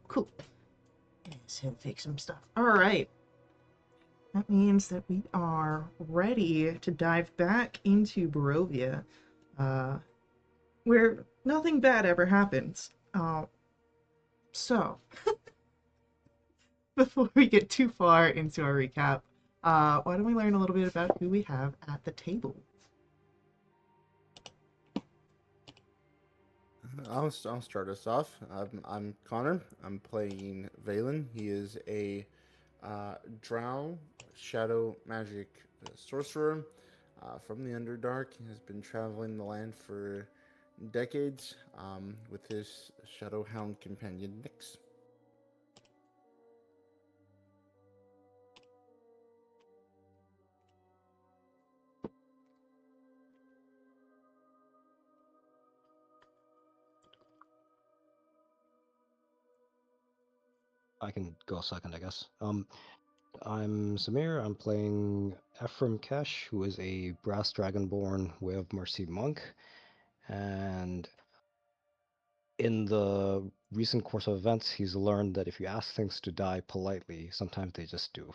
Cool. Let's fix some stuff. All right. That means that we are ready to dive back into Barovia, uh, where nothing bad ever happens. So, before we get too far into our recap, why don't we learn a little bit about who we have at the table? I'll start us off. I'm Connor. I'm playing Valen. He is a drow shadow magic sorcerer from the Underdark. He has been traveling the land for decades with his shadow hound companion Nyx. I can go second, I guess. I'm Samir. I'm playing Ephraim Kesh, who is a Brass Dragonborn Way of Mercy monk. And in the recent course of events, he's learned that if you ask things to die politely, sometimes they just do.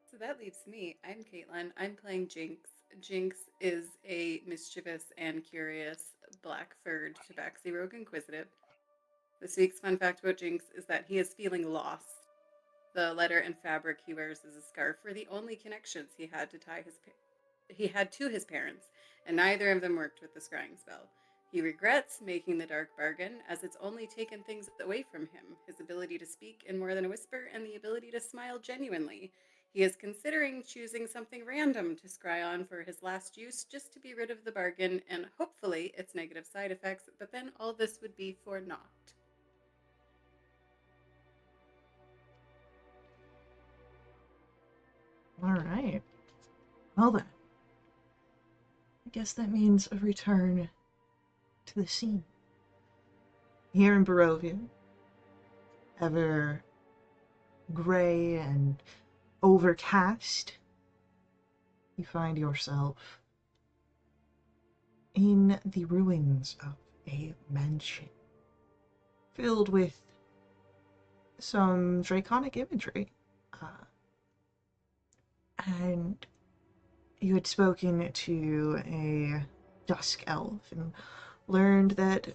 So that leaves me. I'm Caitlin. I'm playing Jinx. Jinx is a mischievous and curious black furred tabaxi rogue inquisitive. This week's fun fact about Jinx is that he is feeling lost. The leather and fabric he wears as a scarf were the only connections he had to his parents, and neither of them worked with the scrying spell. He regrets making the dark bargain, as it's only taken things away from him, his ability to speak in more than a whisper and the ability to smile genuinely. He is considering choosing something random to scry on for his last use just to be rid of the bargain and hopefully its negative side effects, but then all this would be for naught. All right. Well then, I guess that means a return to the scene. Here in Barovia, ever gray and overcast, you find yourself in the ruins of a mansion filled with some draconic imagery. Uh, and you had spoken to a dusk elf and learned that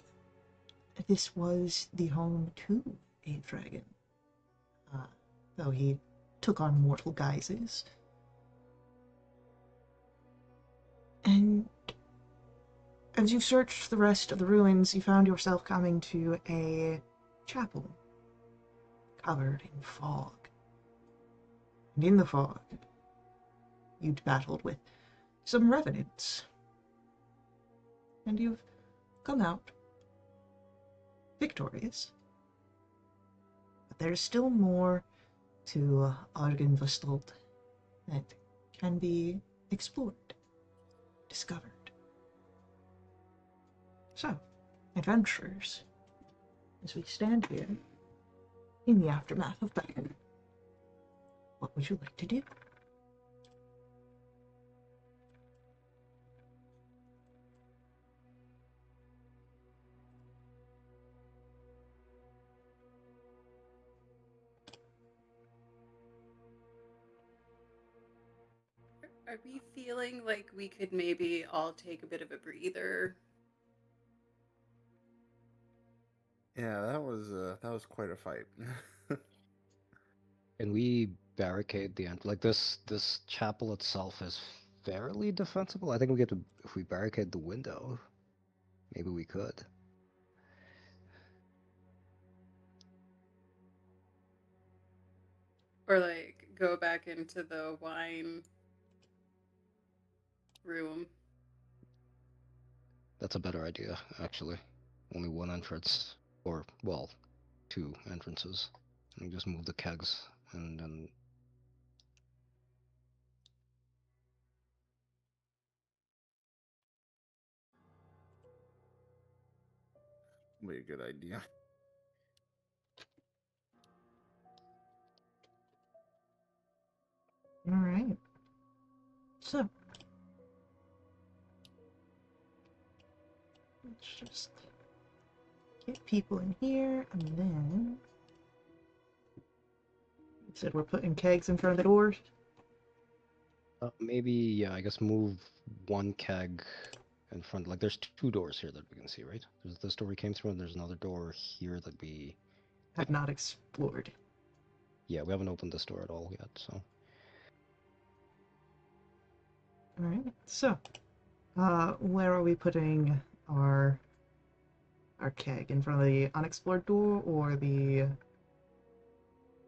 this was the home to a dragon, uh, though he took on mortal guises. And as you searched the rest of the ruins, you found yourself coming to a chapel covered in fog. And in the fog, you'd battled with some revenants. And you've come out victorious. But there's still more to Argenvestalt that can be explored, discovered. So, adventurers, as we stand here in the aftermath of battle, what would you like to do? Are we feeling like we could maybe all take a bit of a breather? Yeah, that was quite a fight. And we barricade the end. Like this chapel itself is fairly defensible. I think we get to if we barricade the window, maybe we could. Or like go back into the wine room? That's a better idea, actually. Only one entrance, or well, two entrances. And just move the kegs, and then Be a good idea. All right. So, let's just get people in here, and then you said we're putting kegs in front of the doors. Maybe, yeah, I guess move one keg in front. Like, there's two doors here that we can see, right? There's this door we came through, and there's another door here that we... Have not explored. Yeah, we haven't opened this door at all yet, so... All right. So, where are we putting our keg? In front of the unexplored door or the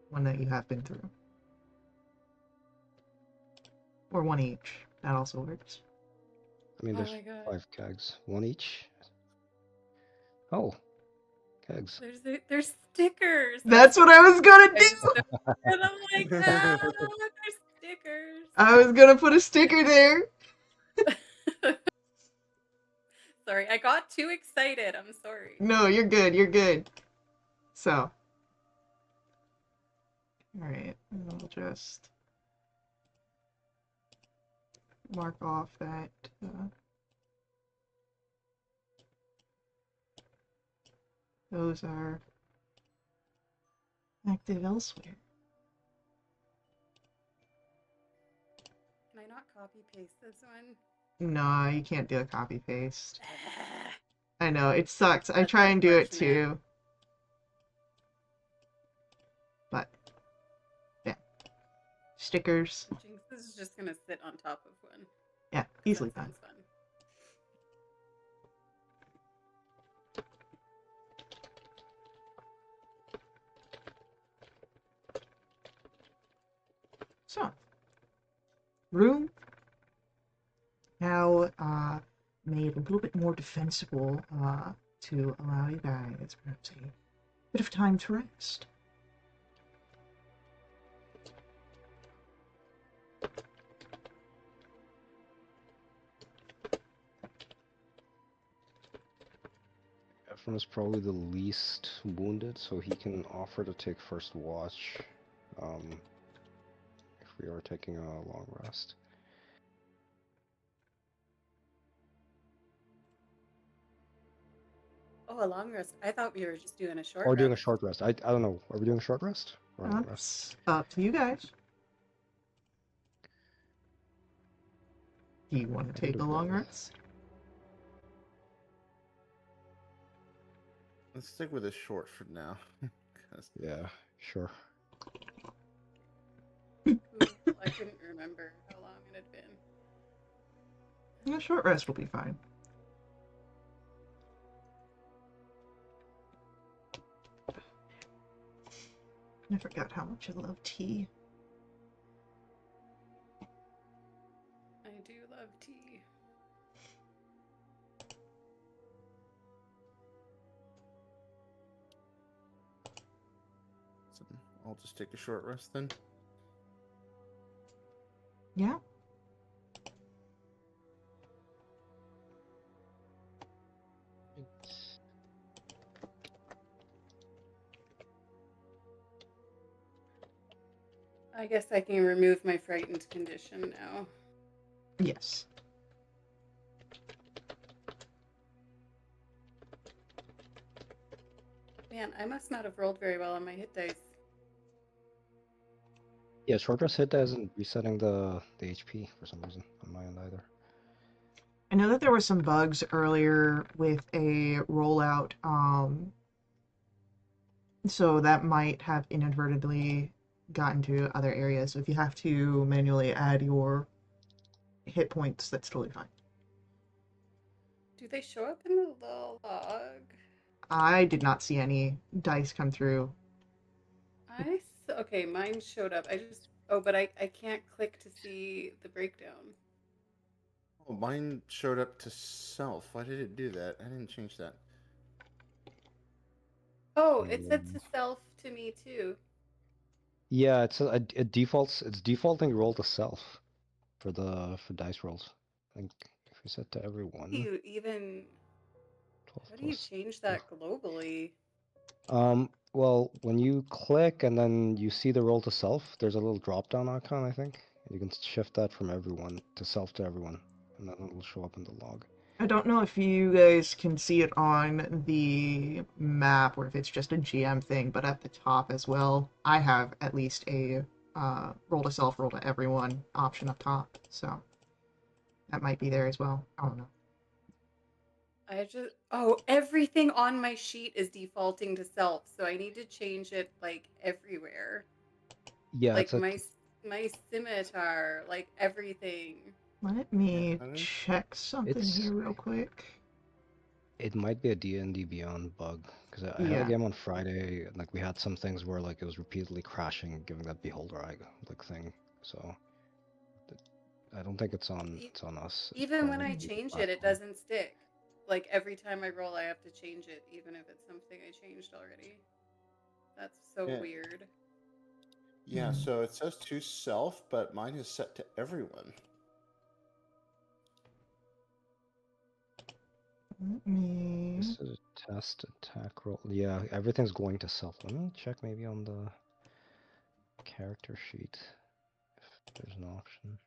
one that you have been through? Or one each. That also works. I mean, Oh there's my god. 5 kegs. One each. Oh, kegs. There's stickers. That's what I was gonna I do! just don't like that. There's stickers. I was gonna put a sticker there! Sorry, I got too excited. I'm sorry. No, you're good, you're good. So. Alright, I'll just mark off that those are active elsewhere. Can I not copy paste this one? No, you can't do a copy paste. Ah, I know, it sucks. I that's try and do it unfortunate. too. But, yeah. Stickers. Jinx is just gonna sit on top of one. Yeah, 'cause easily that done. sounds fun. So, room now made a little bit more defensible to allow you guys perhaps a bit of time to rest. Ephraim is probably the least wounded, so he can offer to take first watch. If we are taking a long rest. Oh, a long rest. I thought we were just doing a short Or rest. doing a short rest. I don't know. Are we doing a short rest? Or a long rest? That's up to you guys. Do you want to I take a do long both. rest? Let's stick with a short for now. 'Cause Yeah, sure. Cool. I couldn't remember how long it had been. A short rest will be fine. I forgot how much I love tea. I do love tea. so I'll just take a short rest then. Yeah? I guess I can remove my frightened condition now. Yes. Man, I must not have rolled very well on my hit dice. Yeah, short rest hit isn't resetting the HP for some reason on my end either. I know that there were some bugs earlier with a rollout, so that might have inadvertently gotten to other areas. So if you have to manually add your hit points, that's totally fine. Do they show up in the little log? I did not see any dice come through. Okay, mine showed up. But I can't click to see the breakdown. Oh, mine showed up to self. Why did it do that? I didn't change that. Oh, it said to self to me too. Yeah, it defaults. It's defaulting roll to self for dice rolls. I think if we set to everyone, Do you even 12 how do you plus. change that globally? Well, when you click and then you see the roll to self, there's a little drop down icon, I think. You can shift that from everyone to self to everyone, and then it'll show up in the log. I don't know if you guys can see it on the map or if it's just a GM thing, but at the top as well, I have at least a roll to self, roll to everyone option up top. So that might be there as well. I don't know. Everything on my sheet is defaulting to self, so I need to change it like everywhere. Yeah, Like my scimitar, like everything. Let Yeah, me I think check something it's here real quick. it might be a D&D Beyond bug because I had a Yeah. game on Friday and like we had some things where like it was repeatedly crashing, giving that beholder eye like thing. So th- I don't think E- it's on us. It's Even when probably I gonna be the change it, it platform. doesn't stick. Like every time I roll, I have to change it, even if it's something I changed already. That's so yeah, weird. yeah. Hmm. So it says to self, but mine is set to everyone. Let me. This is a test attack roll. Yeah, everything's going to self. Let me check maybe on the character sheet if there's an option.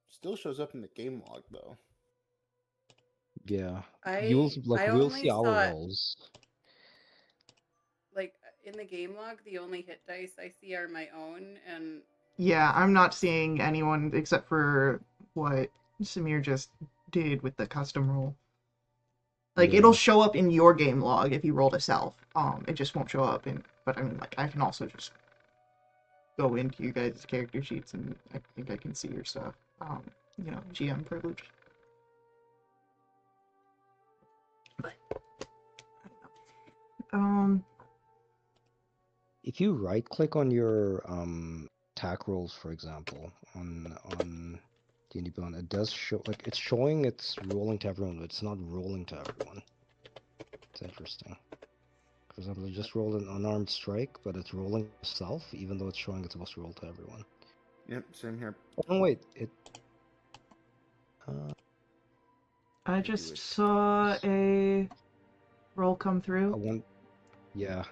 Still shows up in the game log though. Yeah, I like I we'll only see our saw rolls. like in the game log, the only hit dice I see are my own, and Yeah, I'm not it's seeing anyone except for what Samir just did with the custom roll. Like it'll Yeah, show up in your game log if you rolled a self. It just won't show up in. But I mean, like I can also just go into you guys' character sheets and I think I can see your stuff. GM privilege. But um, if you right click on your attack rolls, for example, on D&D Beyond, it does show like it's showing it's rolling to everyone, but it's not rolling to everyone. It's interesting. For example, I just rolled an unarmed strike, but it's rolling itself, even though it's showing it's supposed to roll to everyone. Yep, same here. Oh no, wait, it. Uh, I I do just it. saw a roll come a through. one. Yeah.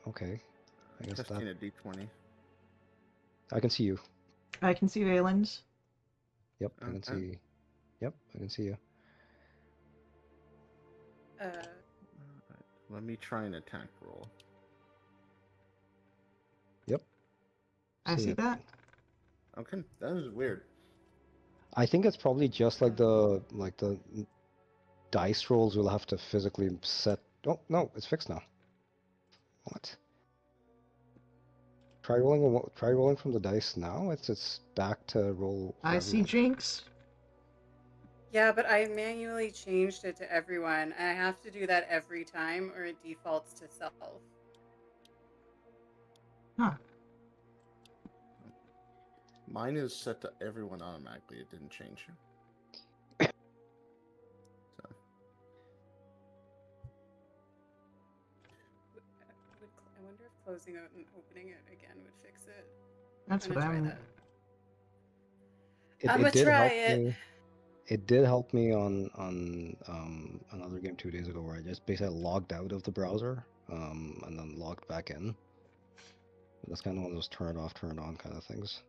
Okay. I guess that Testing a D20. I can see you. I can see Valen's. Yep, I can Okay. see. Yep, I can see you. uh Alright, let me try an attack roll. Yep, I see see it. that. Okay, that is weird. I think it's probably just like um the dice rolls will have to physically set. Oh no, it's fixed now. What? Try rolling from the dice now. It's back to roll for I see everyone. Jinx. yeah, but I manually changed it to everyone. I have to do that every time or it defaults to self. Huh. Mine is set to everyone automatically. It didn't change. So I wonder if closing out and opening it again would fix it. That's I'm what gonna try I'm. that. It I'm it gonna did try help it. me. It did help me on another game 2 days ago where I just basically logged out of the browser and then logged back in. That's kind of one of those turn it off, turn it on kind of things.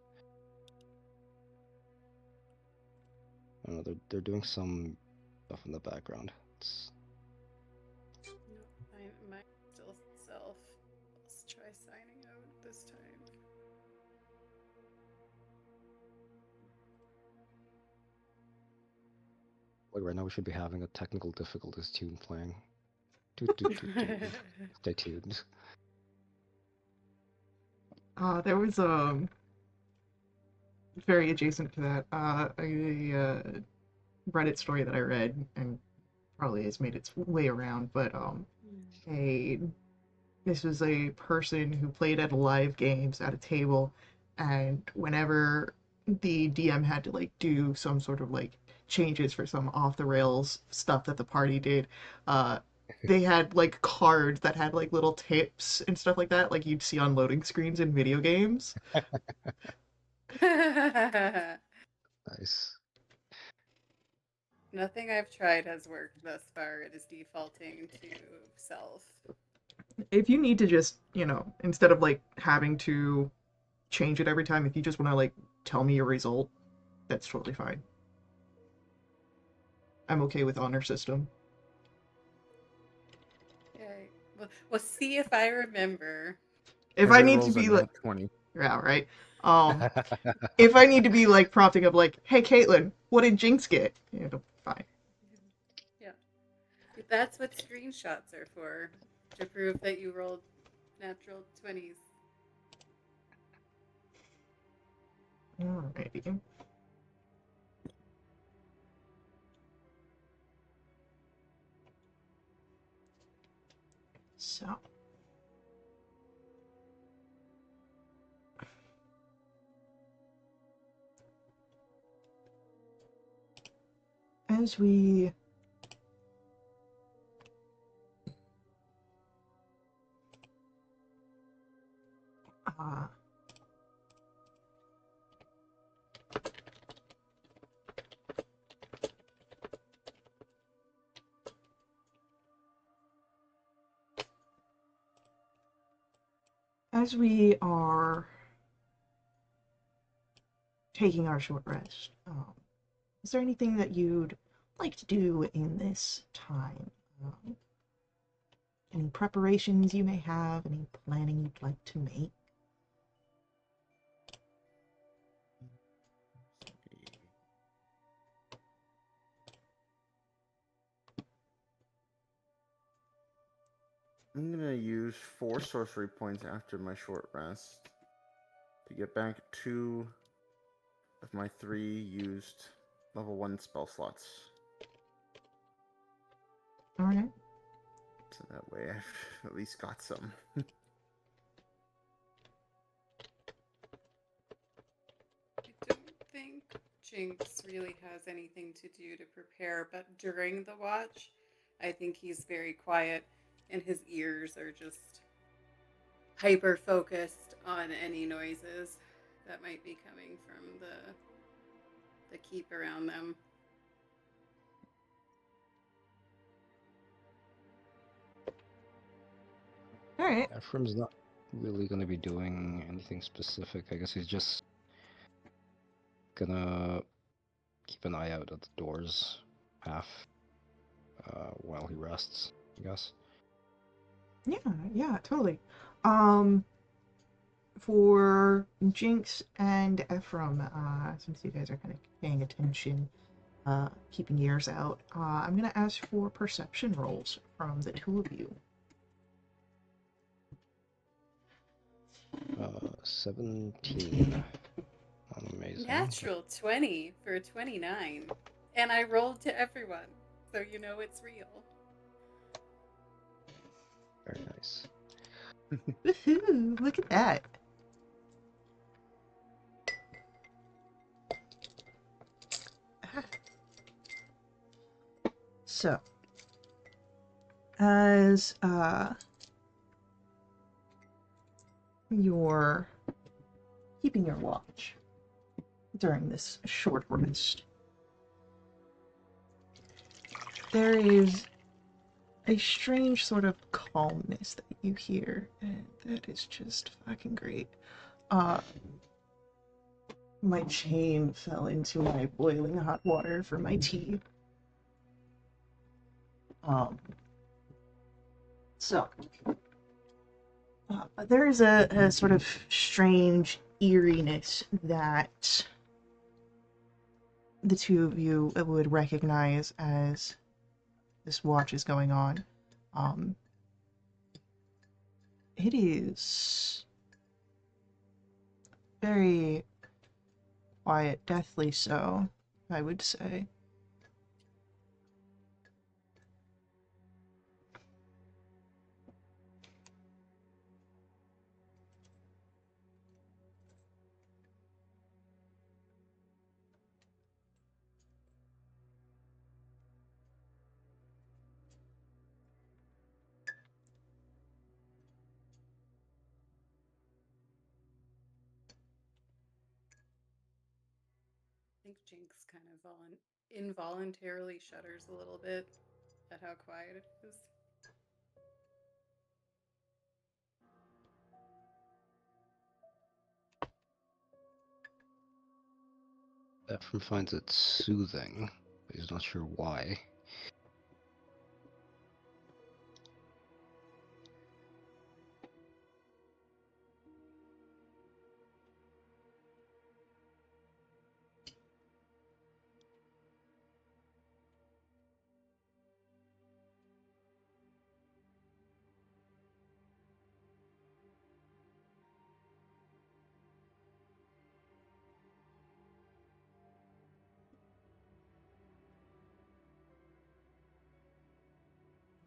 I don't know, they're doing some stuff in the background. It's No, mine still self. Let's try signing out this time. like right now we should be having a technical difficulties tune playing. Toot toot toot toot. Stay tuned. There was very adjacent to that a Reddit story that I read and probably has made its way around, but a this was a person who played at live games at a table, and whenever the DM had to like do some sort of like changes for some off the rails stuff that the party did, uh, they had like cards that had like little tips and stuff like that, like you'd see on loading screens in video games. Nice. Nothing I've tried has worked thus far. It is defaulting to self. If you need to just, instead of like having to change it every time, if you just want to like tell me your result, that's totally fine. I'm okay with honor system. Okay. We'll see if I remember. If I Every need to roll's a be like, nat 20. yeah, right. If I need to be like prompting of like, hey Caitlin, what did Jinx get? Yeah, fine. Yeah. That's what screenshots are for, to prove that you rolled natural 20s. Alrighty. So. As we uh, as we are taking our short rest, is there anything that you'd like to do in this time? Any preparations you may have? Any planning you'd like to make? I'm gonna use 4 sorcery points after my short rest to get back 2 of my 3 used level 1 spell slots. Alright. So that way I've at least got some. I don't think Jinx really has anything to do to prepare, but during the watch, I think he's very quiet and his ears are just hyper focused on any noises that might be coming from the keep around them. Alright. Ephraim's not really going to be doing anything specific. I guess he's just gonna keep an eye out at the doors half while he rests, I guess. Yeah, totally. Um, for Jinx and Ephraim, since you guys are kind of paying attention, keeping ears out, I'm gonna ask for perception rolls from the two of you. 17. Amazing. Natural 20 for 29. And I rolled to everyone, so you know it's real. Very nice. Woohoo! Look at that. So, as you're keeping your watch during this short rest, there is a strange sort of calmness that you hear, and that is just fucking great. My chain fell into my boiling hot water for my tea. Um, so, there is a sort of strange eeriness that the two of you would recognize as this watch is going on. Um, it is very quiet, deathly so, I would say. I think Jinx kind of involuntarily shudders a little bit at how quiet it is. Ephraim finds it soothing, He's not sure why.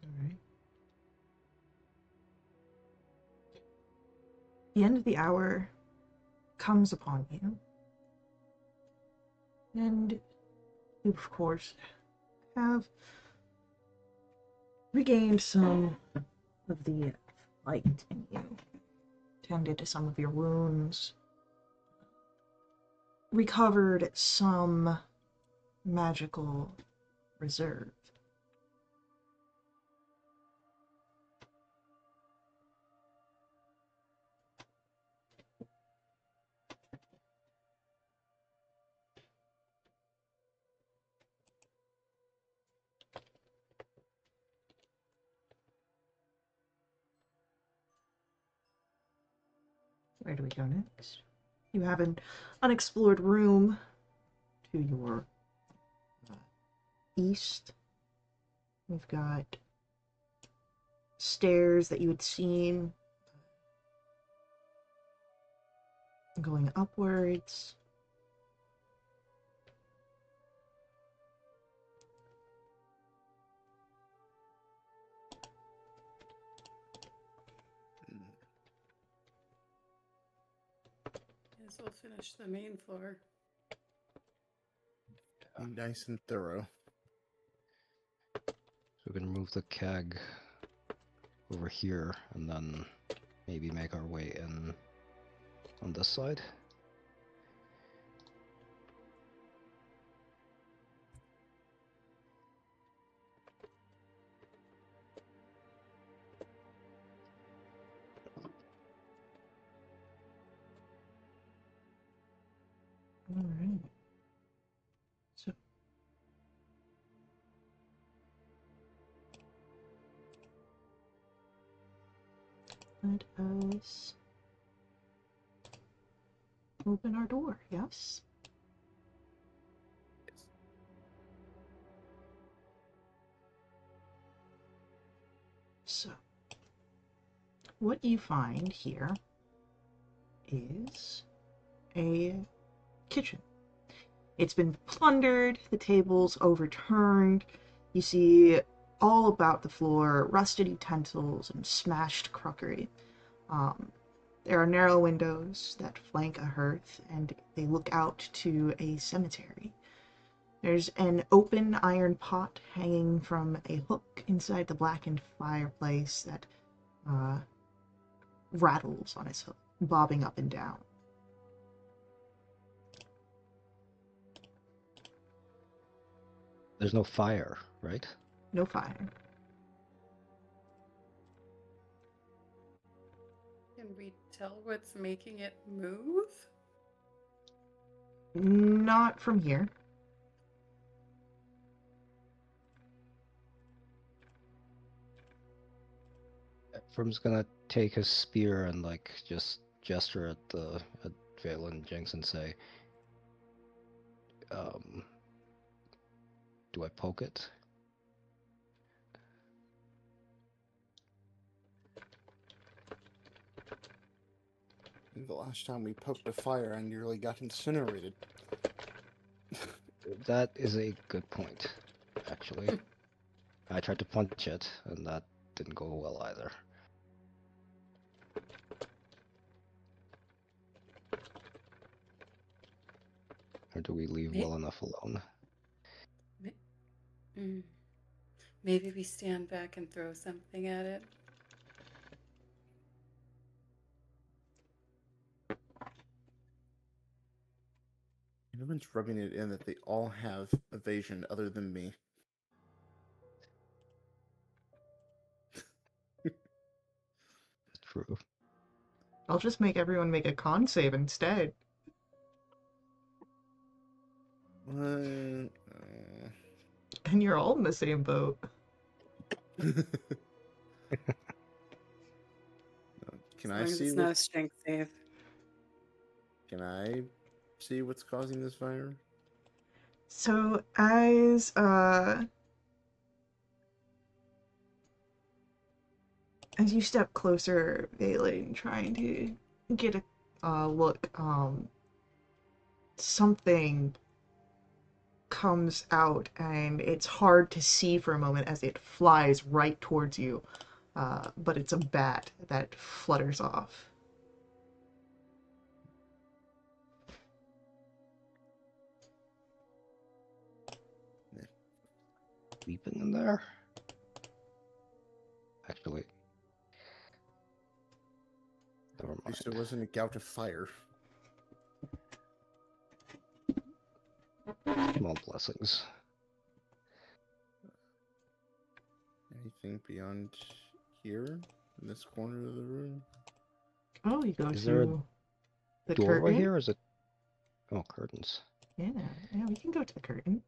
All right. The end of the hour comes upon you, and you, of course, have regained some of the light in you, tended to some of your wounds, recovered some magical reserve. Where do we go next? You have an unexplored room to your east. We've got stairs that you had seen going upwards. Yes, we'll finish the main floor. Nice and thorough. So we can move the keg over here and then maybe make our way in on this side. All right. So let us open our door, yes? So, what you find here is a kitchen. It's been plundered, the tables overturned. You see all about the floor rusted utensils and smashed crockery. There are narrow windows that flank a hearth, and they look out to a cemetery. There's an open iron pot hanging from a hook inside the blackened fireplace that rattles on its hook, bobbing up and down. There's no fire, right? No fire. Can we tell what's making it move? Not from here. Ephraim's gonna take his spear and like just gesture at Valen and Jinx and say, do I poke it? The last time we poked a fire, I nearly got incinerated. That is a good point, actually. I tried to punch it, and that didn't go well either. Or do we leave well enough alone? Maybe we stand back and throw something at it. Everyone's rubbing it in that they all have evasion other than me. True. I'll just make everyone make a con save instead. And you're all in the same boat. Can As I long as see it's not a strength save. Can I see what's causing this fire? So as you step closer, Valen, trying to get a look, something comes out and it's hard to see for a moment as it flies right towards you. But it's a bat that flutters off. Sleeping in there? Actually, never At least mind. it wasn't a gout of fire. Small blessings. Anything beyond here? In this corner of the room? Oh, you go Is there a to the doorway curtain? here, or is it? Oh, curtains. Yeah, we can go to the curtain.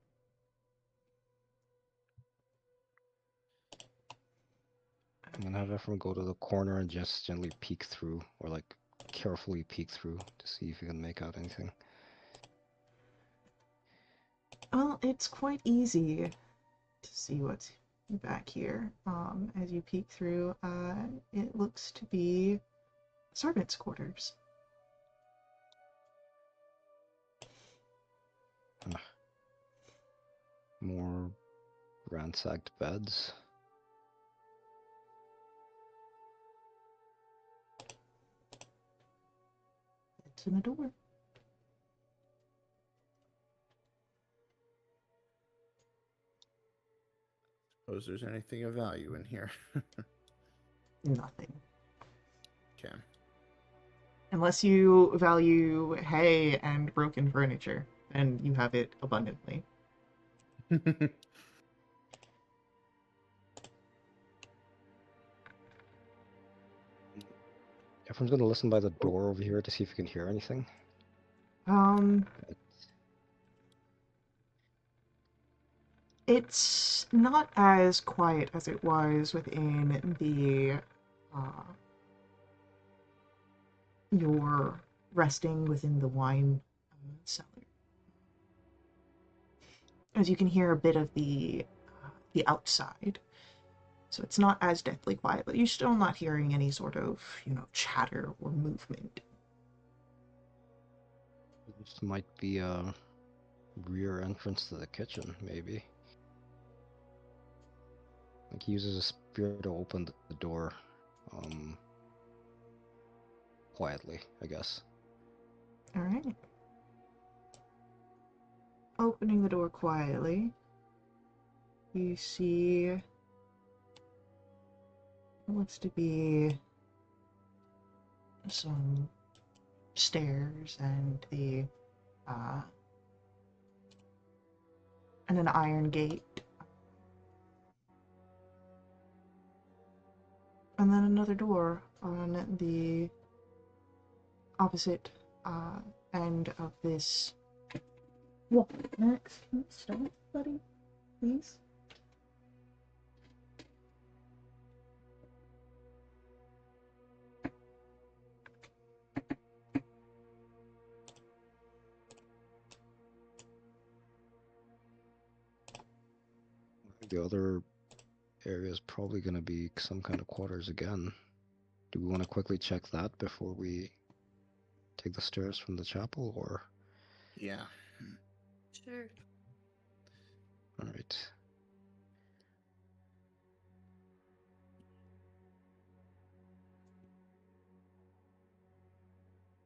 I'm gonna have everyone go to the corner and just gently peek through, or like carefully peek through to see if you can make out anything. Well, it's quite easy to see what's back here. As you peek through, it looks to be servants' quarters. More ransacked beds. It's in a door. Suppose there's anything of value in here. Nothing. Okay. Unless you value hay and broken furniture, then you have it abundantly. Everyone's gonna listen by the door over here to see if you can hear anything. Um, But it's not as quiet as it was within the your resting within the wine cellar. As you can hear a bit of the outside. So it's not as deathly quiet, but you're still not hearing any sort of, chatter or movement. this might be a rear entrance to the kitchen, maybe. Like he uses a spear to open the door, quietly, I guess. All right. Opening the door quietly, you see what looks to be some stairs and and an iron gate, and then another door on the opposite end of this. What? Max, can you stop, buddy? Please? The other area is probably gonna be some kind of quarters again. Do we want to quickly check that before we take the stairs from the chapel, or? Yeah. Sure. All right.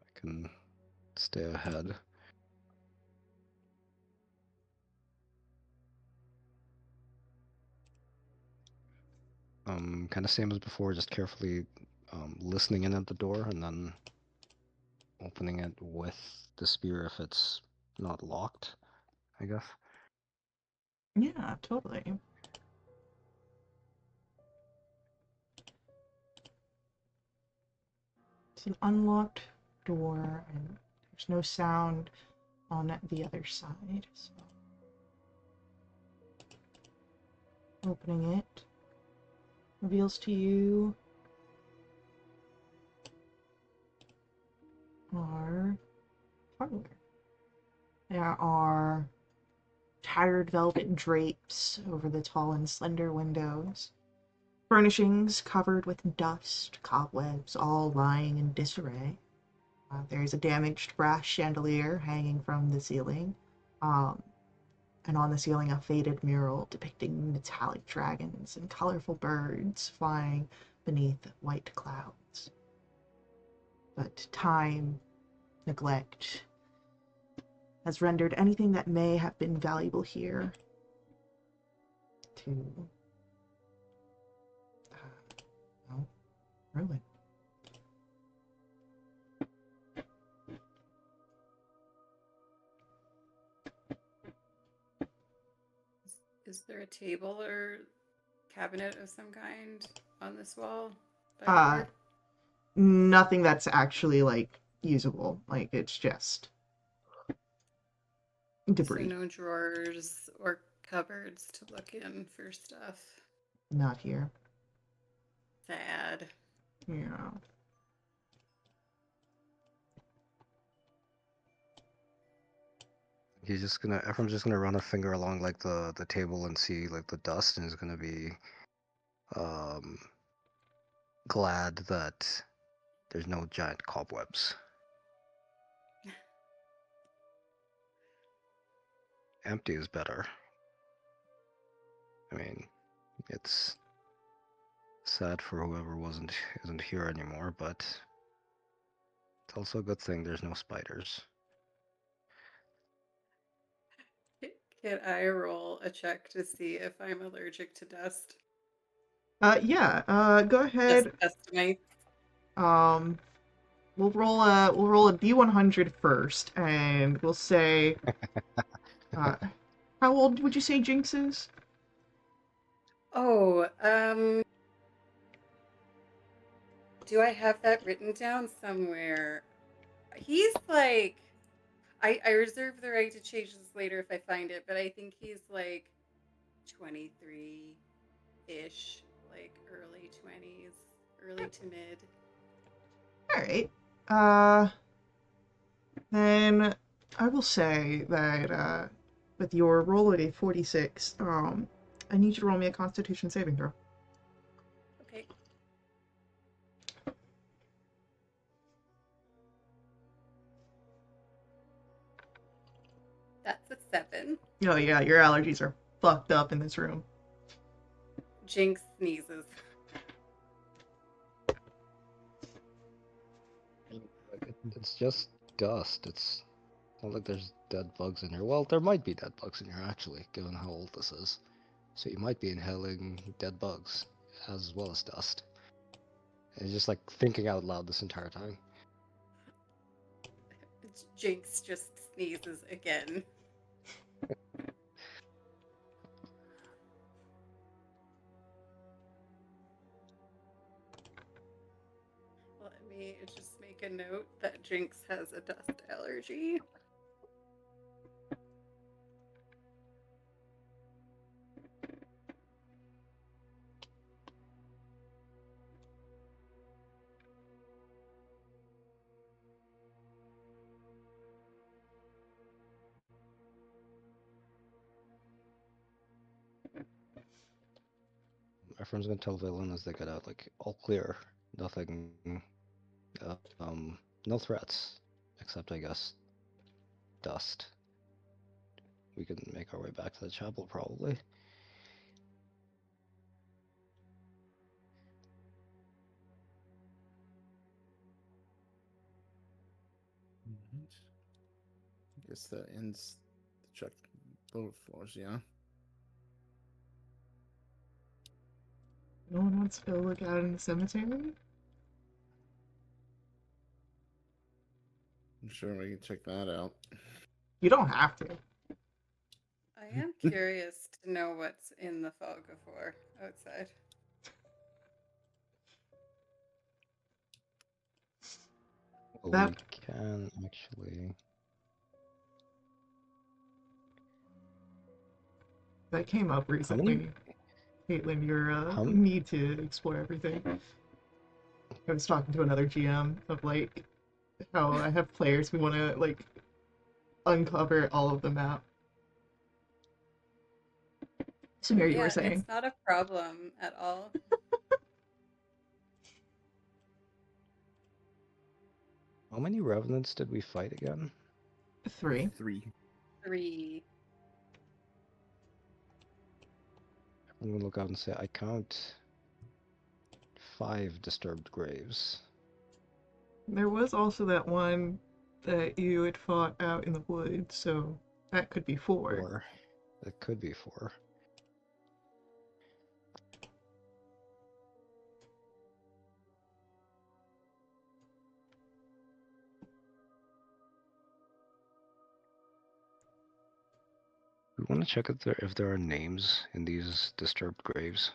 I can stay ahead. Kind of same as before, just carefully listening in at the door and then opening it with the spear if it's not locked, I guess. Yeah, totally. It's an unlocked door, and there's no sound on the other side. So. Opening it reveals to you our parlor. There are tattered velvet drapes over the tall and slender windows, furnishings covered with dust, cobwebs, all lying in disarray. There is a damaged brass chandelier hanging from the ceiling, um, and on the ceiling a faded mural depicting metallic dragons and colorful birds flying beneath white clouds. But time, neglect, has rendered anything that may have been valuable here to well, ruin. Is there a table or cabinet of some kind on this wall by the Uh, door? Nothing that's actually like usable. Like it's just So debris. no drawers or cupboards to look in for stuff. Not here. Sad. Yeah. Ephraim's just gonna run a finger along like the table and see like the dust, and is gonna be um glad that there's no giant cobwebs. Empty is better. I mean, it's sad for whoever isn't here anymore, but it's also a good thing there's no spiders. Can I roll a check to see if I'm allergic to dust? Yeah. Go Just ahead. estimate. Um, we'll roll a D100 first, and we'll say, uh, how old would you say Jinx is? Oh, do I have that written down somewhere? He's like, I reserve the right to change this later if I find it, but I think he's like 23-ish, like early 20s, early to mid. All right. Uh, then I will say that with your roll at a 46, I need you to roll me a Constitution saving throw. Okay. That's a 7. Oh yeah, your allergies are fucked up in this room. Jinx sneezes. It's just dust. It's not like there's dead bugs in here. Well, there might be dead bugs in here actually, given how old this is. So you might be inhaling dead bugs as well as dust. And just like thinking out loud this entire time. Jinx just sneezes again. Let me just make a note that Jinx has a dust allergy. My friend's gonna tell Valen as they get out, like, all clear. Nothing, no threats. Except, I guess, dust. We can make our way back to the chapel, probably. I guess that ends the check both floors, yeah. No one wants to go look out in the cemetery? I'm sure we can check that out. You don't have to. I am curious to know what's in the fog of war outside. Well, That we can actually. that came up How many? recently. Caitlin, your How need to explore everything. I was talking to another GM of like how I have players who want to like uncover all of the map. Samir, you were Yeah, saying it's not a problem at all. many revenants did we fight again? 3. 3. 3. I'm gonna look out and say I count 5 disturbed graves. There was also that one that you had fought out in the woods, so that could be 4. 4. It could be 4. We want to check if there are names in these disturbed graves.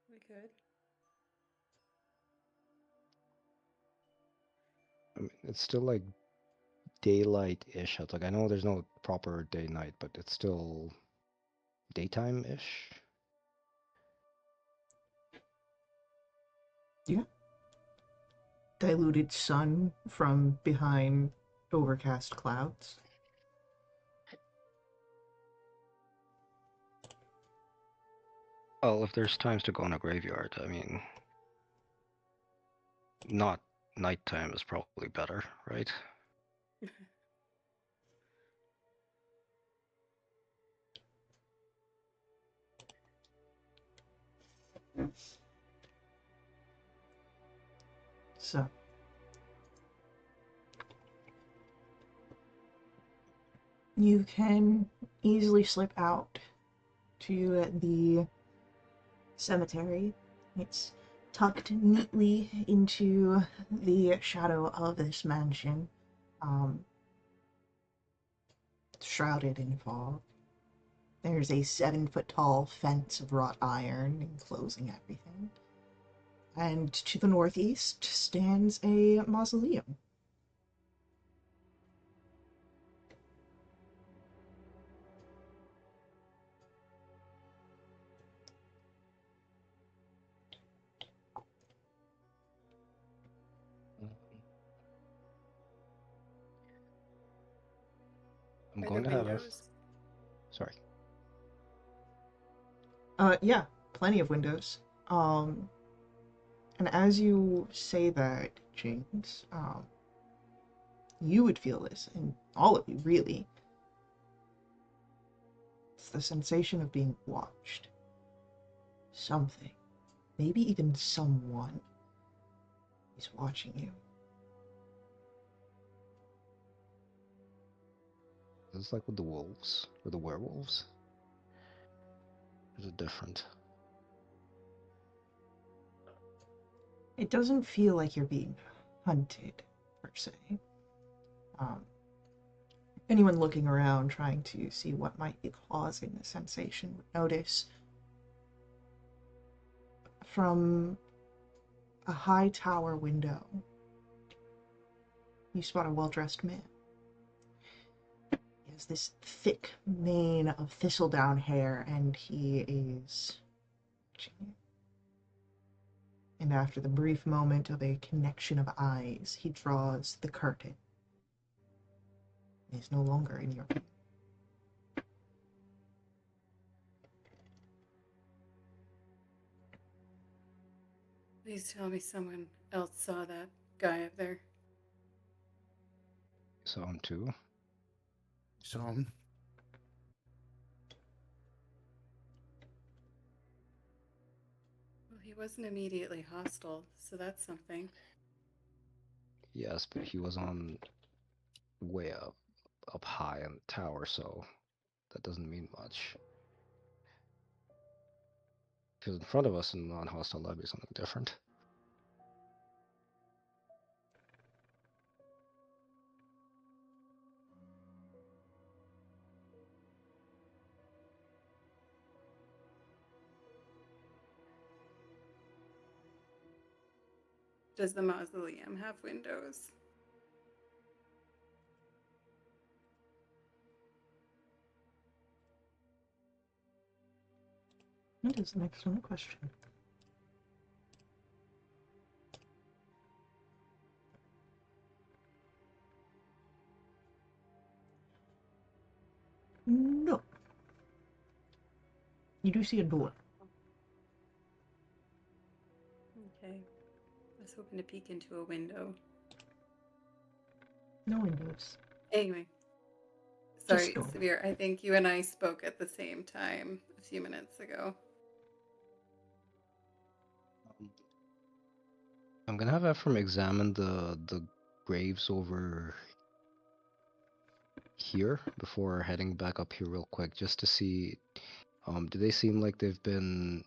We could. I mean, it's still like daylight-ish. Like I know there's no proper day-night, but it's still daytime-ish. Yeah. Diluted sun from behind overcast clouds. Well, if there's times to go in a graveyard, I mean, not nighttime is probably better, right? So you can easily slip out to the cemetery. It's tucked neatly into the shadow of this mansion, shrouded in fog. There's a 7-foot tall fence of wrought iron enclosing everything. And to the northeast stands a mausoleum. I'm Are going there to have windows? sorry. Yeah, plenty of windows. And as you say that, James, you would feel this, and all of you, really. It's the sensation of being watched. Something, maybe even someone, is watching you. Is like with the wolves or the werewolves? Is it different? It doesn't feel like you're being hunted, per se. Um, Anyone looking around trying to see what might be causing the sensation would notice from a high tower window, you spot a well-dressed man. He has this thick mane of thistledown hair, and he is watching you. And after the brief moment of a connection of eyes, he draws the curtain. He is no longer in your view. Please tell me someone else saw that guy up there. Saw him too. So, Well, he wasn't immediately hostile, so that's something. Yes, but he was on way up high in the tower, so that doesn't mean much. If he was in front of us in non-hostile, that'd be something different. Does the mausoleum have windows? That is an excellent question. No. You do see a door. Okay. I was hoping to peek into a window. No windows. Anyway. Just Sorry, door. Severe. I think you and I spoke at the same time a few minutes ago. I'm gonna have Ephraim examine the graves over here before heading back up here real quick, just to see. Do they seem like they've been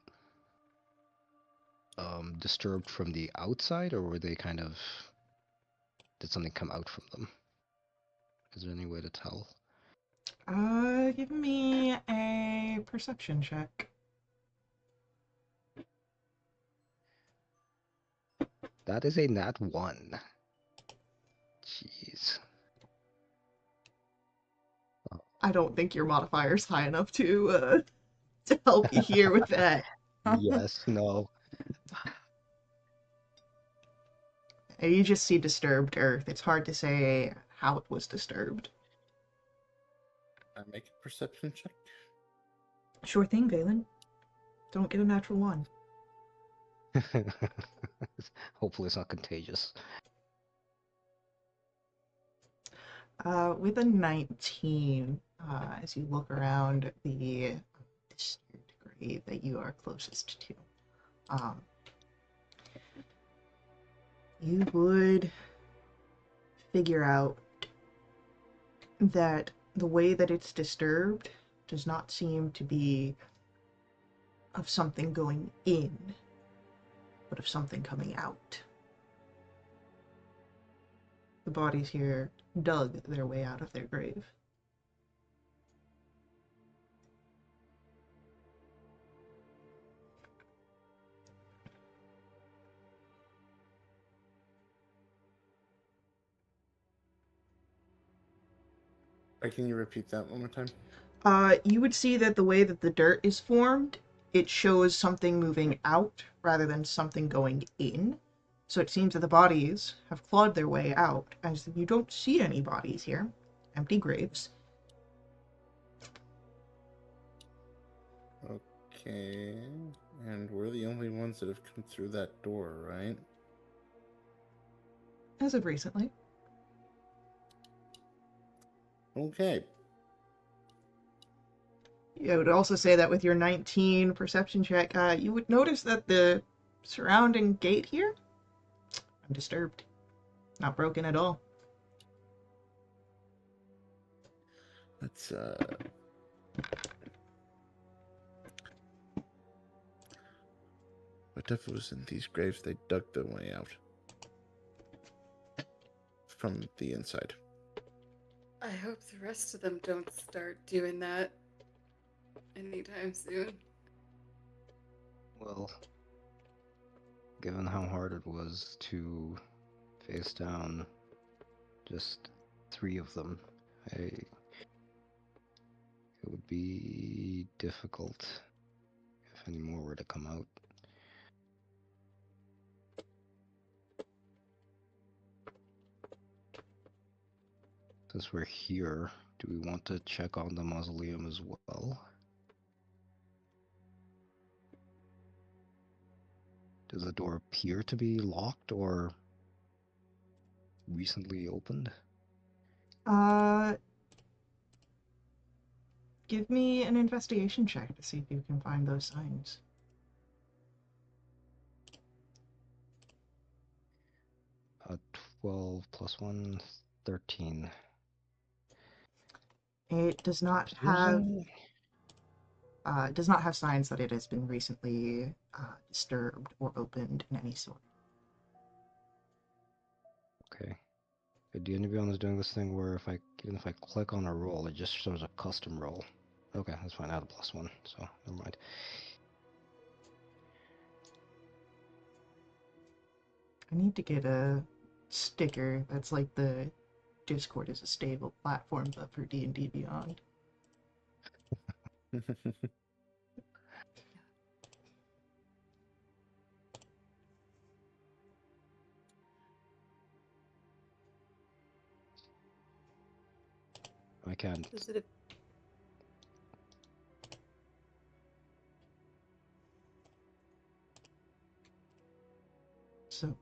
disturbed from the outside, or were they kind of, did something come out from them? Is there any way to tell? Give me a perception check. That is a nat 1. Jeez. I don't think your modifier's high enough to help you here with that. Yes, no. You just see disturbed earth. It's hard to say how it was disturbed. I make a perception check. Sure thing, Valen. Don't get a natural 1. Hopefully it's not contagious. With a 19, as you look around the disturbed grave that you are closest to, you would figure out that the way that it's disturbed does not seem to be of something going in, but of something coming out. The bodies here dug their way out of their grave. Can you repeat that one more time? You would see that the way that the dirt is formed, it shows something moving out rather than something going in. So it seems that the bodies have clawed their way out, as you don't see any bodies here. Empty graves. Okay. And we're the only ones that have come through that door, right? As of recently. Okay. I would also say that with your 19 perception check, you would notice that the surrounding gate here, undisturbed. Not broken at all. Let's what if it was in these graves they dug their way out from the inside? I hope the rest of them don't start doing that anytime soon. Well, given how hard it was to face down just 3 of them, it would be difficult if any more were to come out. Since we're here, do we want to check on the mausoleum as well? Does the door appear to be locked or recently opened? Give me an investigation check to see if you can find those signs. 12 plus 1, 13. It does not have signs that it has been recently disturbed or opened in any sort. Okay. Do any of you is doing this thing where even if I click on a roll, it just shows a custom roll? Okay, that's fine. I had a +1, so never mind. I need to get a sticker that's like the Discord is a stable platform, but for D&D Beyond. I can't. Does it? So,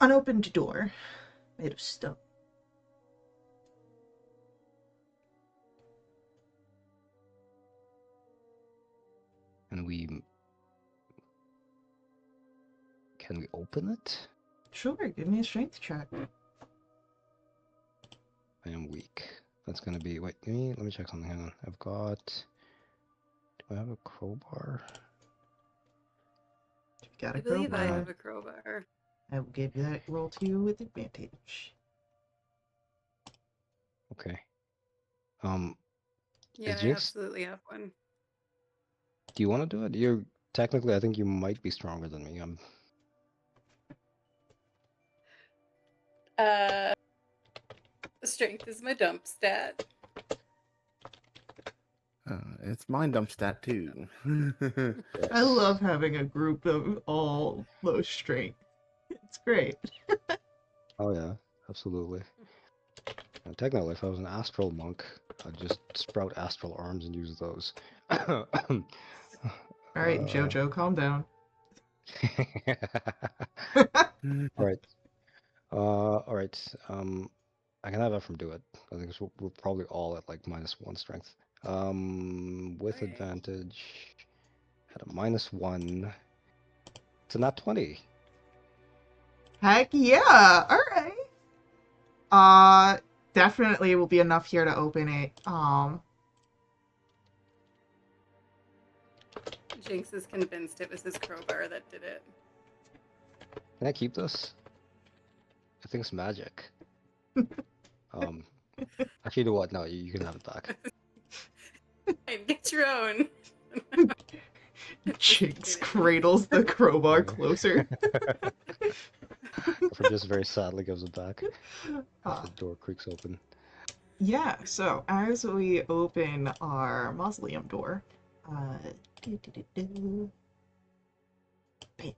unopened door made of stone. And can we open it? Sure, give me a strength check. I am weak. That's gonna be. Wait, let me check something. Hang on. I've got. Do I have a crowbar? If you got I a believe I crowbar, have a crowbar. I will give you that roll to you with advantage. Okay. Yeah, Is I Jinx? absolutely have one. Do you want to do it? You're technically. I think you might be stronger than me. Uh, strength is my dump stat. It's my dump stat too. I Yes. love having a group of all low strength. It's great. Oh yeah, absolutely. And technically, if I was an astral monk, I'd just sprout astral arms and use those. All right, Jojo, calm down. All right. All right. I can have Ephraim do it. I think we're probably all at like -1 strength. With Okay. advantage at a -1. It's a nat 20. Heck yeah! All right. Definitely will be enough here to open it. Jinx is convinced it was his crowbar that did it. Can I keep this? I think it's magic. Actually, you know what? No, you can have it back. Fine, get your own. Just Jinx kidding. cradles the crowbar closer. Ephraim just very sadly gives it back as Uh, the door creaks open. yeah, so as we open our mausoleum door, do-do-do-do. Bam.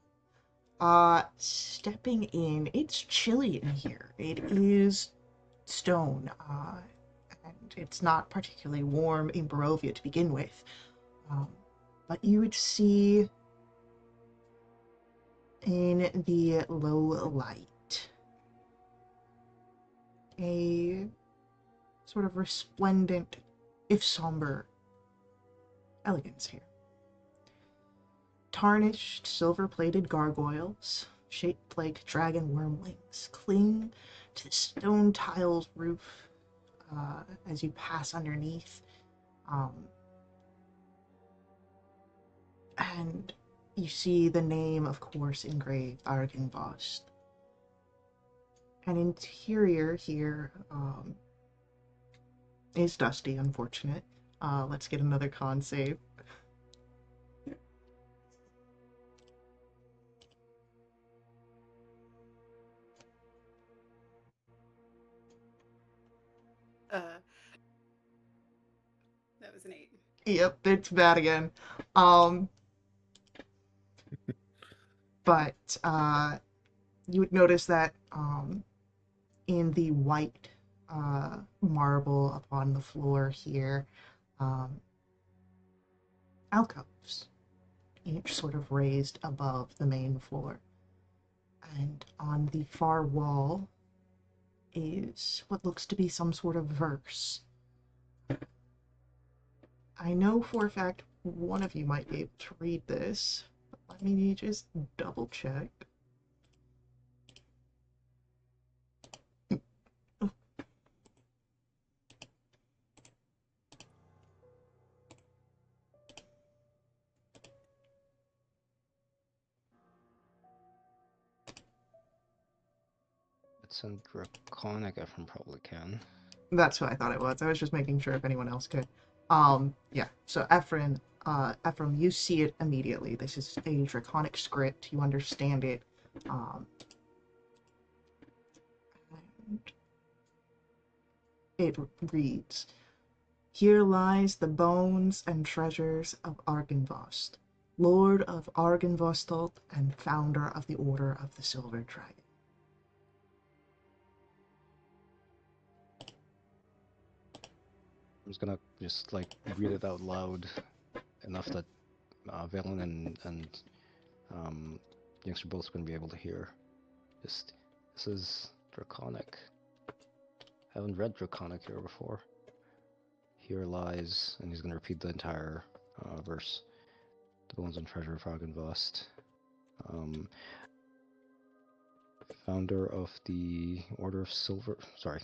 Stepping in, it's chilly in here. It is stone, and it's not particularly warm in Barovia to begin with. But you would see in the low light a sort of resplendent, if somber, elegance here. Tarnished, silver-plated gargoyles, shaped like dragon wormlings, cling to the stone tiled roof as you pass underneath. And you see the name, of course, engraved, Argenvost. An interior here is dusty, unfortunate. Let's get another con save. Uh, that was an 8. Yep, it's bad again. Um, but you would notice that in the white marble upon the floor here, um, alcoves, each sort of raised above the main floor. And on the far wall is what looks to be some sort of verse. I know for a fact one of you might be able to read this, but let me just double check. It's in Draconic, Ephraim probably can. That's what I thought it was. I was just making sure if anyone else could. Yeah. So Ephraim, Ephraim, you see it immediately. This is a draconic script. You understand it. And it reads, "Here lies the bones and treasures of Argynvost, Lord of Argynvostholt and founder of the Order of the Silver Dragon." I'm just gonna just like read it out loud enough that Valen and Jinx are both gonna be able to hear. Just this is Draconic. Haven't read Draconic here before. Here lies, and he's gonna repeat the entire verse. The bones and treasure of Argynvost. Founder of the Order of Silver. Sorry,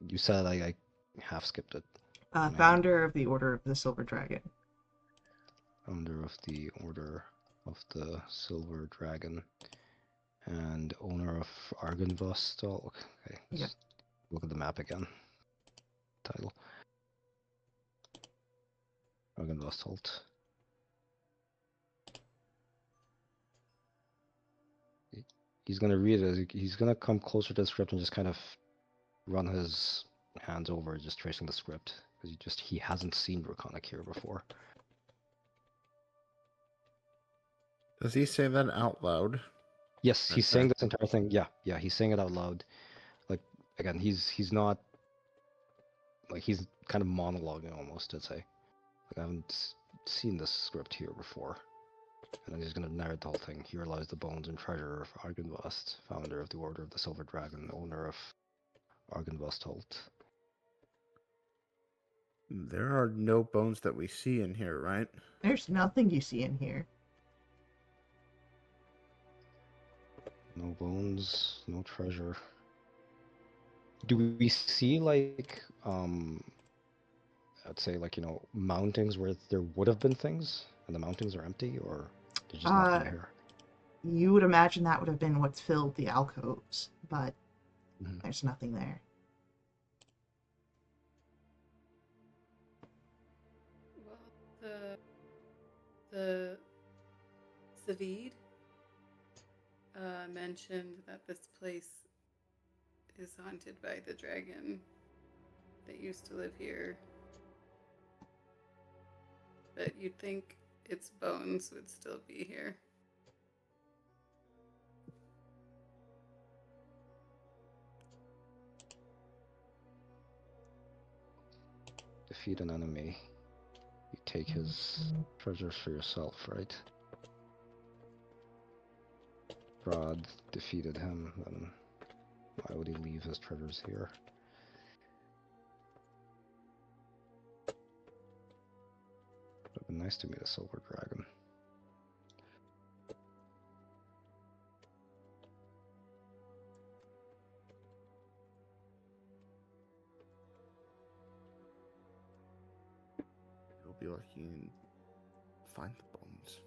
you said I half skipped it. Founder of the Order of the Silver Dragon. Founder of the Order of the Silver Dragon, and owner of Argynvost. Oh, okay. Yeah. Look at the map again. Title. Argynvostholt. He's gonna read it. He's gonna come closer to the script and just kind of run his hands over, just tracing the script, because he hasn't seen Draconic here before. Does he say that out loud? Yes, he's Okay. saying this entire thing. Yeah, he's saying it out loud. Like again, he's not like he's kind of monologuing almost. I'd say. Like I haven't seen this script here before. And then he's going to narrate the whole thing. Here lies the bones and treasure of Argynvost, founder of the Order of the Silver Dragon, owner of Argynvostholt. There are no bones that we see in here, right? There's nothing you see in here. No bones, no treasure. Do we see like I'd say like mountings where there would have been things and the mountings are empty, or there's just nothing here? You would imagine that would have been what filled the alcoves, but there's nothing there. Well, the Savid mentioned that this place is haunted by the dragon that used to live here. But you'd think its bones would still be here. Defeat an enemy. You take his treasures for yourself, right? Strahd defeated him, then why would he leave his treasures here? It would have been nice to meet a silver dragon. You'll be lucky and find the bones.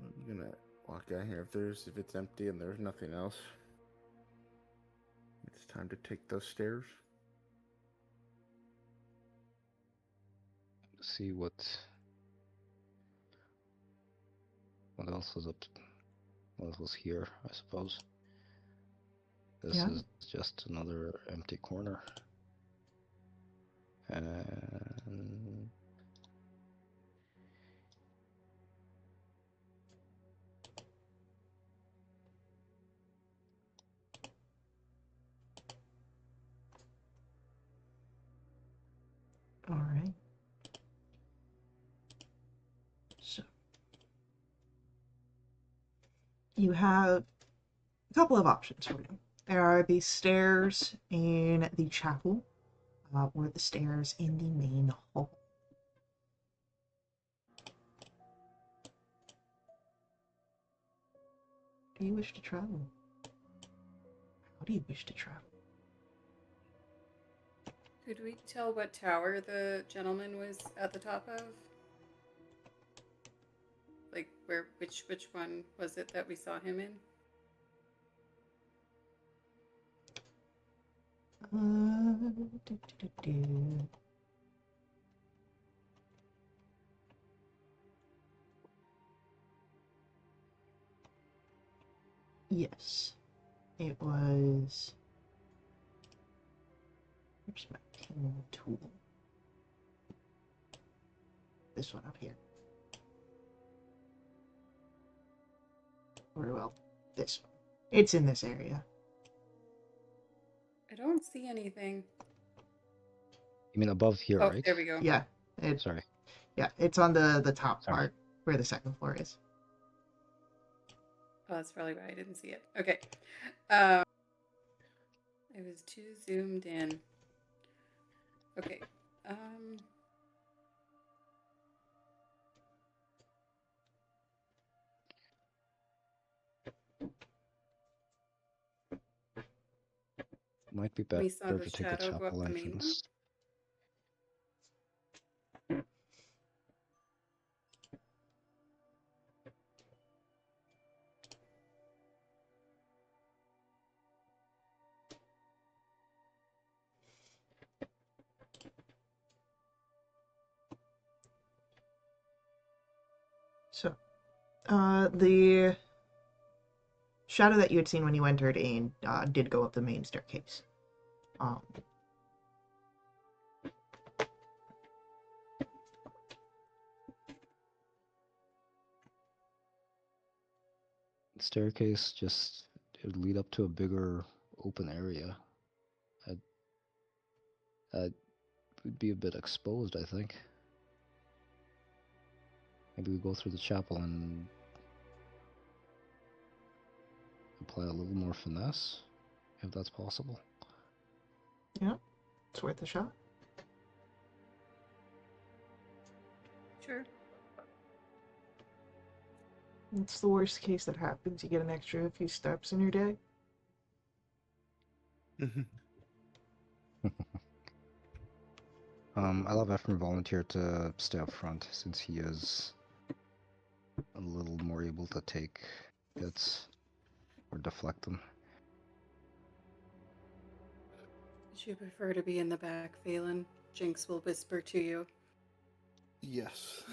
I'm gonna walk out here if it's empty and there's nothing else. It's time to take those stairs. See what else was up. What else was here, I suppose. This is just another empty corner. And All right. So you have a couple of options for you. There are the stairs in the chapel, or the stairs in the main hall. Do you wish to travel? How do you wish to travel? Could we tell what tower the gentleman was at the top of? Like which one was it that we saw him in? Do, do, do. Yes, it was. Where's my pin tool? This one up here. Or, well, this one. It's in this area. I don't see anything. You mean above here, Oh, right? there we go. Yeah, Sorry. yeah, it's on the top Sorry. part where the second floor is. Oh, that's probably why I didn't see it. Okay. I was too zoomed in. Okay. Might be We saw better the to take the shadow go up chapel the main one. entrance. So, the shadow that you had seen when you entered in did go up the main staircase. Staircase just it would lead up to a bigger open area. That would be a bit exposed, I think. Maybe we go through the chapel and apply a little more finesse, if that's possible. Yeah, it's worth a shot. Sure. It's the worst case that happens. You get an extra few steps in your day. I'll have Ephraim volunteer to stay up front since he is a little more able to take hits or deflect them. Would you prefer to be in the back, Phelan? Jinx will whisper to you. Yes.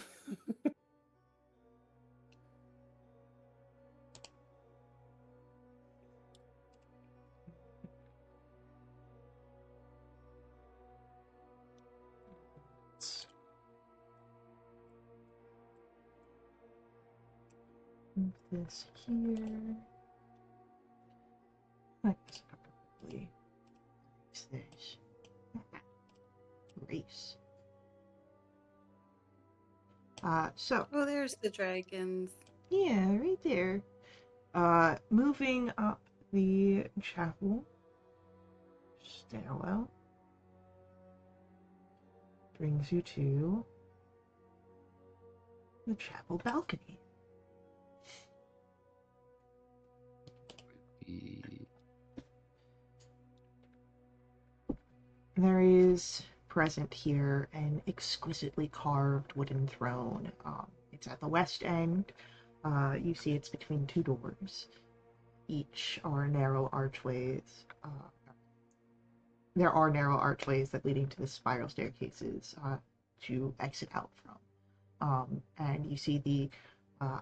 Move this here. I guess probably use this. Race. So. Oh, there's the dragons. Yeah, right there. Moving up the chapel stairwell brings you to the chapel balcony. There is present here an exquisitely carved wooden throne. It's at the west end. You see it's between two doors. Each are narrow archways. There are narrow archways that leading to the spiral staircases to exit out from. And you see the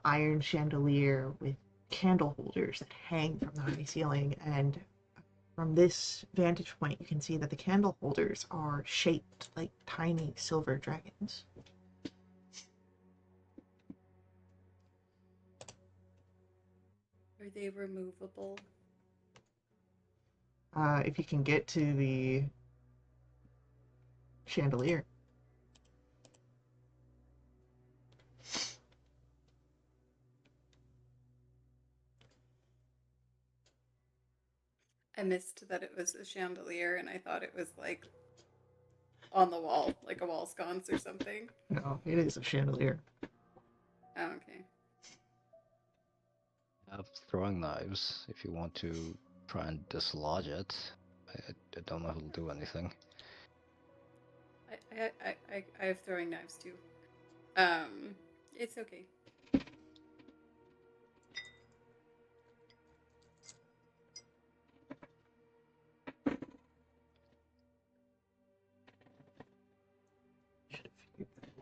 iron chandelier with candle holders that hang from the high ceiling. And from this vantage point, you can see that the candle holders are shaped like tiny silver dragons. Are they removable? If you can get to the chandelier. I missed that it was a chandelier, and I thought it was like on the wall, like a wall sconce or something. No, it is a chandelier. Oh, okay. I have throwing knives if you want to try and dislodge it. I don't know if it'll do anything. I have throwing knives too. It's okay.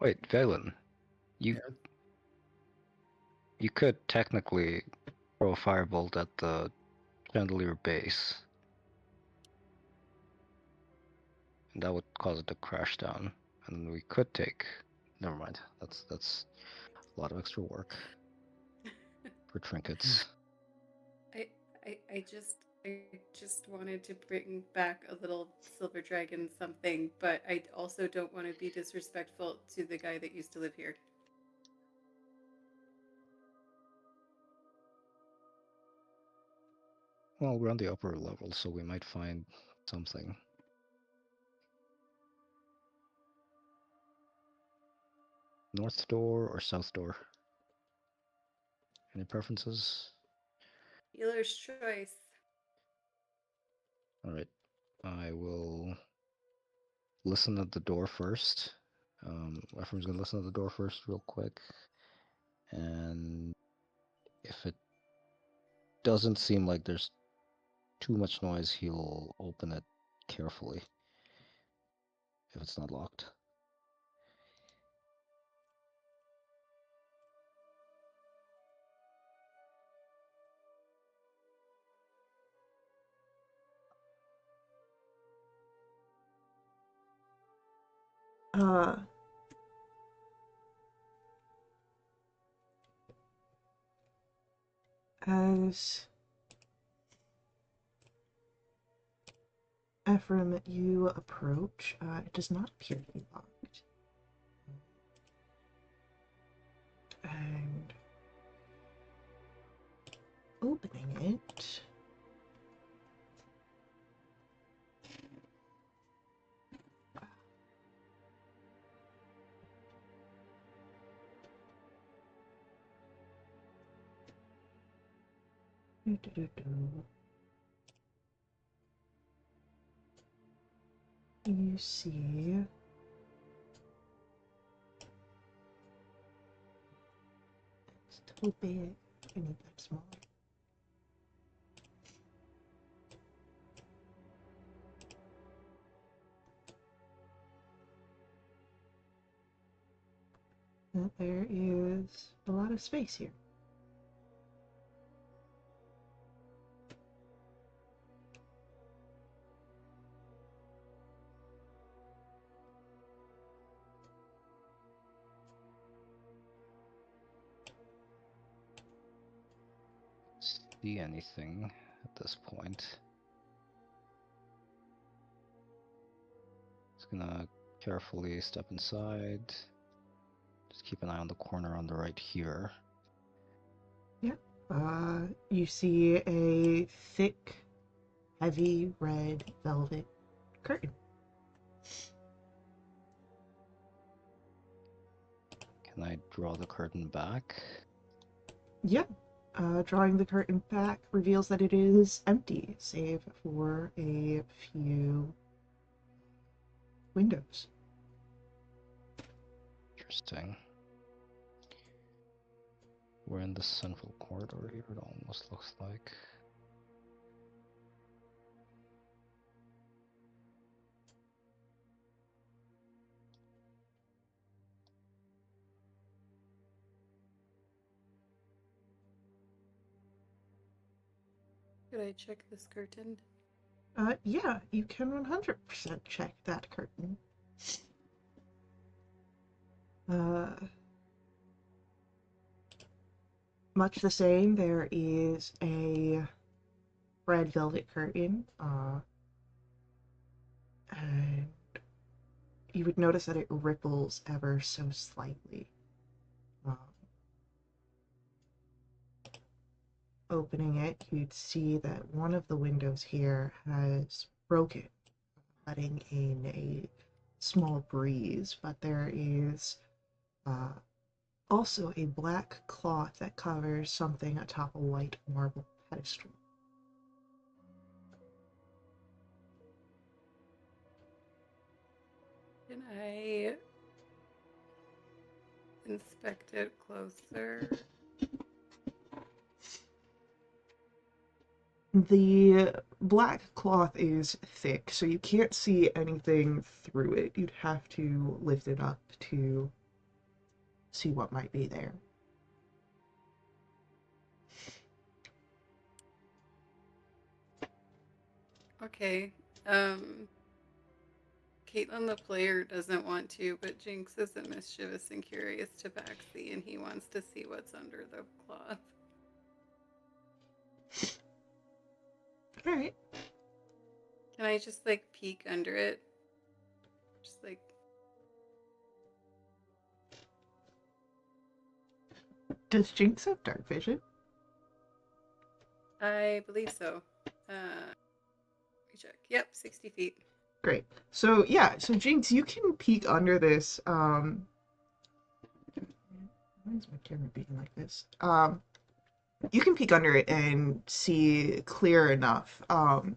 Wait, Valen, you Yeah. you could technically throw a firebolt at the chandelier base, and that would cause it to crash down. And we could take. Never mind. That's a lot of extra work for trinkets. I I just wanted to bring back a little silver dragon something, but I also don't want to be disrespectful to the guy that used to live here. Well, we're on the upper level, so we might find something. North door or south door? Any preferences? Healer's choice. Alright. I will listen at the door first. Ephraim's gonna listen at the door first real quick. And if it doesn't seem like there's too much noise, he'll open it carefully if it's not locked. Uh, as Ephraim, you approach, it does not appear to be locked. And opening it, you see it's too big. I need that smaller. That there is a lot of space here. See anything at this point? Just gonna carefully step inside. Just keep an eye on the corner on the right here. You see a thick, heavy red velvet curtain. Can I draw the curtain back? Yeah. Drawing the curtain back reveals that it is empty, save for a few windows. Interesting. We're in the central corridor here, it almost looks like. Could I check this curtain? Yeah, you can 100% check that curtain. Much the same, there is a red velvet curtain, and you would notice that it ripples ever so slightly. Opening it, you'd see that one of the windows here has broken, letting in a small breeze, but there is also a black cloth that covers something atop a white marble pedestal. I inspect it closer? The black cloth is thick, so you can't see anything through it. You'd have to lift it up to see what might be there. Okay. Caitlin, the player, doesn't want to, but Jinx is a mischievous and curious tabaxi, and he wants to see what's under the cloth. All right. Can I just like peek under it? Just like, Does Jinx have dark vision? I believe so. Let me check. Yep, 60 feet. Great. So yeah, so Jinx, you can peek under this. Why is my camera being like this? You can peek under it and see clear enough,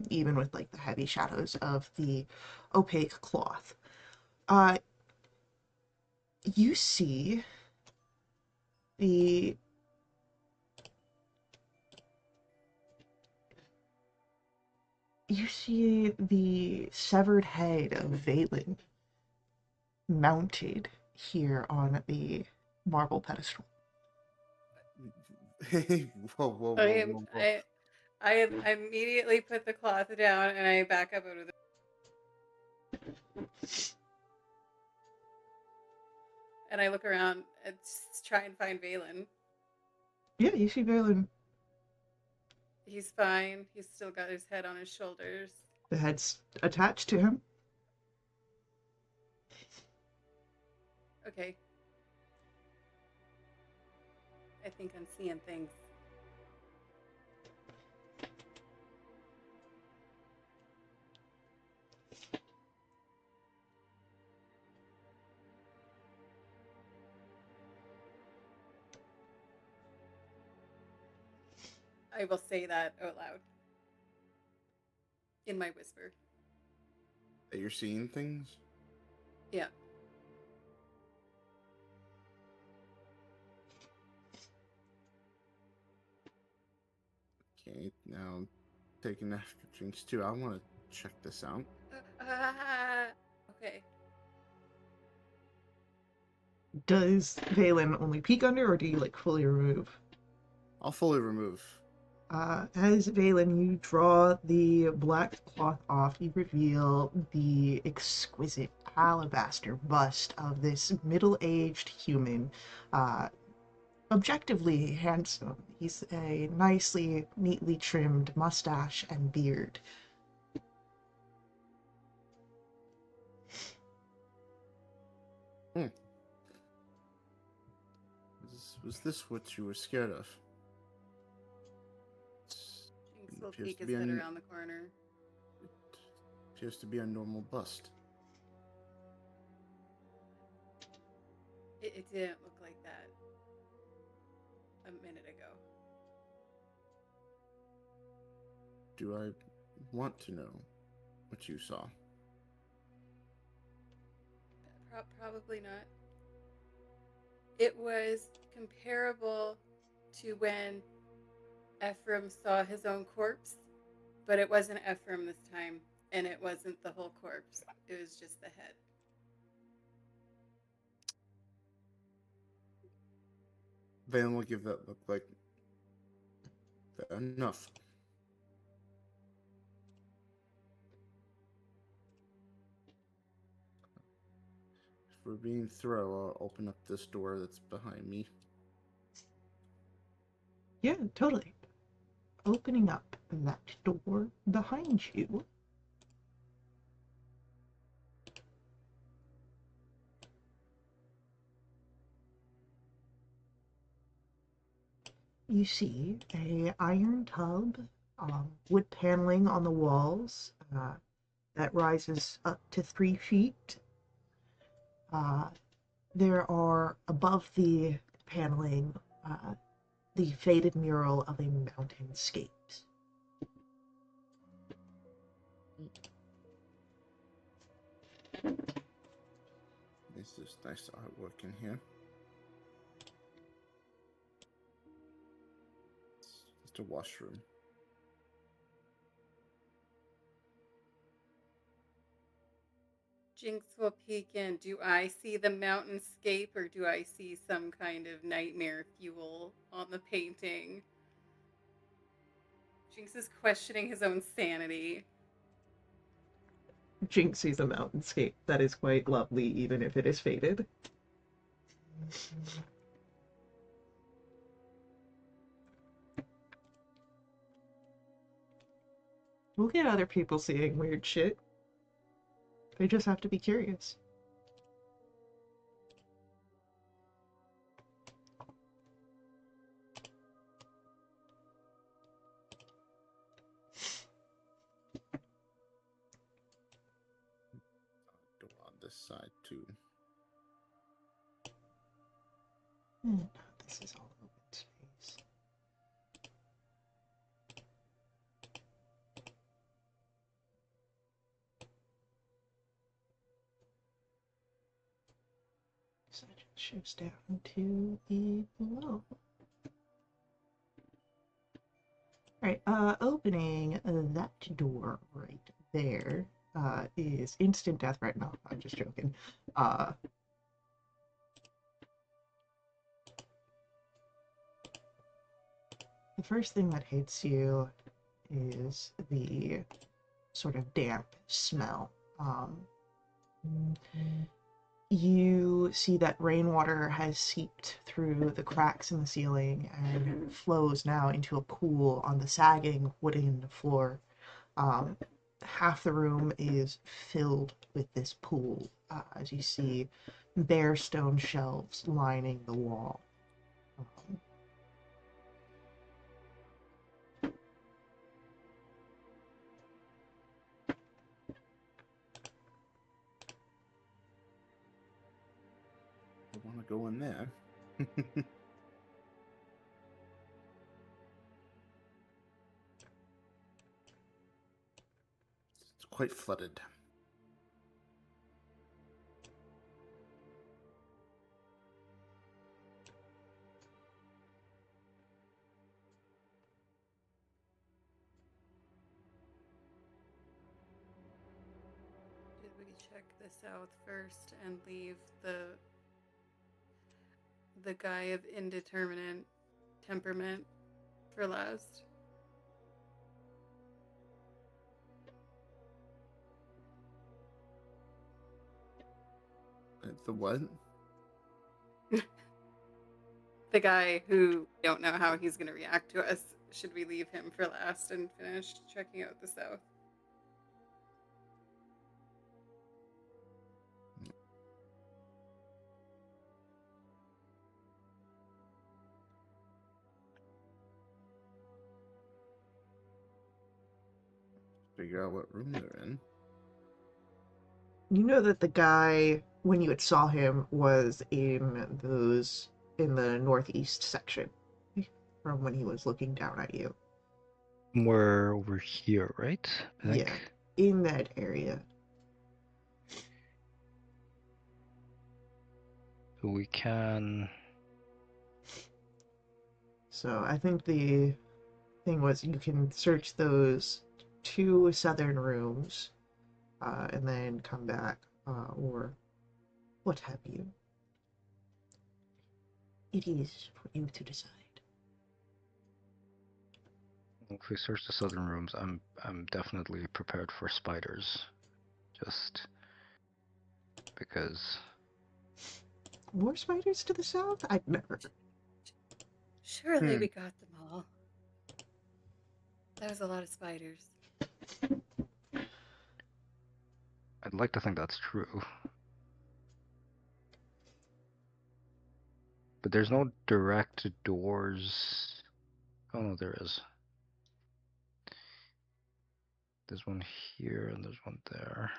even with like the heavy shadows of the opaque cloth. Uh, you see the severed head of Valen mounted here on the marble pedestal. Whoa, whoa, I whoa, am. whoa, whoa. I immediately put the cloth down and I back up out of the. And I look around and try and find Valen. Yeah, you see Valen. He's fine. He's still got his head on his shoulders. The head's attached to him. Okay. I think I'm seeing things. I will say that out loud. In my whisper. That you're seeing things? Yeah. Okay, now taking after Jinx too. I want to check this out. Okay. Does Valen only peek under, or do you like fully remove? I'll fully remove. As Valen, you draw the black cloth off, you reveal the exquisite alabaster bust of this middle-aged human. Objectively handsome. He's a nicely, neatly trimmed mustache and beard. Hmm. Was this what you were scared of? Jinx will Appears peek to his be head an- around the corner. Appears to be a normal bust. It didn't look like that a minute ago. Do I want to know what you saw? Probably not. It was comparable to when Ephraim saw his own corpse, but it wasn't Ephraim this time, and it wasn't the whole corpse. It was just the head. Valen will give that look like enough. If we're being thorough, I'll open up this door that's behind me. Yeah, totally. Opening up that door behind you. You see a iron tub, wood paneling on the walls that rises up to 3 feet. There are above the paneling the faded mural of a mountainscape. this nice artwork in here. It's just a washroom. Jinx will peek in. Do I see the mountainscape or do I see some kind of nightmare fuel on the painting? Jinx is questioning his own sanity. Jinx sees a mountainscape that is quite lovely, even if it is faded. We'll get other people seeing weird shit. They just have to be curious. Go on this side too. This is all open space. So it just shifts down to a below. Alright, opening that door right there is instant death right now. I'm just joking. The first thing that hits you is the sort of damp smell. You see that rainwater has seeped through the cracks in the ceiling and flows now into a pool on the sagging wooden floor. Half the room is filled with this pool, as you see bare stone shelves lining the wall. I want to go in there. It's quite flooded. Did we check the south first and leave the guy of indeterminate temperament for last? The what? The guy who don't know how he's going to react to us. Should we leave him for last and finish checking out the south? Figure out what room they're in. You know that the guy, when you had saw him, was in the northeast section from when he was looking down at you. We're over here, right? I think. Yeah, in that area. So we can. So I think the thing was you can search those two southern rooms and then come back or what have you. It is for you to decide. If we search the southern rooms, I'm definitely prepared for spiders. Just because. More spiders to the south? I'd never. Surely we got them all. That was a lot of spiders. I'd like to think that's true. But there's no direct doors. Oh no, there is. There's one here and there's one there.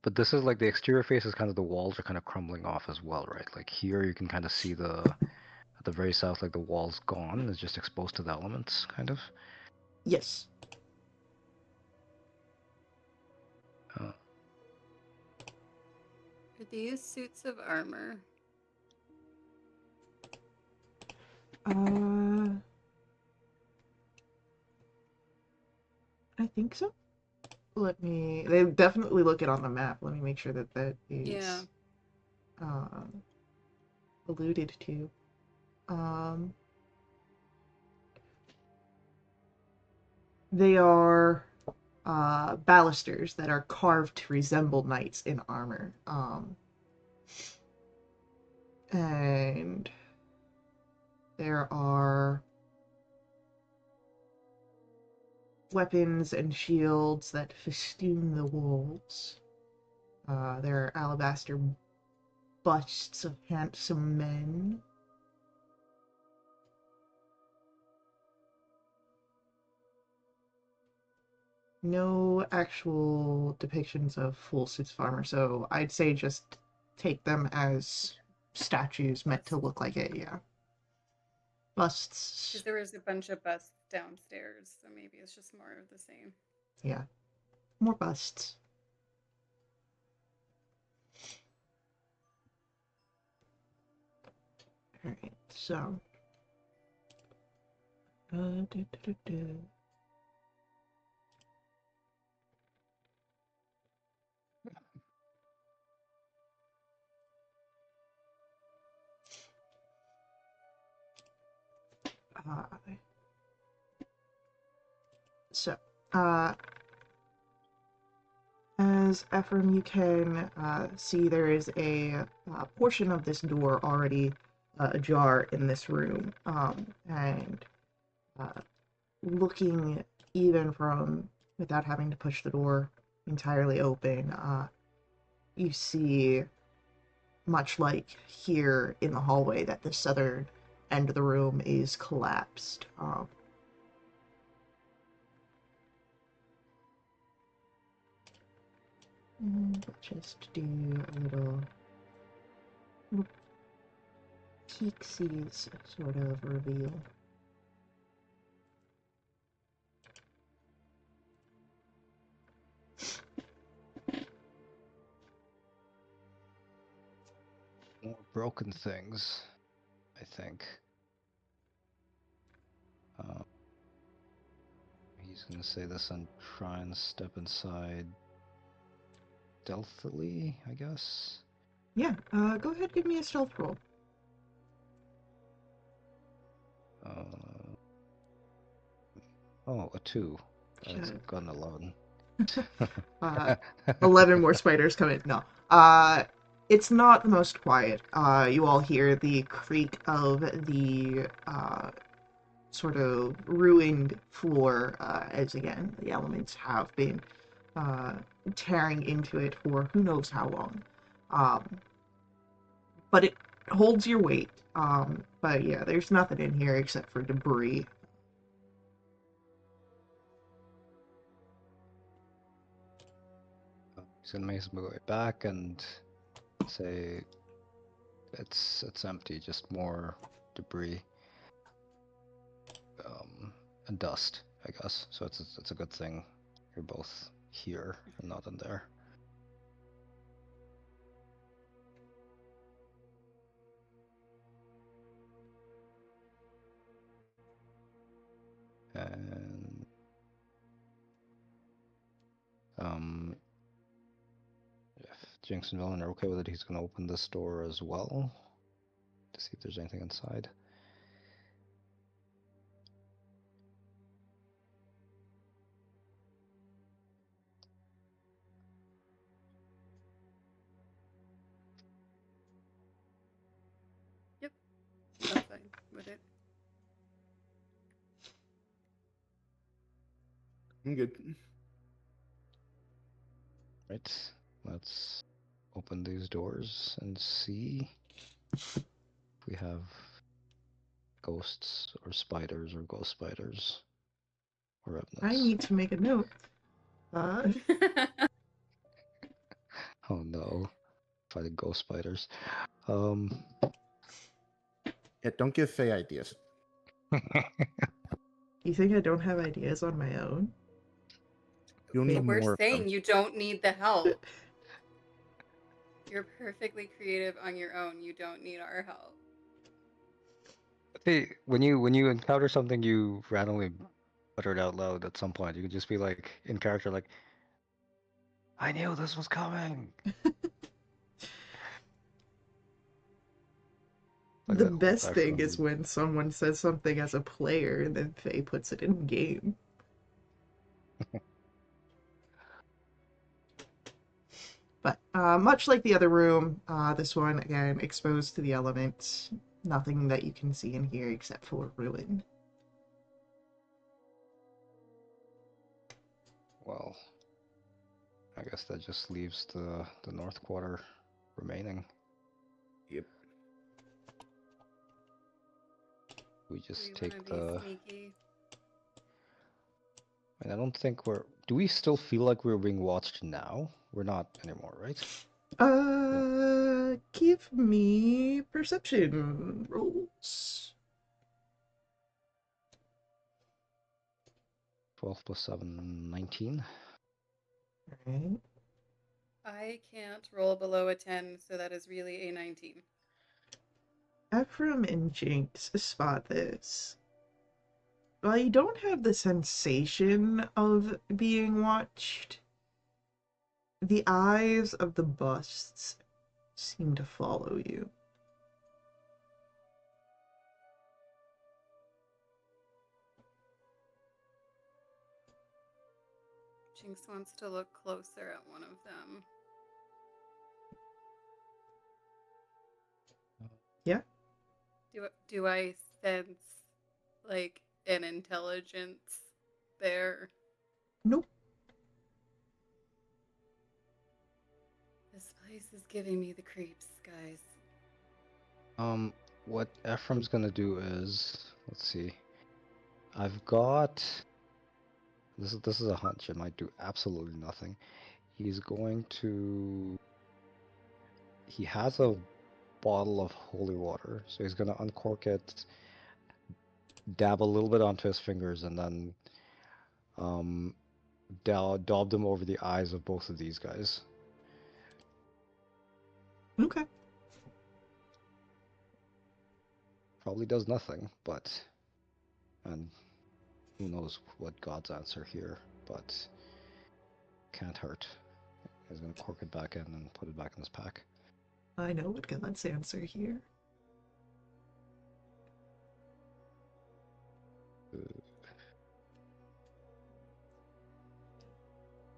But this is like the exterior face is kind of the walls are kind of crumbling off as well, right? Like here you can kind of see at the very south, like the wall's gone. It's just exposed to the elements, kind of. Yes. Are these suits of armor? I think so. They definitely look it on the map. Let me make sure that that Yeah. is alluded to. They are balusters that are carved to resemble knights in armor. And there are weapons and shields that festoon the walls. There are alabaster busts of handsome men. No actual depictions of full suits of armor, so I'd say just take them as statues meant to look like it, yeah. Busts. Because there was a bunch of busts downstairs, so maybe it's just more of the same. Yeah. More busts. Alright, so. Du, du, du, du. So, as Ephraim, you can see there is a portion of this door already ajar in this room, and looking even from without having to push the door entirely open, you see, much like here in the hallway, that the southern end of the room is collapsed. Just do a little peeksies sort of reveal. More broken things, I think. He's gonna say this and try and step inside stealthily, I guess. Yeah, go ahead, give me a stealth roll. Oh, a 2. It's Shit. got an 11. 11 more spiders come in. No. It's not the most quiet. You all hear the creak of the sort of ruined floor, as again, the elements have been tearing into it for who knows how long. But it holds your weight. But yeah, there's nothing in here except for debris. He's gonna make his way back and say it's empty, just more debris, and dust, I guess. So it's a good thing you're both here and not in there. And if Jinx and Villain are okay with it, he's gonna open this door as well to see if there's anything inside. Yep. I'm fine with it. I'm good. Right, let's open these doors and see if we have ghosts or spiders or ghost spiders or I remnants. need to make a note. Oh no, fighting ghost spiders. Yeah, don't give Faye ideas. You think I don't have ideas on my own? You'll Wait, need We're more of them. saying you don't need the help. You're perfectly creative on your own. You don't need our help. Hey, when you encounter something you randomly utter it out loud at some point, you can just be like in character, like, I knew this was coming. Like The that whole best thing is Ephraim. when someone says something as a player and then Faye puts it in game. But much like the other room, this one, again, exposed to the elements. Nothing that you can see in here except for ruin. Well, I guess that just leaves the north quarter remaining. Yep. We Do we just want to take be the. sneaky? I don't think we're. Do we still feel like we're being watched now? We're not anymore, right? No. Give me perception rolls. 12 plus 7, 19. Alright. I can't roll below a 10, so that is really a 19. Ephraim and Jinx spot this. While you don't have the sensation of being watched, the eyes of the busts seem to follow you. Jinx wants to look closer at one of them. Yeah? Do I sense like an intelligence there? Nope. This place is giving me the creeps, guys. What Ephraim's gonna do is, let's see. I've got. This is a hunch. It might do absolutely nothing. He's going to. He has a bottle of holy water, so he's gonna uncork it, dab a little bit onto his fingers, and then um, daub them over the eyes of both of these guys. Okay. Probably does nothing, but and who knows what God's answer here, but can't hurt. He's gonna cork it back in and put it back in his pack. I know what God's answer here.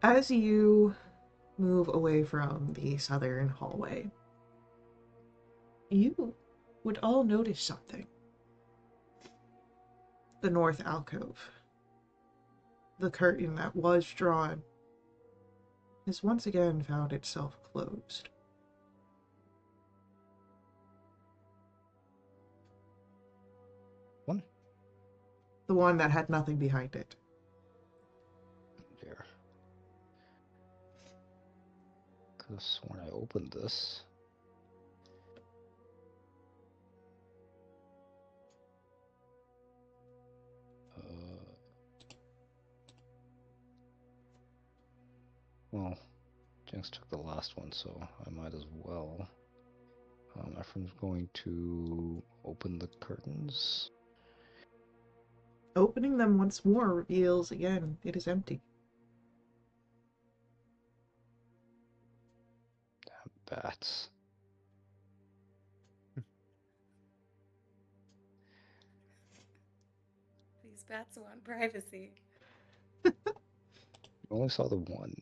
As you move away from the southern hallway, you would all notice something. The north alcove, the curtain that was drawn, has once again found itself closed. One. The one that had nothing behind it. Dear. Could have sworn I opened this. Well, Jinx took the last one, so I might as well. Ephraim's going to open the curtains. Opening them once more reveals again it is empty. Bats. These bats want privacy. I only saw the one.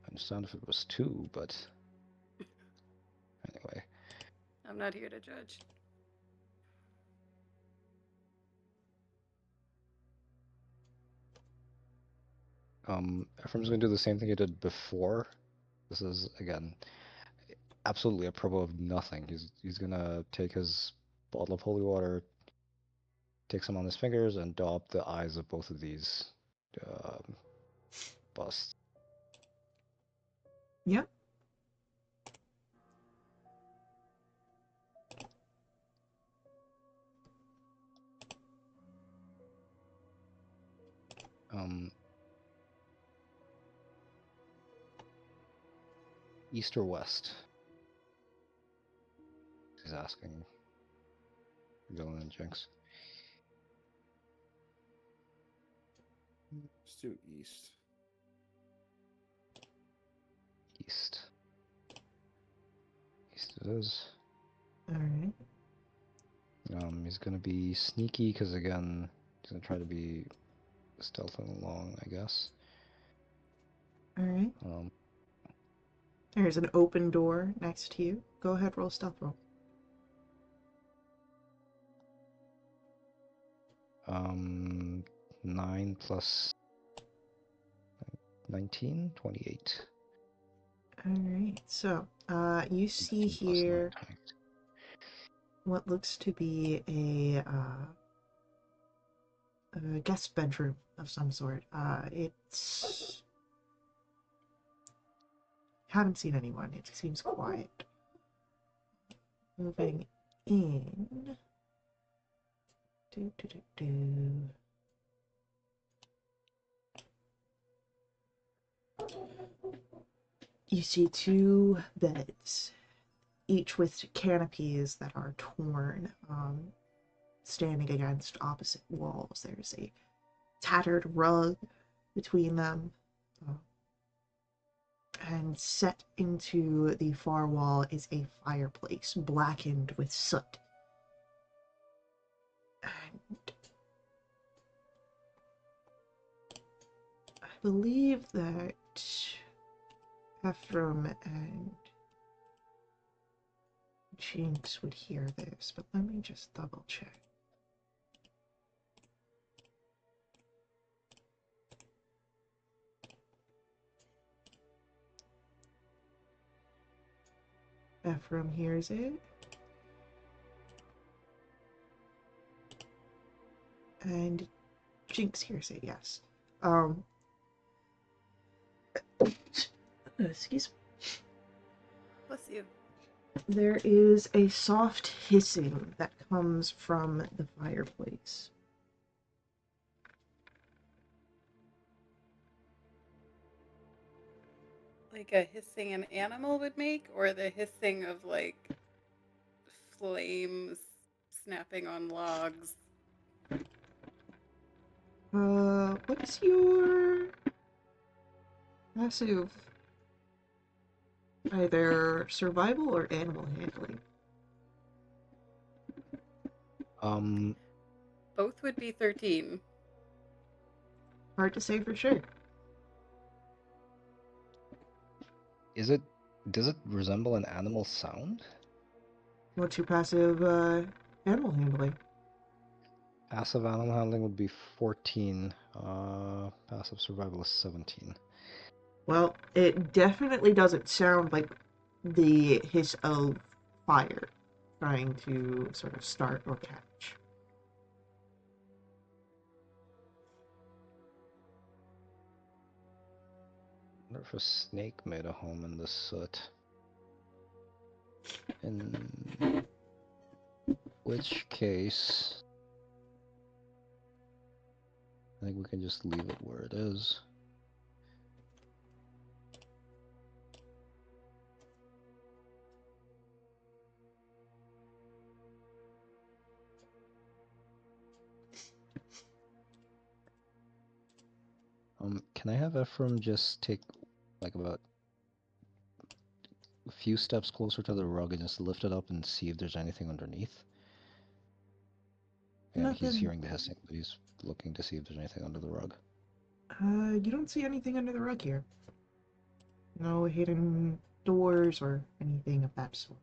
I understand if it was two, but anyway. I'm not here to judge. Ephraim's going to do the same thing he did before. This is, again, absolutely a probo of nothing. He's gonna take his bottle of holy water, take some on his fingers, and daub the eyes of both of these busts. Yeah. East or west? He's asking Dylan and Jinx. Let's do east. East. East it is. Alright. He's gonna be sneaky because again, he's gonna try to be stealthing along, I guess. Alright. Um, There's an open door next to you. Go ahead, roll stealth roll. 9 plus 19, 28. Alright, so you see 19 plus 9, here 20. what looks to be a guest bedroom of some sort. It's haven't seen anyone. It seems quiet. Moving in. Do, do, do, do. You see two beds, each with canopies that are torn, standing against opposite walls. There's a tattered rug between them, and set into the far wall is a fireplace blackened with soot. And I believe that Ephraim and Jinx would hear this, but let me just double check. Ephraim hears it. And Jinx hears it, yes. Excuse me. Bless you. There is a soft hissing that comes from the fireplace. Like a hissing an animal would make, or the hissing of like flames snapping on logs? What's your passive? Either survival or animal handling. Both would be 13. Hard to say for sure. Does it resemble an animal sound? What's your passive animal handling? Passive animal handling would be 14. Passive survival is 17. Well, it definitely doesn't sound like the hiss of fire trying to sort of start or catch. I wonder if a snake made a home in the soot. In which case, I think we can just leave it where it is. Can I have Ephraim just take like about a few steps closer to the rug and just lift it up and see if there's anything underneath? And he's Nothing. hearing the hissing, but he's looking to see if there's anything under the rug. You don't see anything under the rug here. No hidden doors or anything of that sort.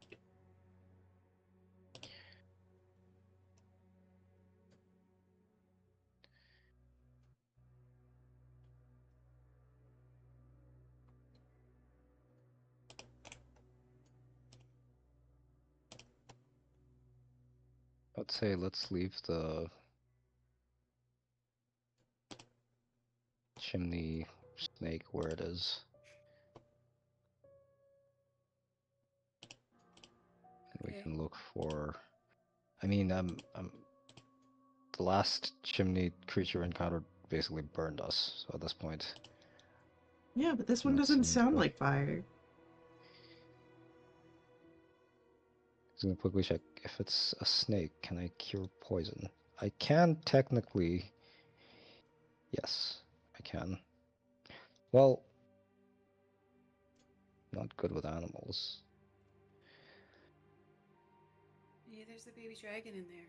I'd say let's leave the chimney snake where it is. And we Okay. can look for. I mean, the last chimney creature encountered basically burned us. So at this point, Yeah, but this one not doesn't seeing sound the. like fire. Just gonna quickly check if it's a snake. Can I cure poison? I can technically. Yes, I can. Well, not good with animals. Maybe there's a baby dragon in there.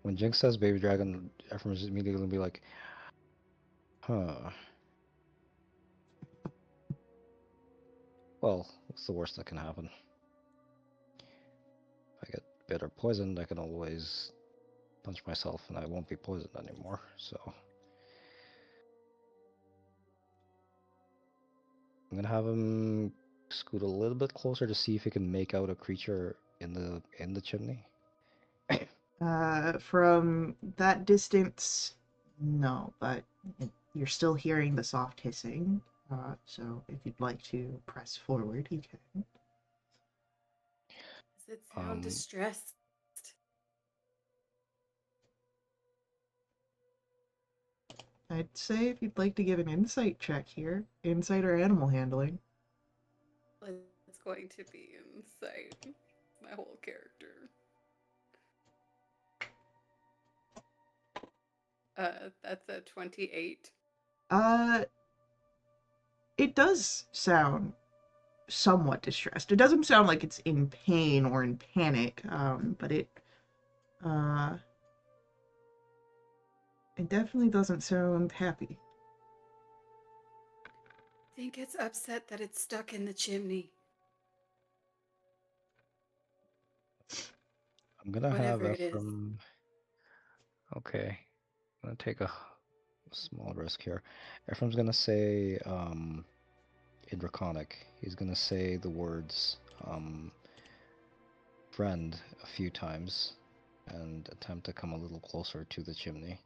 When Jinx says baby dragon, everyone's just immediately gonna be like, huh. Well, what's the worst that can happen? If I get bit or poisoned, I can always punch myself and I won't be poisoned anymore, so. I'm gonna have him scoot a little bit closer to see if he can make out a creature in the chimney. From that distance, no, but you're still hearing the soft hissing. So if you'd like to press forward, you can. Does it sound distressed? I'd say if you'd like to give an insight check here, insight or animal handling. It's going to be insight. My whole character. That's a 28. Uh, it does sound somewhat distressed. It doesn't sound like it's in pain or in panic, but uh, it definitely doesn't sound happy. I think it's upset that it's stuck in the chimney. I'm gonna have Whatever it is. Ephraim. Okay, I'm gonna take a small risk here. Ephraim's gonna say in Draconic, he's gonna say the words friend a few times and attempt to come a little closer to the chimney.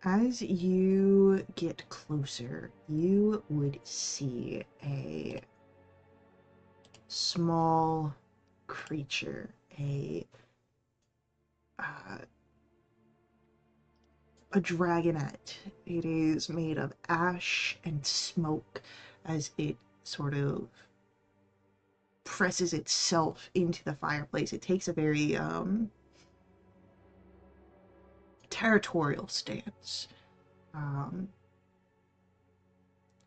As you get closer, you would see a small creature, uh, a dragonette. It is made of ash and smoke as it sort of presses itself into the fireplace. It takes a very territorial stance.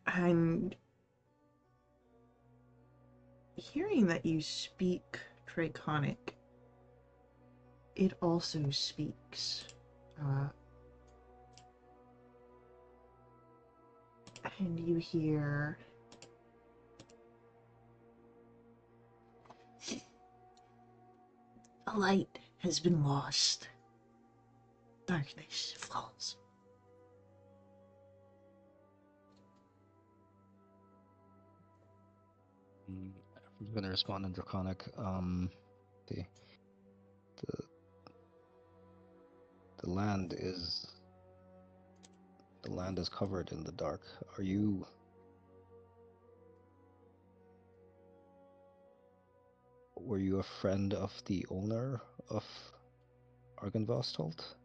And hearing that you speak Draconic, it also speaks. And you hear a light has been lost. Darkness falls. I'm gonna respond in Draconic. The the the land is covered in the dark. Were you a friend of the owner of Argynvostolt?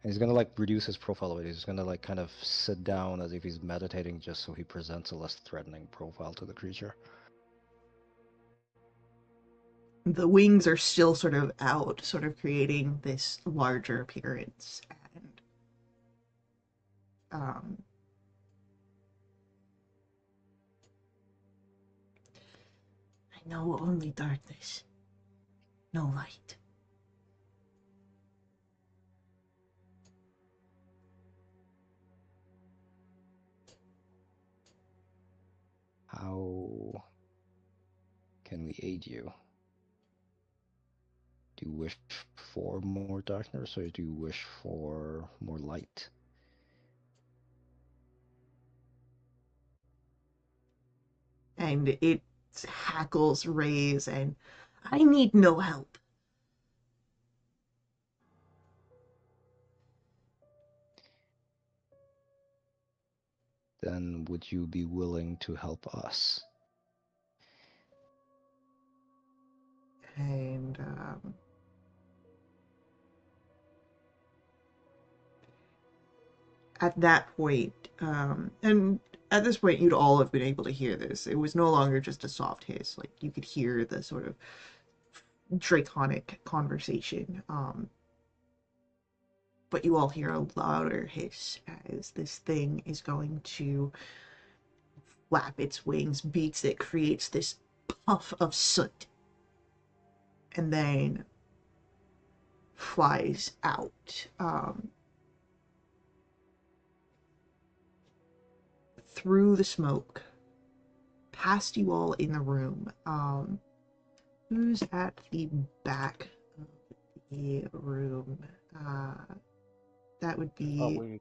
And he's gonna like reduce his profile a bit. He's gonna like kind of sit down as if he's meditating, just so he presents a less threatening profile to the creature. The wings are still sort of out, sort of creating this larger appearance. And I know only darkness, no light. How can we aid you? Do you wish for more darkness, or do you wish for more light? And it hackles, rays, and I need no help. Then would you be willing to help us? And at that point, and At this point, you'd all have been able to hear this. It was no longer just a soft hiss. Like, you could hear the sort of draconic conversation. But you all hear a louder hiss as this thing is going to flap its wings, beats it, creates this puff of soot, and then flies out through the smoke, past you all in the room. Who's at the back of the room? That would Oh, be we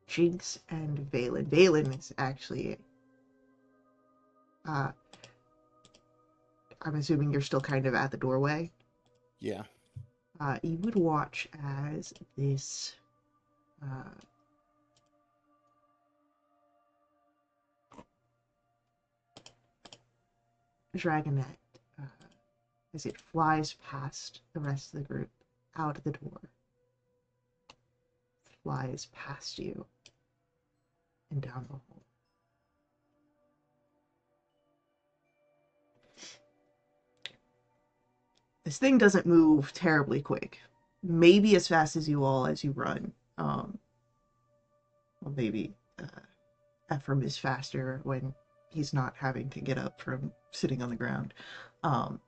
Jinx and Valen. Valen is actually, uh, I'm assuming you're still kind of at the doorway. yeah. You would watch as this dragonette, uh, as it flies past the rest of the group, out of the door, flies past you and down the hall. This thing doesn't move terribly quick. Maybe as fast as you all as you run. Well, maybe Ephraim is faster when he's not having to get up from sitting on the ground. Um,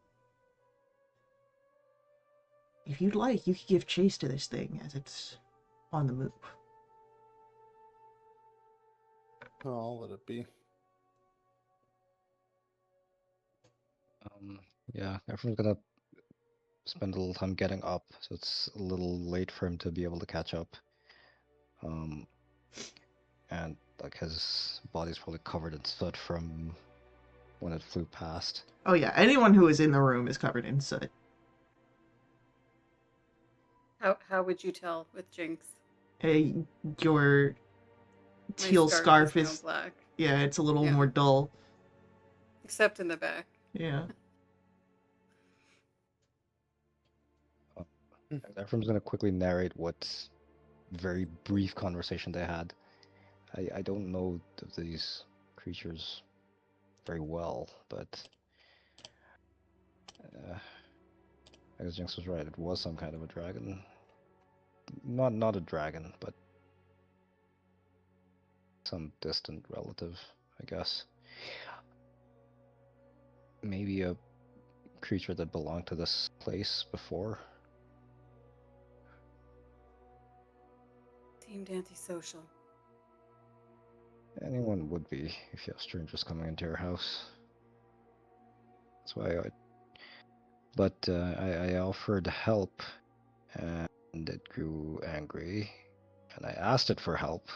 if you'd like, you could give chase to this thing as it's on the move. Oh, I'll let it be. Yeah, everyone's gonna spend a little time getting up, so it's a little late for him to be able to catch up. And like his body's probably covered in soot from when it flew past. Oh yeah, anyone who is in the room is covered in soot. How would you tell with Jinx? Your My teal scarf is scarf now is, black. yeah, it's a little Yeah. more dull. Except in the back. Yeah. Ephraim's gonna quickly narrate what very brief conversation they had. I don't know these creatures very well, but I guess Jinx was right. It was some kind of a dragon. Not a dragon, but some distant relative, I guess. Maybe a creature that belonged to this place before. Seemed antisocial. Anyone would be if you have strangers coming into your house. That's why I offered help, and it grew angry, and I asked it for help.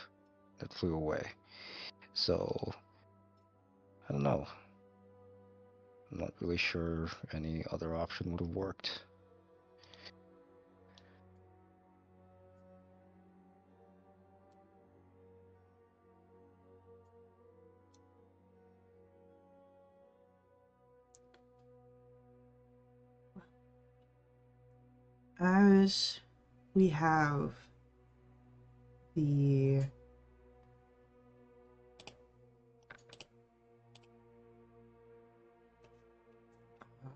It flew away. So I don't know. I'm not really sure any other option would have worked. As we have the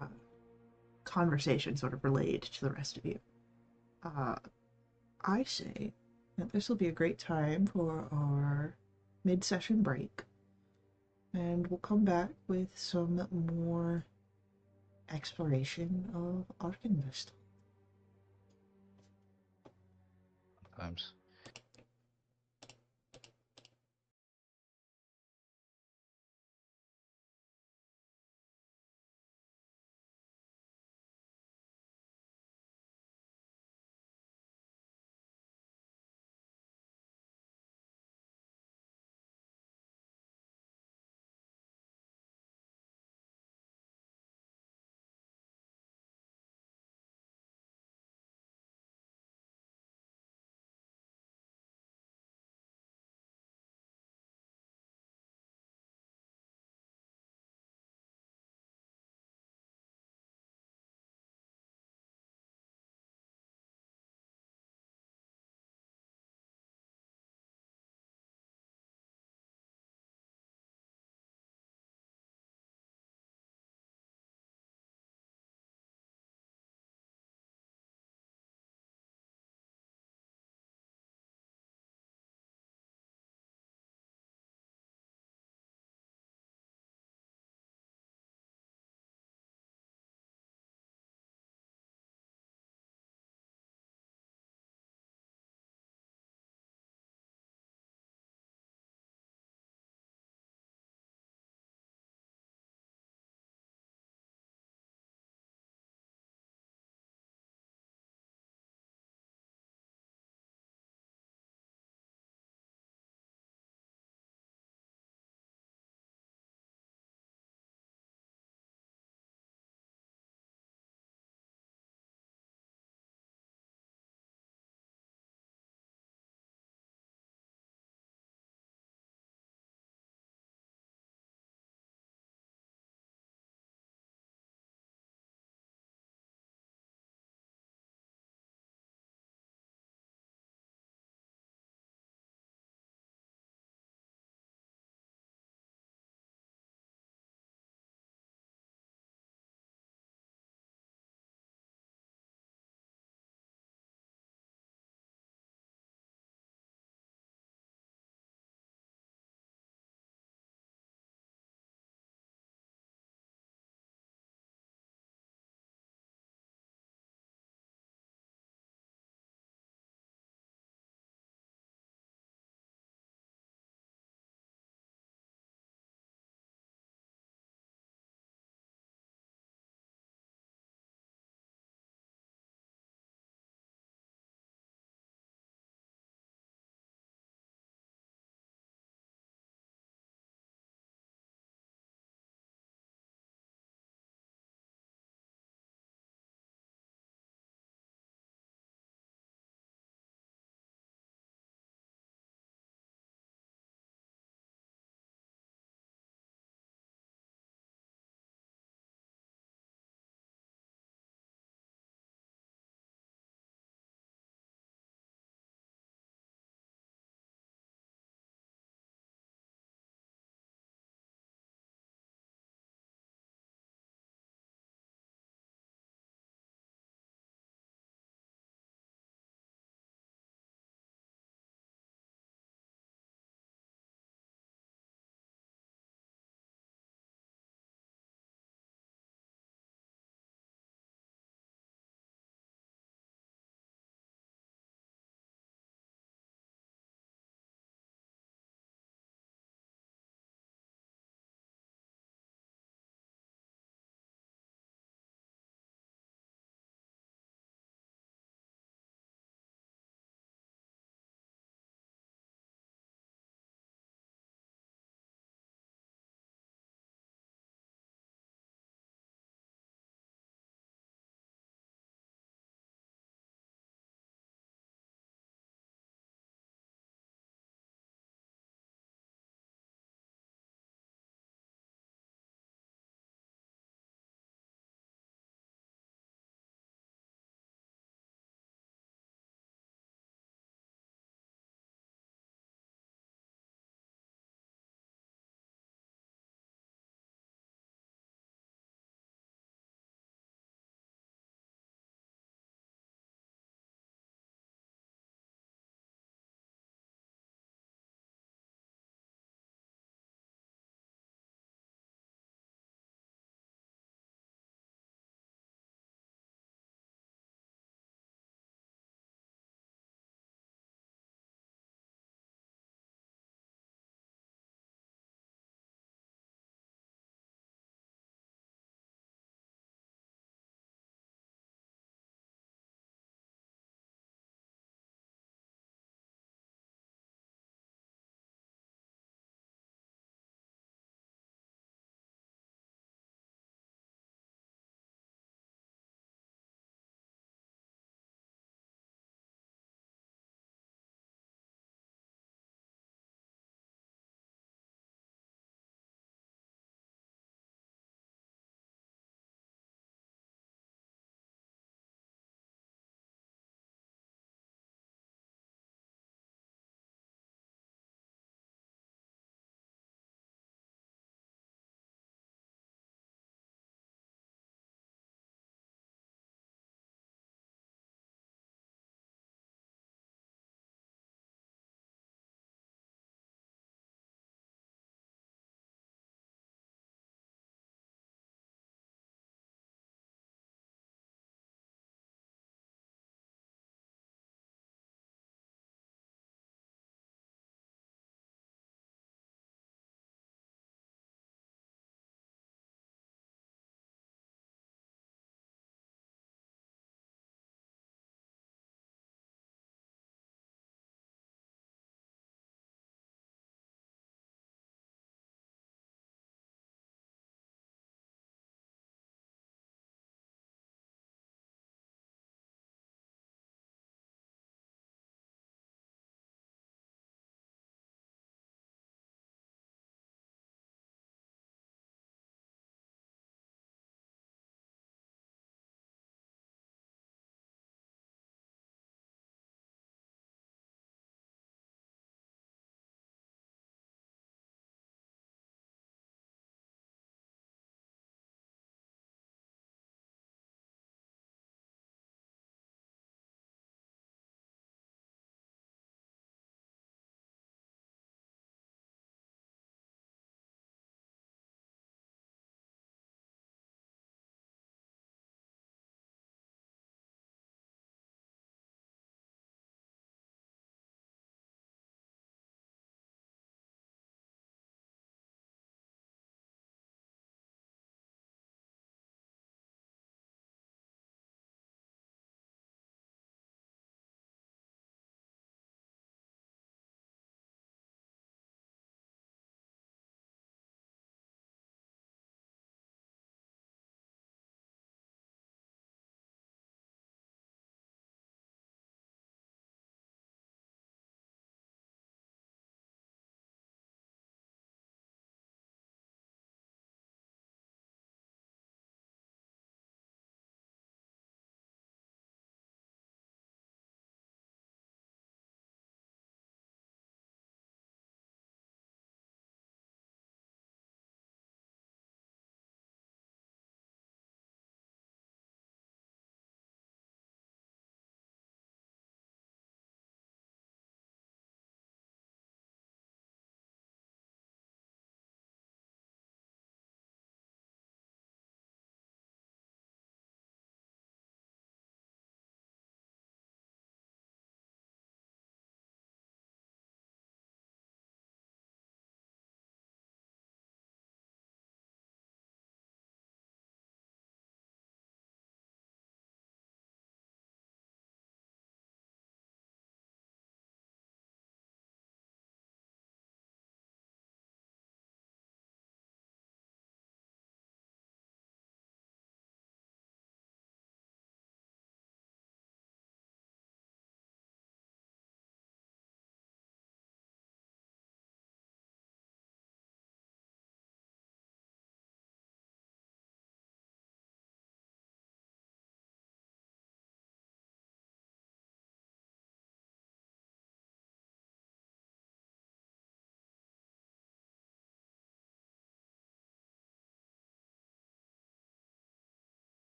uh, conversation sort of relayed to the rest of you, uh, I say that this will be a great time for our mid-session break, and we'll come back with some more exploration of Arkanvist. Times.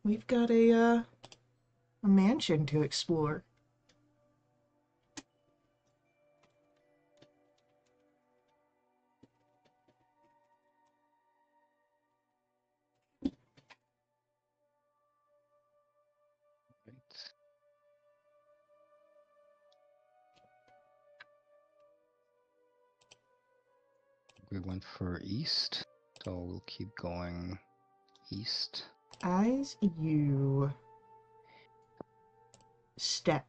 we've got a mansion to explore. Right. We went for east, so we'll keep going east. As you step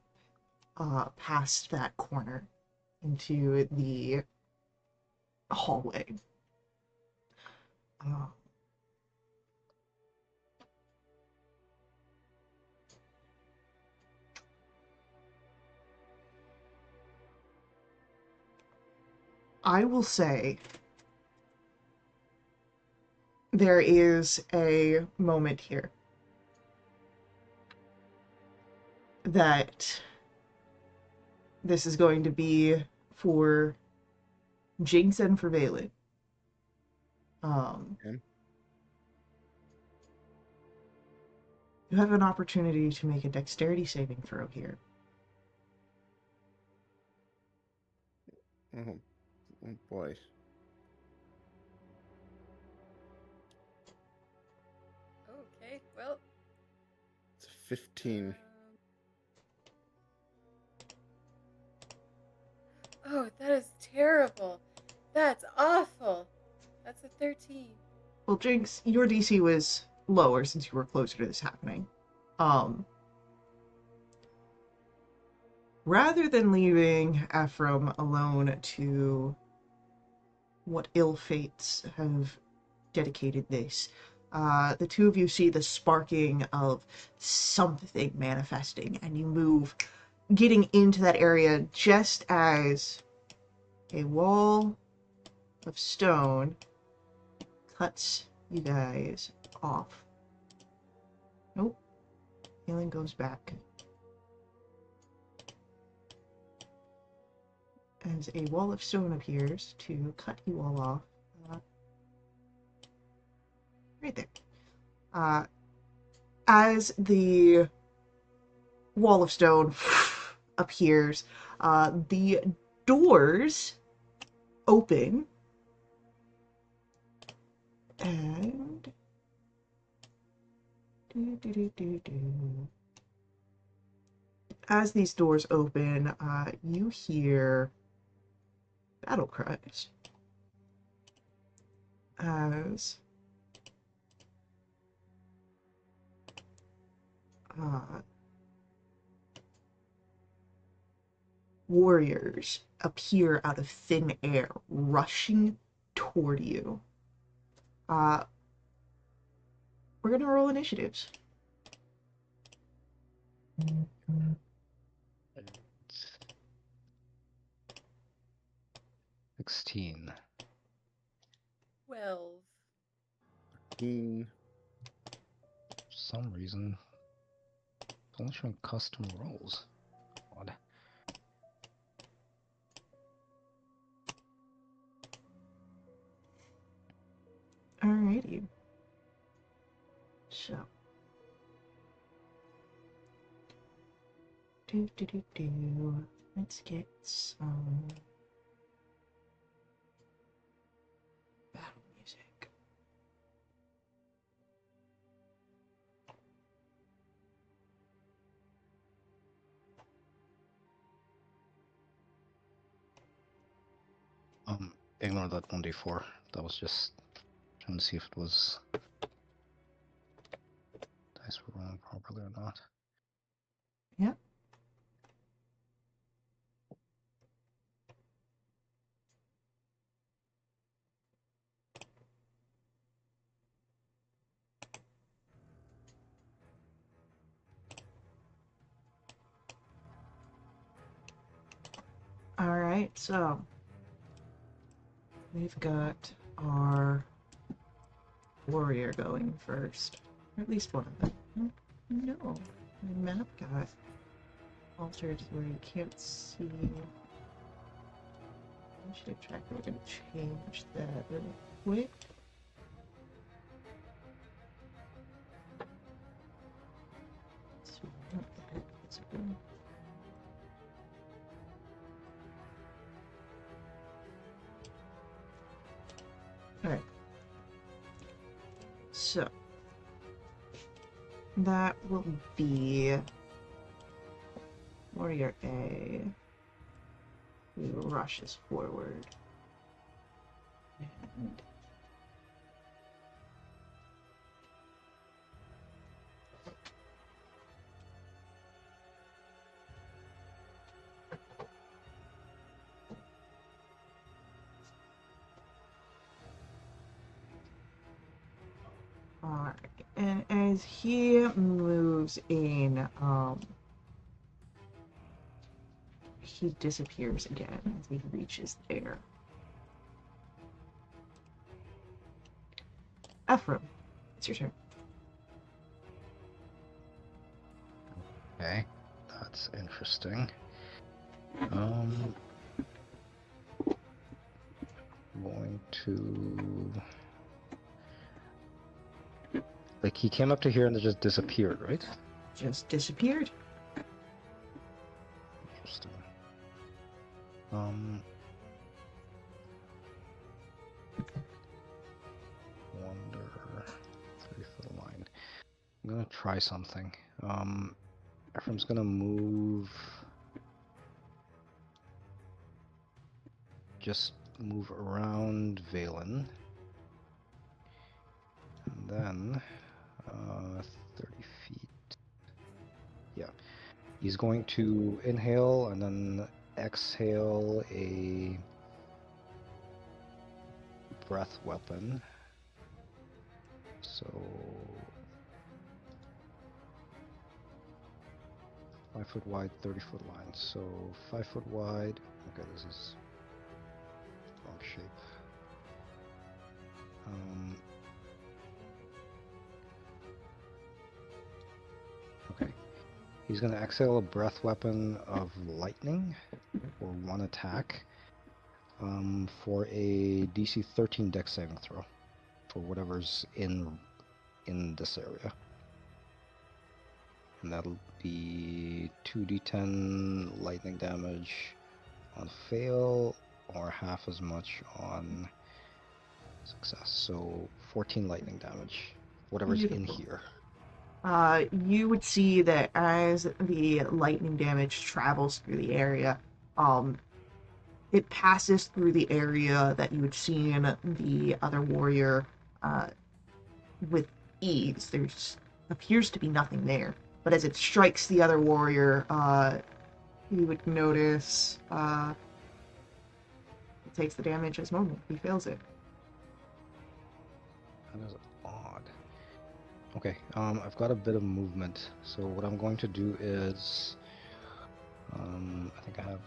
past that corner into the hallway, uh, I will say there is a moment here that this is going to be for Jinx and for Valen. Okay. You have an opportunity to make a dexterity saving throw here. Oh, oh boy. Okay, well. It's a 15. Oh, that is terrible. That's awful. That's a 13. Well, Jinx, your DC was lower since you were closer to this happening. Rather than leaving Ephraim alone to what ill fates have dedicated this, the two of you see the sparking of something manifesting, and you move, getting into that area just as a wall of stone cuts you guys off. Nope. Healing goes back. As a wall of stone appears to cut you all off. Right there. As the wall of stone appears, the doors open, and as these doors open, you hear battle cries as warriors appear out of thin air, rushing toward you. We're gonna roll initiatives. 16. 12. 15. For some reason, it's only showing custom rolls. Odd. Alrighty. So. Let's get some battle music. Ignore that 1d4. That was just trying to see if it was dice were rolling properly or not. Yep. Alright, so we've got our warrior going first. Or at least one of them. Oh, no, my map got altered where you can't see. Initiative tracker, we're gonna change that real quick. So that will be Warrior A, who rushes forward. And alright, and as he moves in, he disappears again as he reaches there. Ephraim, it's your turn. Okay, that's interesting. Going to, like, he came up to here and then just disappeared, right? Just disappeared. Interesting. Wonder 3-foot line. I'm gonna try something. Ephraim's gonna move. Just move around Valen. And then 30 feet. Yeah. He's going to inhale and then exhale a breath weapon. So 5-foot wide, 30-foot line. So 5-foot wide. Okay, this is wrong shape. Okay. He's going to exhale a breath weapon of lightning for one attack for a DC 13 dex saving throw for whatever's in this area. And that'll be 2d10 lightning damage on fail or half as much on success. So 14 lightning damage, whatever's in Beautiful. here. You would see that as the lightning damage travels through the area, it passes through the area that you had seen the other warrior with ease. There's appears to be nothing there, but as it strikes the other warrior, you would notice it takes the damage as normal. He fails it. That is odd. Okay, I've got a bit of movement, so what I'm going to do is, I think I have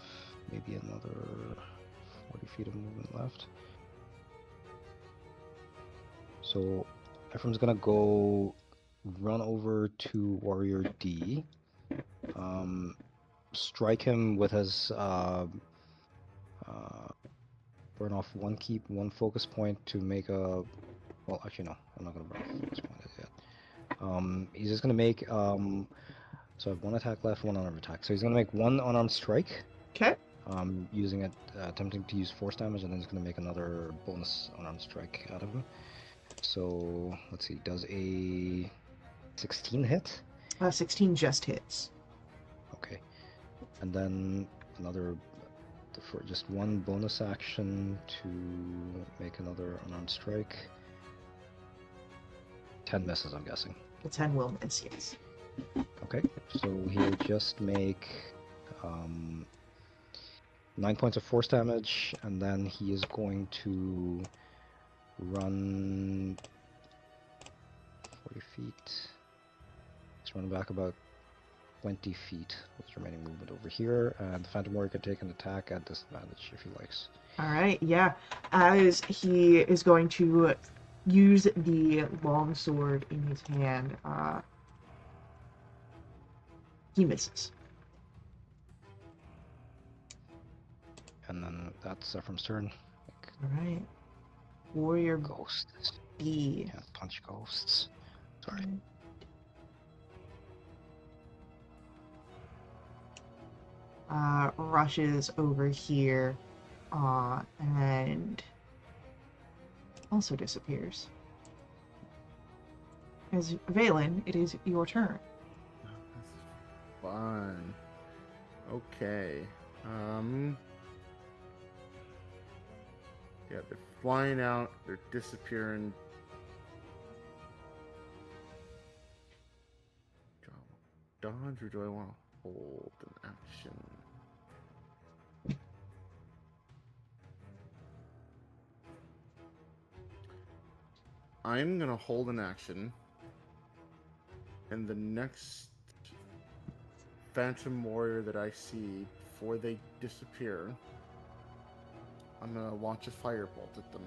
maybe another 40 feet of movement left. So Ephraim's gonna go run over to Warrior D, strike him with his burn off one focus point to make a. Well, actually no, I'm not gonna burn off a focus point yet. He's just gonna make so I have one attack left, one unarmed attack. So he's gonna make one unarmed strike. Okay. Using it, attempting to use force damage, and then he's gonna make another bonus unarmed strike out of him. So let's see, does a 16 hit? 16 just hits. Okay, and then another for just one bonus action to make another unarmed strike. 10 misses, I'm guessing. The 10 will miss, yes. Okay, so he'll just make 9 points of force damage, and then he is going to run 40 feet. He's running back about 20 feet with his remaining movement over here, and the Phantom Warrior can take an attack at disadvantage if he likes. Alright, yeah. As he is going to use the longsword in his hand, he misses. And then that's Ephraim's turn. Alright. Warrior Ghosts. B. Can't punch ghosts. Sorry. Rushes over here, and also disappears. As Valen, it is your turn. That's fun. Okay. Yeah, they're flying out. They're disappearing. Do I dodge or do I want to hold an action? I'm gonna hold an action, and the next Phantom Warrior that I see before they disappear, I'm gonna launch a firebolt at them.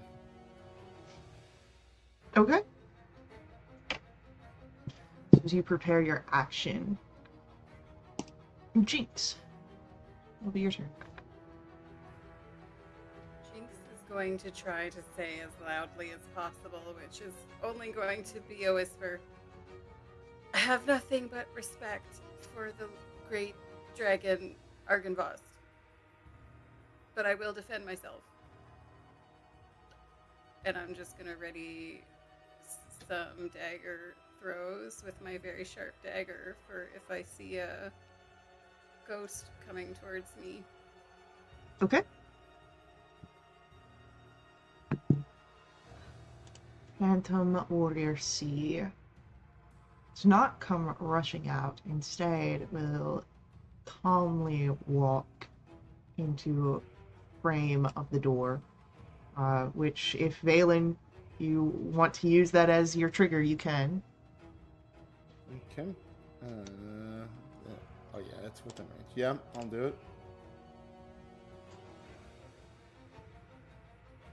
Okay. As you prepare your action, Jinx, it'll be your turn. Jinx is going to try to say as loudly as possible, which is only going to be a whisper. I have nothing but respect for the great dragon Argynvost, but I will defend myself. And I'm just gonna ready some dagger throws with my very sharp dagger for if I see a ghost coming towards me. Okay. Phantom Warrior C does not come rushing out. Instead, it will calmly walk into frame of the door. Which, if Valen, you want to use that as your trigger, you can. Okay. Oh yeah, it's within range. Yeah, I'll do it.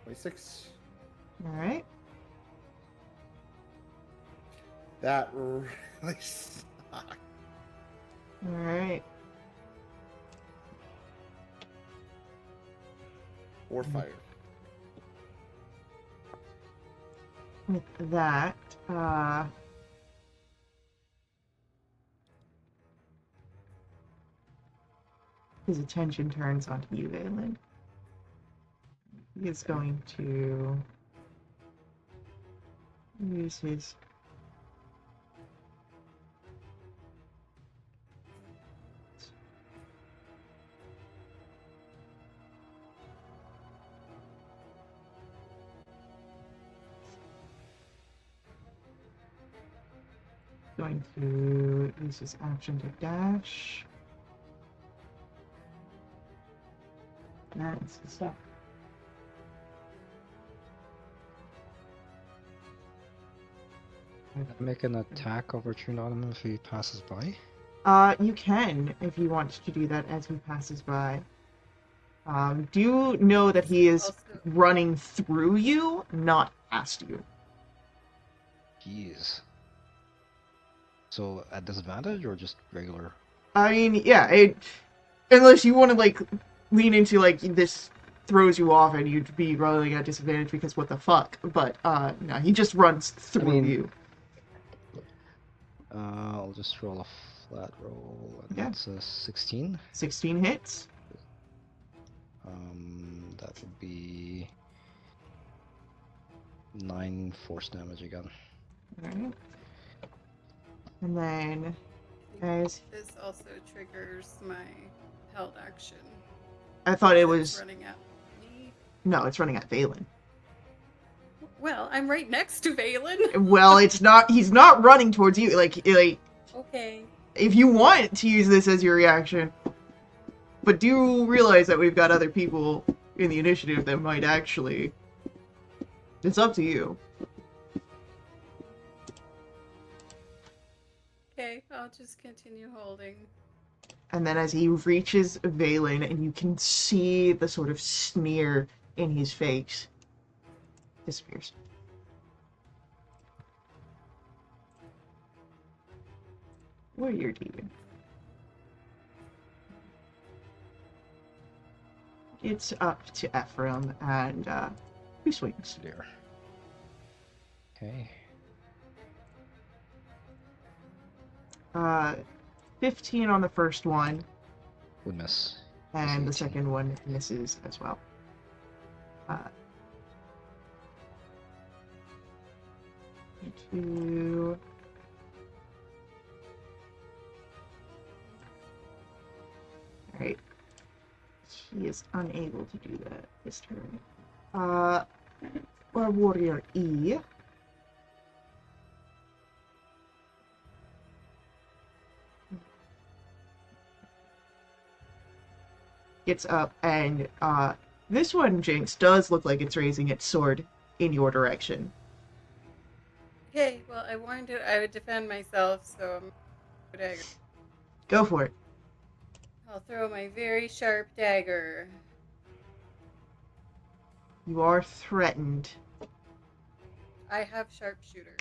26. All right. That really sucked. All right. Or fire. With that, his attention turns onto you, Valen. He is going to use his action to dash. That's the stuff. Make an attack opportunity on him if he passes by. You can if you want to do that as he passes by. Do know that he is running through you, not past you. Jeez. So at disadvantage or just regular? I mean, yeah, unless you want to like lean into like this throws you off and you'd be rolling at disadvantage because what the fuck. But no, he just runs through you. I'll just roll a flat roll, and Yeah. that's a 16. 16 hits. That would be 9 force damage again. Alright. And then as This also triggers my held action. I thought it It's was running at me. no, it's running at Valen. Well, I'm right next to Valen. Well, it's not. He's not running towards you. Like Okay. if you want to use this as your reaction, but do realize that we've got other people in the initiative that might actually. It's up to you. Okay, I'll just continue holding. And then as he reaches Valen, and you can see the sort of sneer in his face, disappears. What are you doing? It's up to Ephraim, and who swings? There. Okay. 15 on the first one, Would miss. and the 18. second one misses as well. To is unable to do that this turn. Or Warrior E. Gets up and this one, Jinx, does look like it's raising its sword in your direction. Okay, well, I warned it I would defend myself, so I'm dagger. Go for it. I'll throw my very sharp dagger. You are threatened. I have sharpshooter.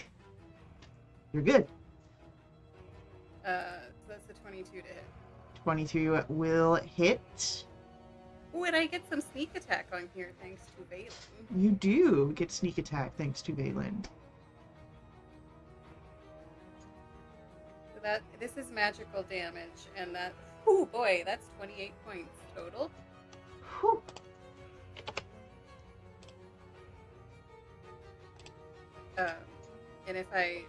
You're good. So that's a 22 to hit. 22 will hit. Oh, and I get some sneak attack on here thanks to Valen. You do get sneak attack thanks to Valen. So this is magical damage, and that, oh boy, that's 28 points total. Whew. And if I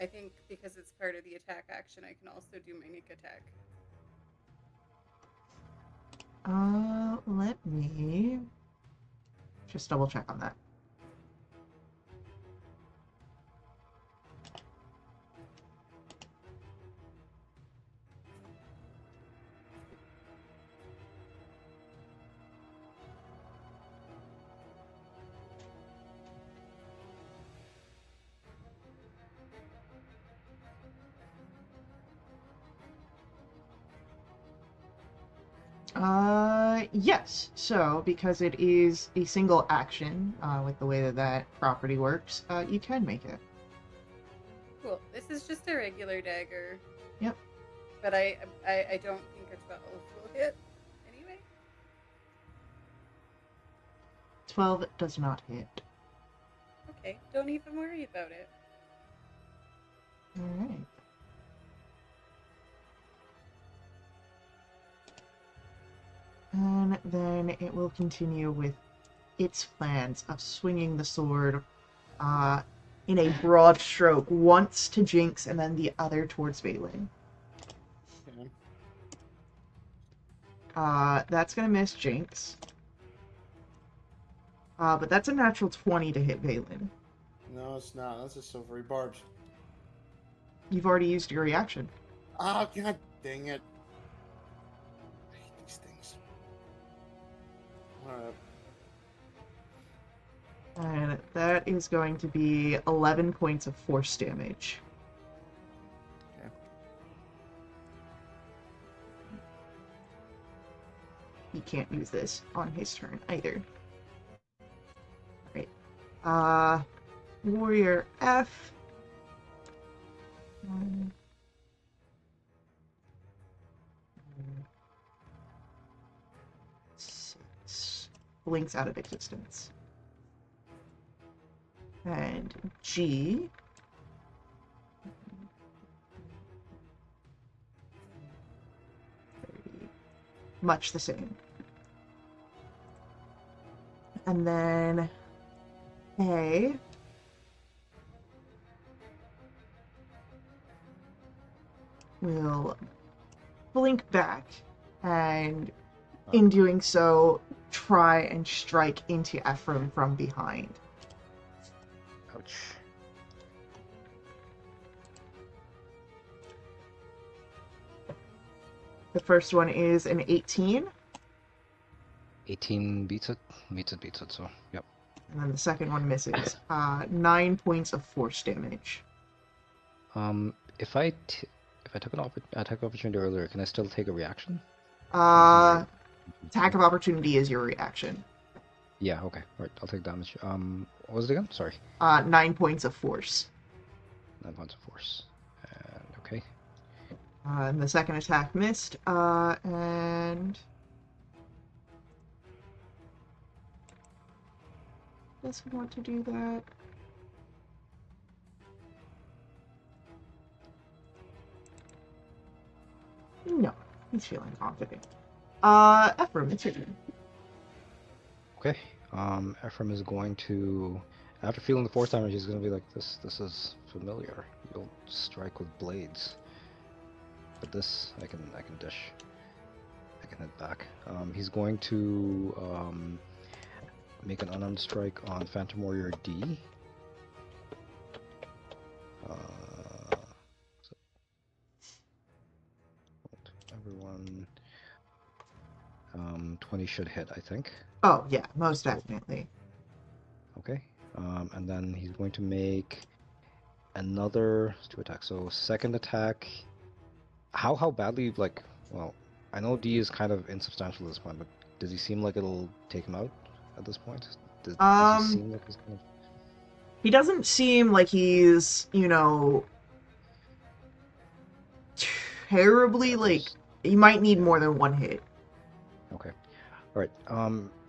think because it's part of the attack action, I can also do my sneak attack. Let me just double check on that. Yes. So, because it is a single action, with the way that that property works, you can make it. Cool. This is just a regular dagger. Yep. But I don't think a 12 will hit anyway. 12 does not hit. Okay, don't even worry about it. All right. And then it will continue with its plans of swinging the sword in a broad stroke, once to Jinx and then the other towards Valen. Okay. That's going to miss Jinx. But that's a natural 20 to hit Valen. No, it's not. That's a silvery barbs. You've already used your reaction. Oh, god dang it. I hate these things. Alright. And that is going to be 11 points of force damage. Okay. He can't use this on his turn either. Alright. Warrior F. Six. Blinks out of existence. And G. Much the same. And then A. Will blink back and in doing so try and strike into Ephraim from behind. Ouch. The first one is an 18, 18 beats it. So, yep. and then the second one misses. 9 points of force damage. If I took an attack opportunity earlier, can I still take a reaction? Attack of opportunity is your reaction. Yeah, okay. Right, I'll take damage. What was it again? Sorry. 9 points of force. 9 points of force. And okay. And the second attack missed. And does he want to do that? No, he's feeling confident. Ephraim, it's your turn. Okay. Ephraim is going to, after feeling the force damage, he's going to be like, this is familiar. You'll strike with blades. But this, I can dish. I can hit back. He's going to make an unarmed strike on Phantom Warrior D. So everyone, 20 should hit, I think. Oh, yeah, most definitely. Okay. And then he's going to make another 2 attacks. So second attack. How badly, like, well, I know D is kind of insubstantial at this point, but does he seem like it'll take him out at this point? Does he seem like he's kind of... He doesn't seem like he's, terribly, like, he might need more than one hit. Okay. All right.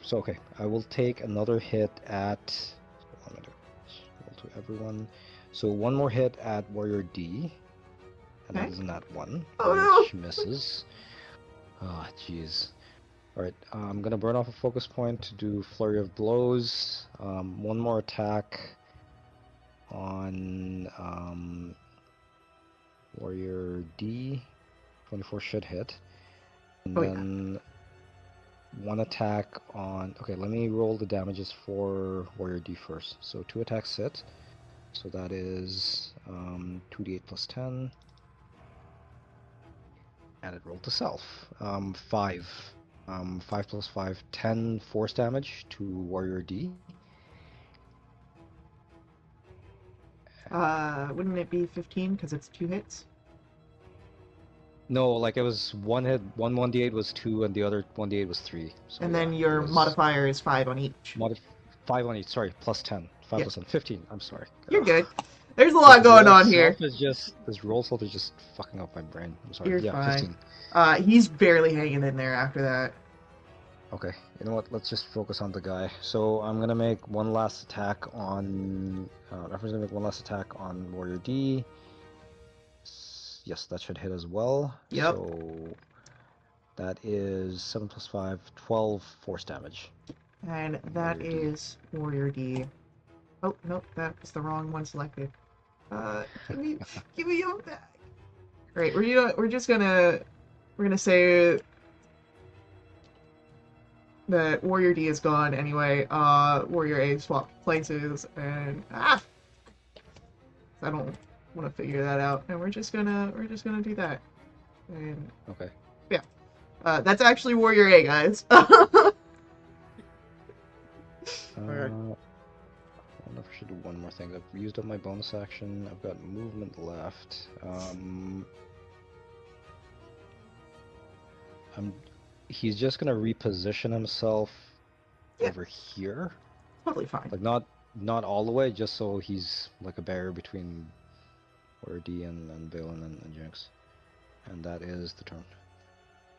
So okay, I will take another hit at. What am I doing? Roll to everyone. So one more hit at Warrior D, and that Okay. is in that one, Oh, which misses. Ah, jeez. All right. I'm gonna burn off a focus point to do flurry of blows. One more attack on Warrior D. 24 should hit, and Oh, yeah. then. One attack on... Okay, let me roll the damages for Warrior D first. So 2 attacks hit. So that is 2d8 plus 10. And it rolled to self. 5. 5 plus 5, 10 force damage to Warrior D. Wouldn't it be 15 because it's 2 hits? No, like it was one hit, one 1d8 was 2, and the other 1d8 was 3. So And yeah, then it your was modifier is 5 on each. 5 on each, sorry, plus 10. 5 Yeah. plus 10, 15, I'm sorry. You're Ugh. good. There's a lot going on here. This roll self is just fucking up my brain. I'm sorry. You're Yeah, fine. 15. He's barely hanging in there after that. Okay, you know what? Let's just focus on the guy. So I'm gonna make one last attack on. Reference gonna make one last attack on Warrior D. Yes, that should hit as well. Yep. So that is 7 plus 5, 12 force damage. And that Warrior D. is Warrior D. Oh, nope, that was the wrong one selected. Give me your bag. Great, we're just gonna say that Warrior D is gone anyway. Warrior A swapped places, and I don't want to figure that out. And we're just gonna do that. And Okay. yeah, that's actually Warrior A, guys. I wonder if I should do one more thing. I've used up my bonus action. I've got movement left. He's just gonna reposition himself over here. Totally fine. Like not all the way, just so he's like a barrier between Warrior D and Valen and Jinx. And that is the turn.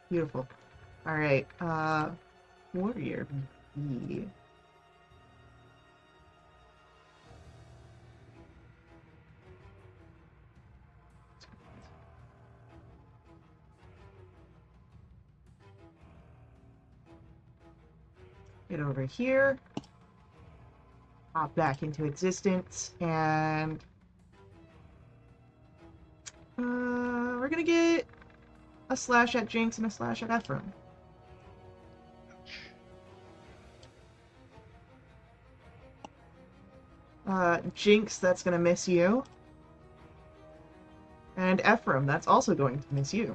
Beautiful. All right. Warrior B. Get over here. Pop back into existence, and we're gonna get a slash at Jinx and a slash at Ephraim. Jinx, that's gonna miss you. And Ephraim, that's also going to miss you.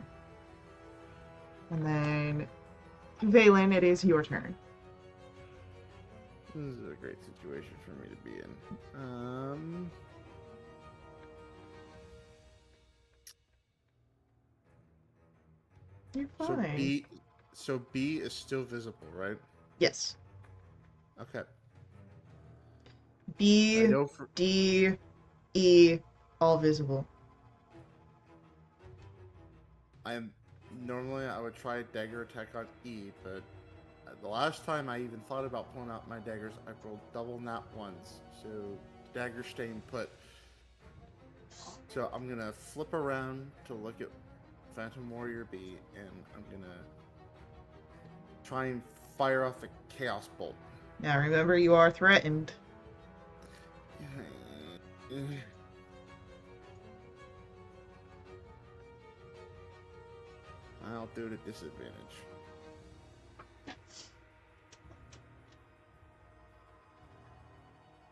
And then, Valen, it is your turn. This is a great situation for me to be in. You're fine. So B is still visible, right? Yes. Okay. B, D, E, all visible. Normally I would try a dagger attack on E, but the last time I even thought about pulling out my daggers, I rolled double nat ones, so dagger staying put. So I'm gonna flip around to look at Phantom Warrior B, and I'm gonna try and fire off a Chaos Bolt. Now remember, you are threatened. I'll do it at disadvantage.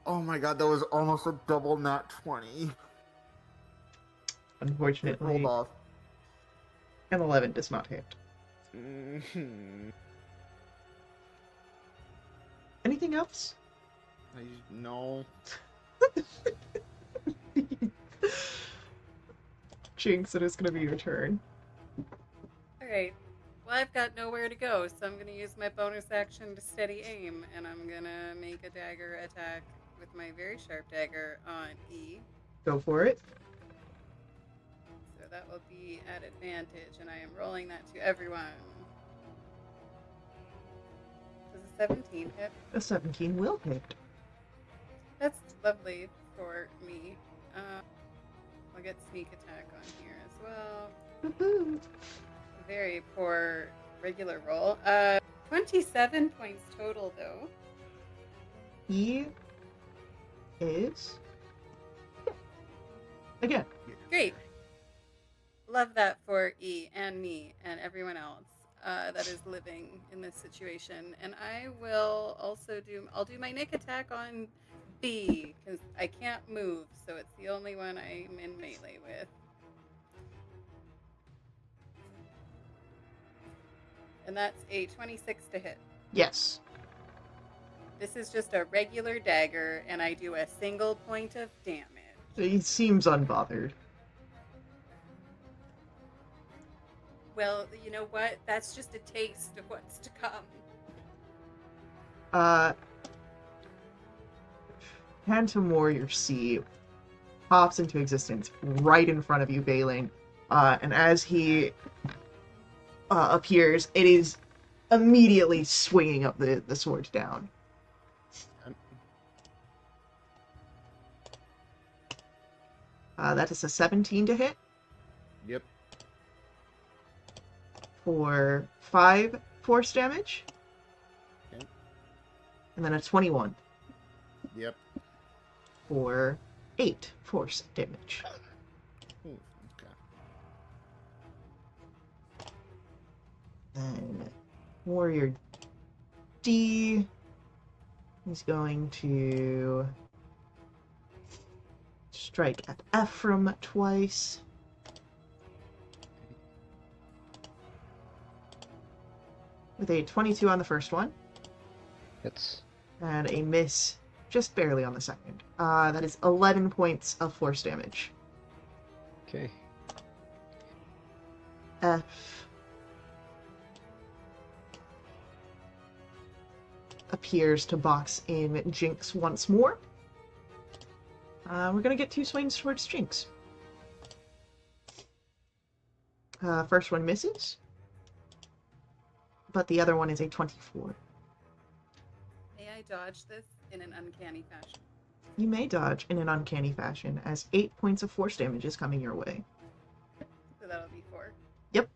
Oh my god, that was almost a double nat 20. It rolled Unfortunately, off. an 11 does not hit. Mm-hmm. Anything else? No. Jinx, it is going to be your turn. All right. Well, I've got nowhere to go, so I'm going to use my bonus action to steady aim, and I'm going to make a dagger attack with my very sharp dagger on E. Go for it. So that will be at advantage, and I am rolling that to everyone. Does a 17 hit? A 17 will hit. That's lovely for me. I'll get sneak attack on here as well. Woohoo. Very poor regular roll. 27 points total, though. He is... Again. Great. Love that for E and me and everyone else that is living in this situation. And I will also I'll do my Nick attack on B because I can't move, so it's the only one I'm in melee with. And that's a 26 to hit. Yes. This is just a regular dagger, and I do a single point of damage. He seems unbothered. Well, you know what? That's just a taste of what's to come. Phantom Warrior C pops into existence right in front of you, Balin. And as he appears, it is immediately swinging up the sword down. That is a 17 to hit Yep. for 5 force damage. Okay. And then a 21 Yep. for 8 force damage. Ooh, okay. Then Warrior D is going to strike at Ephraim twice. With a 22 on the first one, Hits. and a miss just barely on the second. That is 11 points of force damage. Okay. F appears to box in Jinx once more. We're going to get 2 swings towards Jinx. First one misses, but the other one is a 24. May I dodge this in an uncanny fashion? You may dodge in an uncanny fashion, as 8 points of force damage is coming your way. So that'll be 4. Yep.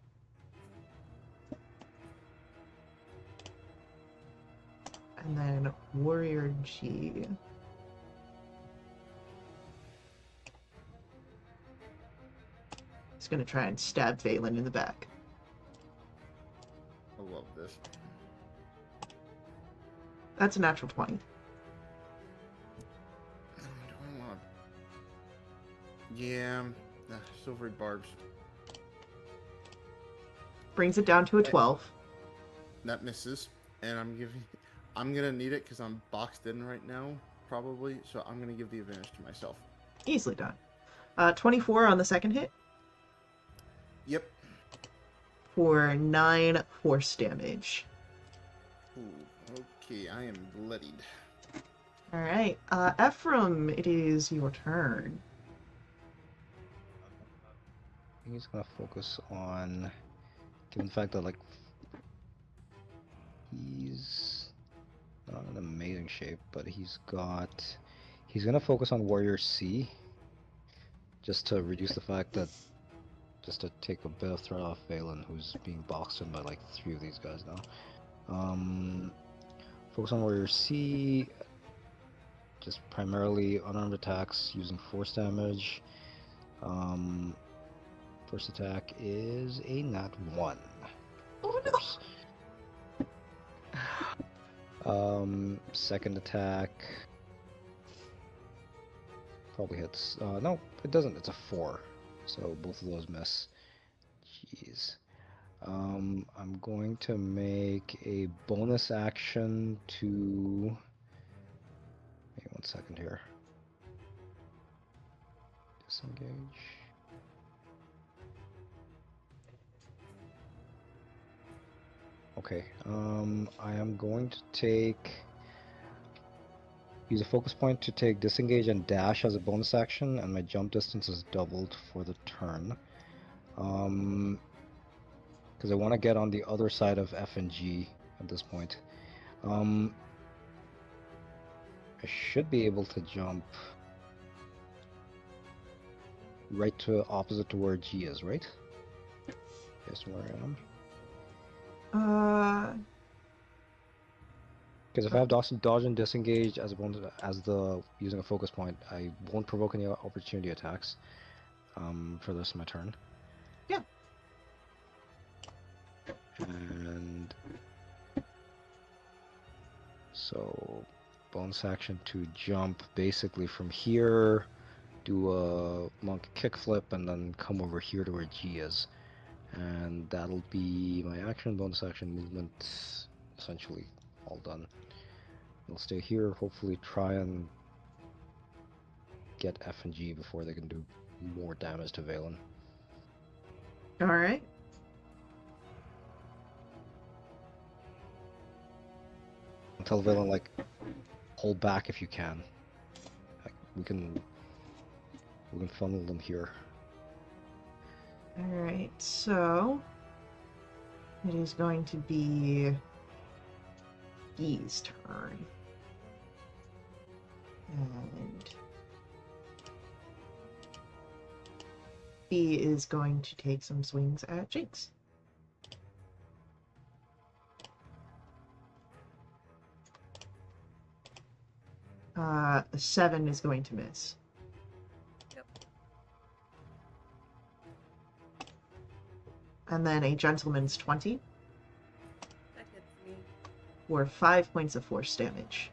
And then Warrior G. He's going to try and stab Valen in the back. I love this. That's a natural 20. Do I want to... Yeah. Silvery barbs. Brings it down to a 12. That misses. And I'm going to need it because I'm boxed in right now, probably. So I'm going to give the advantage to myself. Easily done. 24 on the second hit Yep. for 9 force damage. Ooh, okay, I am bloodied. Alright, Ephraim, it is your turn. He's gonna focus on, given the fact that like he's not in amazing shape, but he's gonna focus on Warrior C, just to reduce the fact that, just to take a bit of threat off Valen, who's being boxed in by like 3 of these guys now. Focus on Warrior C, just primarily unarmed attacks using force damage. First attack is a nat 1. Oh Of course. Second attack Probably hits. No, it doesn't. It's a 4. So both of those miss. Jeez. I'm going to make a bonus action to... Wait 1 second here. Disengage. Okay, I am going to use a focus point to take disengage and dash as a bonus action, and my jump distance is doubled for the turn. Because I want to get on the other side of F and G at this point. I should be able to jump right to opposite to where G is, right? Guess where I am. Because if I have dodge and disengage as a bonus, using a focus point, I won't provoke any opportunity attacks for the rest of my turn. Yeah. And so bonus action to jump basically from here, do a monk kickflip, and then come over here to where G is. And that'll be my action, bonus action, movement, essentially all done. I'll stay here, hopefully try and get F and G before they can do more damage to Valen. Alright. Tell Valen, like, hold back if you can. Like, we can funnel them here. Alright, so it is going to be B's turn. And B is going to take some swings at Jinx. A 7 is going to miss. Yep. And then a gentleman's 20 That hits me. for 5 points of force damage.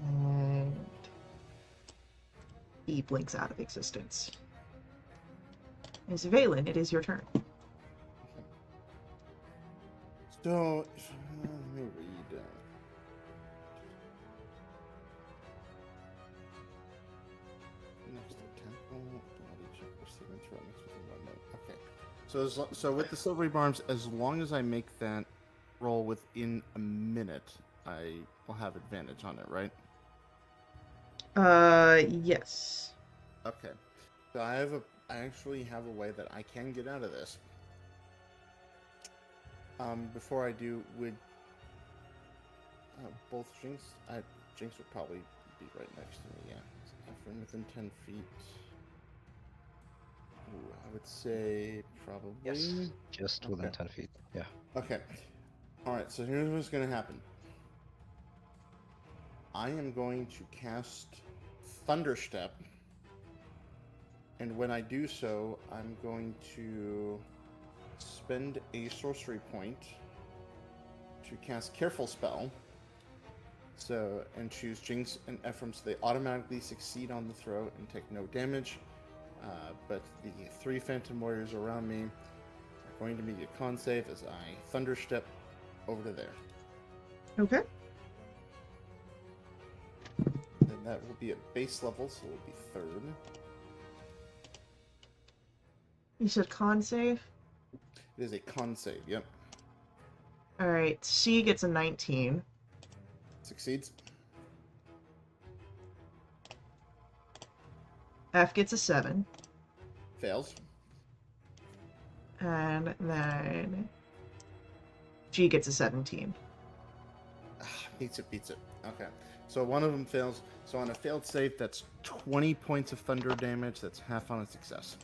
And he blinks out of existence. As Valen, it is your turn. So, let me read. Next to temple, body check or signature mixed with 1 note. Okay. So with the silvery barbs, as long as I make that roll within a minute, I will have advantage on it, right? Yes. Okay. So I actually have a way that I can get out of this. Before I do, would both Jinx would probably be right next to me, yeah. From within 10 feet. Ooh, I would say probably... Yes, just within Okay. 10 feet, yeah. Okay. Alright, so here's what's going to happen. I am going to cast Thunderstep. And when I do so, I'm going to spend a sorcery point to cast Careful Spell. So, and choose Jinx and Ephraim so they automatically succeed on the throw and take no damage. But the 3 Phantom Warriors around me are going to make a con save as I Thunderstep over to there. Okay. And that will be at base level, so it will be 3rd. You said con save? It is a con save, yep. Alright, C gets a 19. Succeeds. F gets a 7. Fails. And then G gets a 17. Beats it. Okay. So one of them fails. So on a failed save, that's 20 points of thunder damage. That's half on a success.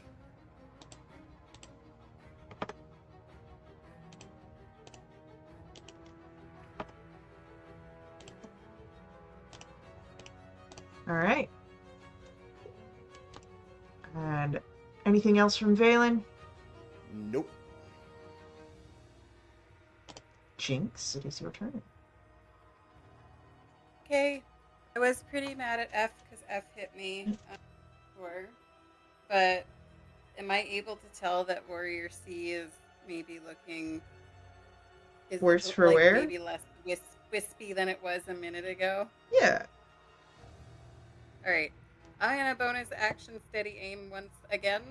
Alright. And anything else from Valen? Nope. Jinx, it is your turn. Okay. I was pretty mad at F because F hit me before, but am I able to tell that Warrior C is maybe looking Worse for like wear? maybe less wispy than it was a minute ago? Yeah. All right, I'm gonna bonus action steady aim once again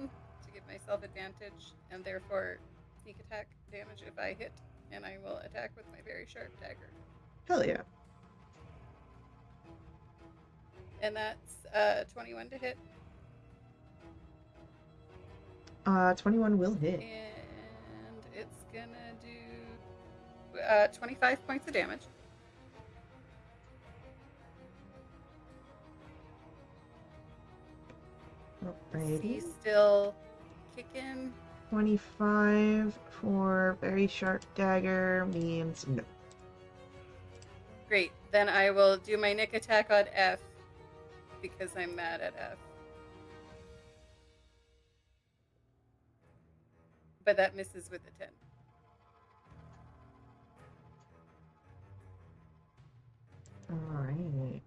to give myself advantage and therefore sneak attack damage if I hit, and I will attack with my very sharp dagger. Hell yeah. And that's 21 to hit. 21 will hit. And it's gonna do 25 points of damage. Is he Alrighty. still kicking? 25 for very sharp dagger means no. Great. Then I will do my nick attack on F because I'm mad at F. But that misses with a 10. Alright.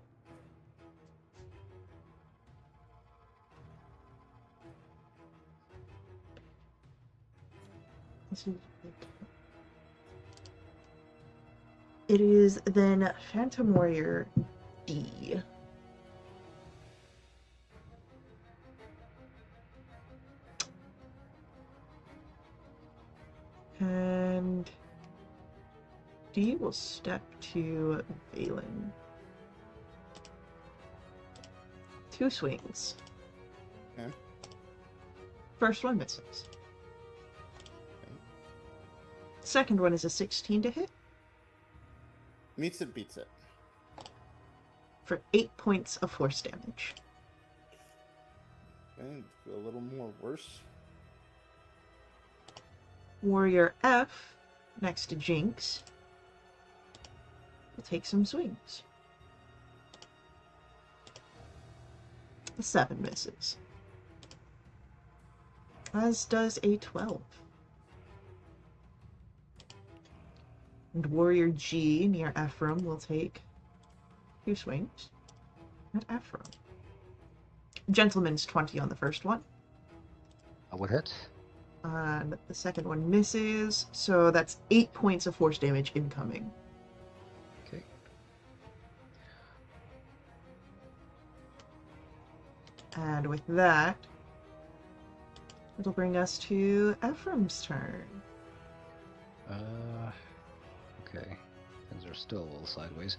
It is then Phantom Warrior D. And D will step to Valen. 2 swings. Okay. First one misses. Second one is a 16 to hit Meets it, beats it. for 8 points of force damage. And a little more worse. Warrior F, next to Jinx, will take some swings. A 7 misses. As does a 12. And Warrior G near Ephraim will take 2 swings at Ephraim. Gentleman's 20 on the first one. I would hit. And the second one misses, so that's 8 points of force damage incoming. Okay. And with that, it'll bring us to Ephraim's turn. Okay. Things are still a little sideways.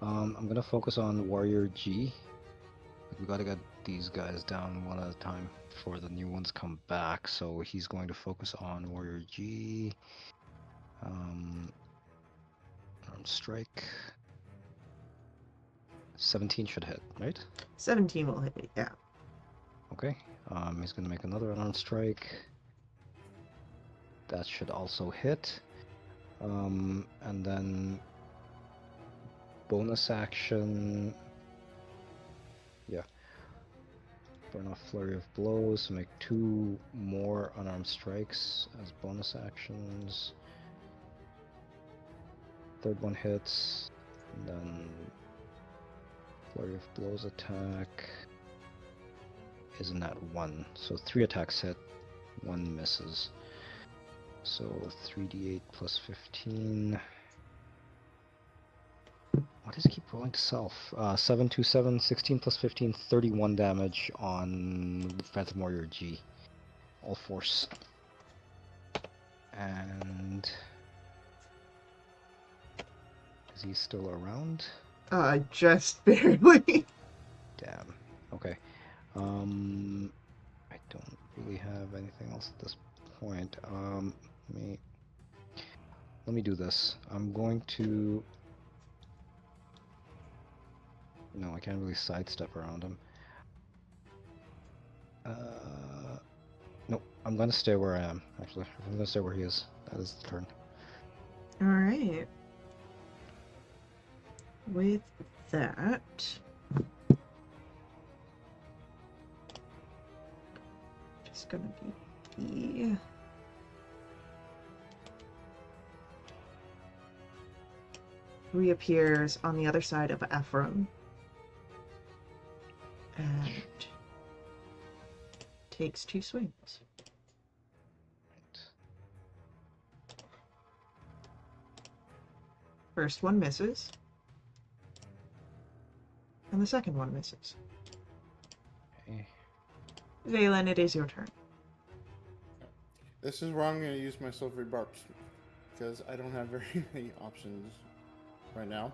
I'm gonna focus on Warrior G. We gotta get these guys down one at a time before the new ones come back. So he's going to focus on Warrior G. Arm strike. 17 should hit, right? 17 will hit, yeah. Okay. He's gonna make another unarmed strike. That should also hit. And then bonus action. Yeah. Burn off Flurry of Blows to make 2 more unarmed strikes as bonus actions. Third one hits, and then Flurry of Blows attack is in that 1. So 3 attacks hit, 1 misses. So 3d8 plus 15. Why does it keep rolling to self? 7, 2, 7, 16 plus 15, 31 damage on Phantom Warrior G. All force. And is he still around? Just barely. Damn. Okay. I don't really have anything else at this point. Let me do this. I'm going to. No, I can't really sidestep around him. Nope. I'm gonna stay where I am. Actually, I'm gonna stay where he is. That is the turn. All right. With that, just gonna be reappears on the other side of Ephraim and takes 2 swings. First one misses, and the second one misses. Okay. Valen, it is your turn. This is where I'm going to use my silvery barbs because I don't have very many options right now.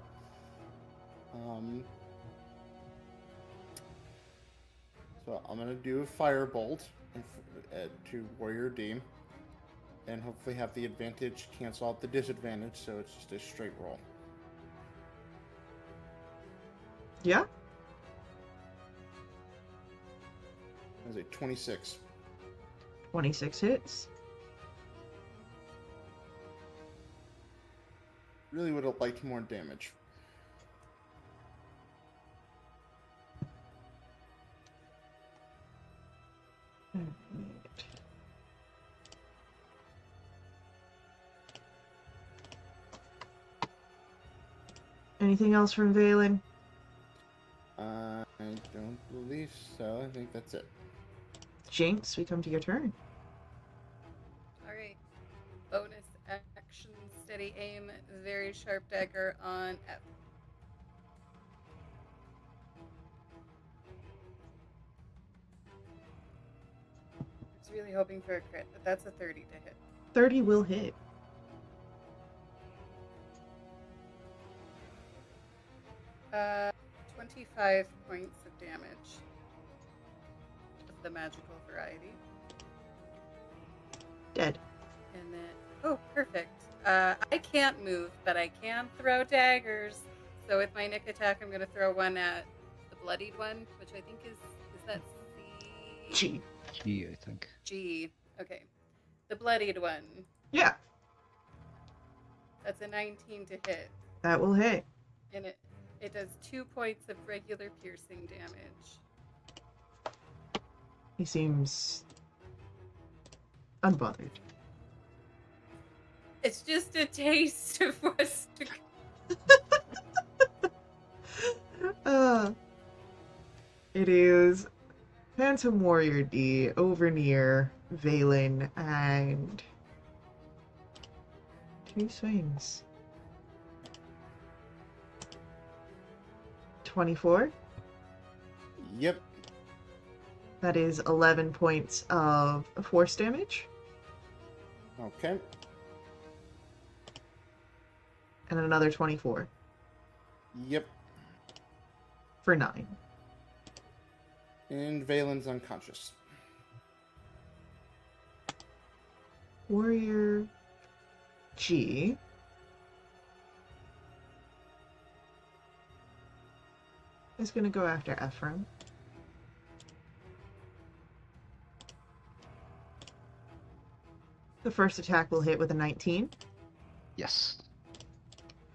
So I'm going to do a firebolt to Warrior D, and hopefully have the advantage cancel out the disadvantage, so it's just a straight roll. Yeah? That's a 26. 26 hits. Really would have liked more damage. Anything else from Valen? I don't believe so. I think that's it. Jinx, we come to your turn. All right. Bonus action, steady aim, very sharp dagger on F. I was really hoping for a crit, but that's a 30 to hit. 30 will hit. Uh, 25 points of damage of the magical variety. Dead. And then, oh, perfect. I can't move, but I can throw daggers. So with my nick attack, I'm going to throw one at the bloodied one, which I think is that C? G. G, I think. G. Okay. The bloodied one. Yeah, That's a 19 to hit. that will hit. And it does 2 points of regular piercing damage. He seems unbothered. It's just a taste of what's to come. It is Phantom Warrior D over near Valen and 2 swings. 24. Yep. That is 11 points of force damage. Okay. And another 24 Yep. for 9. And Valen's unconscious. Warrior G. Is going to go after Ephraim. The first attack will hit with a 19 Yes.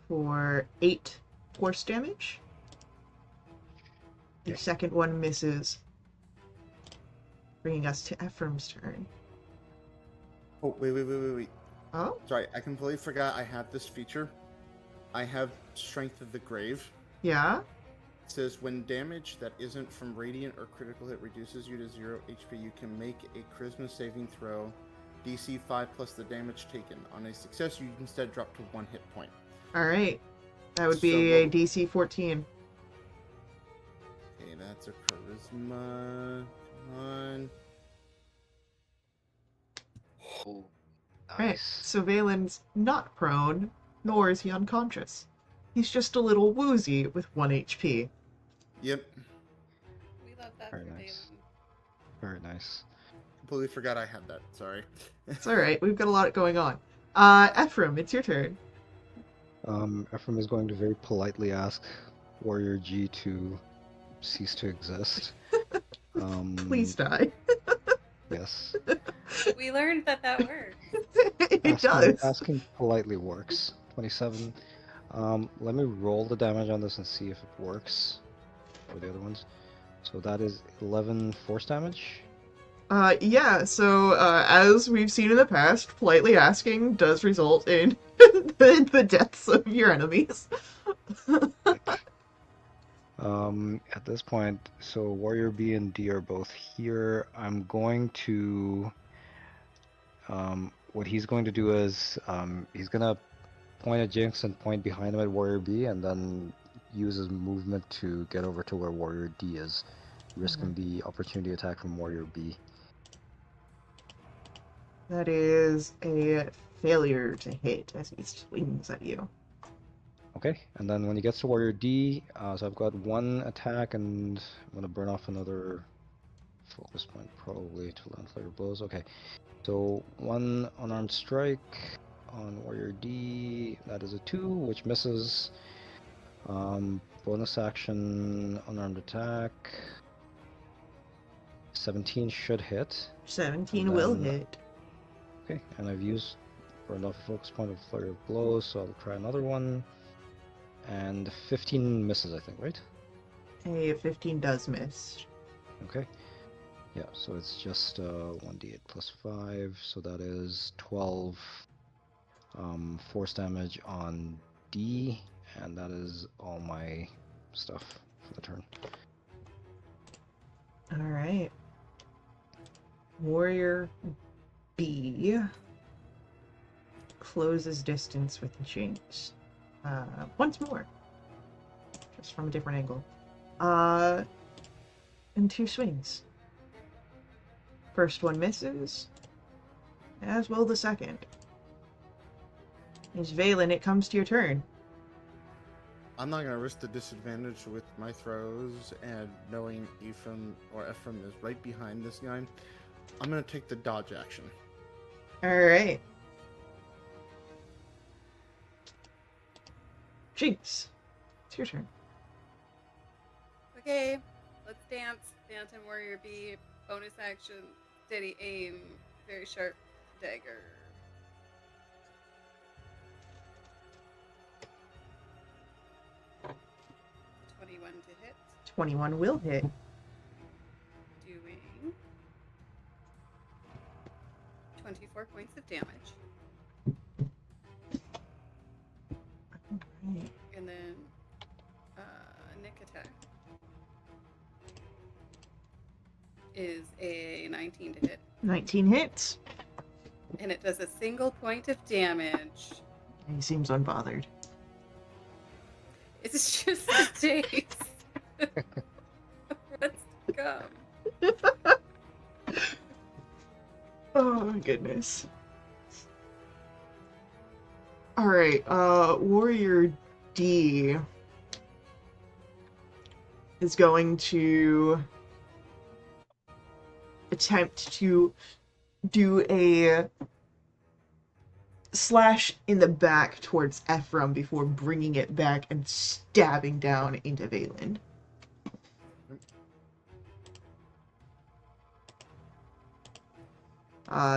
for 8 force damage. The Okay. second one misses, bringing us to Ephraim's turn. Oh, wait. Oh? Sorry, I completely forgot I had this feature. I have Strength of the Grave. Yeah? It says, when damage that isn't from radiant or critical hit reduces you to 0 HP, you can make a charisma saving throw, DC 5 plus the damage taken. On a success, you instead drop to 1 hit point. Alright. That would be So a what- DC 14. Okay, that's a charisma. Come on. Oh, Right. nice. So Valen's not prone, nor is he unconscious. He's just a little woozy with 1 HP. Yep. We love that Very for nice. Valen. Very nice. Completely forgot I had that. Sorry. It's alright, we've got a lot going on. Ephraim, it's your turn. Ephraim is going to very politely ask Warrior G to cease to exist. Please die. Yes. We learned that works. It does. Asking politely works. 27. Let me roll the damage on this and see if it works. Or the other ones. So that is 11 force damage. Yeah, so, as we've seen in the past, politely asking does result in the deaths of your enemies. At this point, so Warrior B and D are both here. I'm going to, what he's going to do is, he's gonna point at Jinx and point behind him at Warrior B, and then use his movement to get over to where Warrior D is, risking the opportunity attack from Warrior B. That is a failure to hit as he swings at you. Okay, and then when he gets to Warrior D, so I've got one attack, and I'm gonna burn off another focus point probably to land flare blows. Okay, so one unarmed strike on Warrior D. That is a 2, which misses. Bonus action unarmed attack. 17 should hit. 17 And will then- hit. Okay, and I've used burned off a focus point of flurry of blows, so I'll try another one. And 15 misses, I think, right? A 15 does miss. Okay. Yeah, so it's just 1d8 plus 5, so that is 12 force damage on D, and that is all my stuff for the turn. Alright. Warrior B closes distance with Jinx. Once more. Just from a different angle. And 2 swings. First one misses, as will the second. As Valen, it comes to your turn. I'm not gonna risk the disadvantage with my throws, and knowing Ephraim is right behind this guy, I'm gonna take the dodge action. Alright. Jinx, it's your turn. Okay, let's dance. Dance and Warrior B. Bonus action. Steady aim. Very sharp dagger. $21 to hit. 21 will hit. Doing 24 points of damage. Alright. And then Nick attack is a 19 to hit. 19 hits. And it does a single point of damage. He seems unbothered. It's just the days. What's to come? Oh my goodness. Alright, Warrior D is going to attempt to do a slash in the back towards Ephraim before bringing it back and stabbing down into Valen.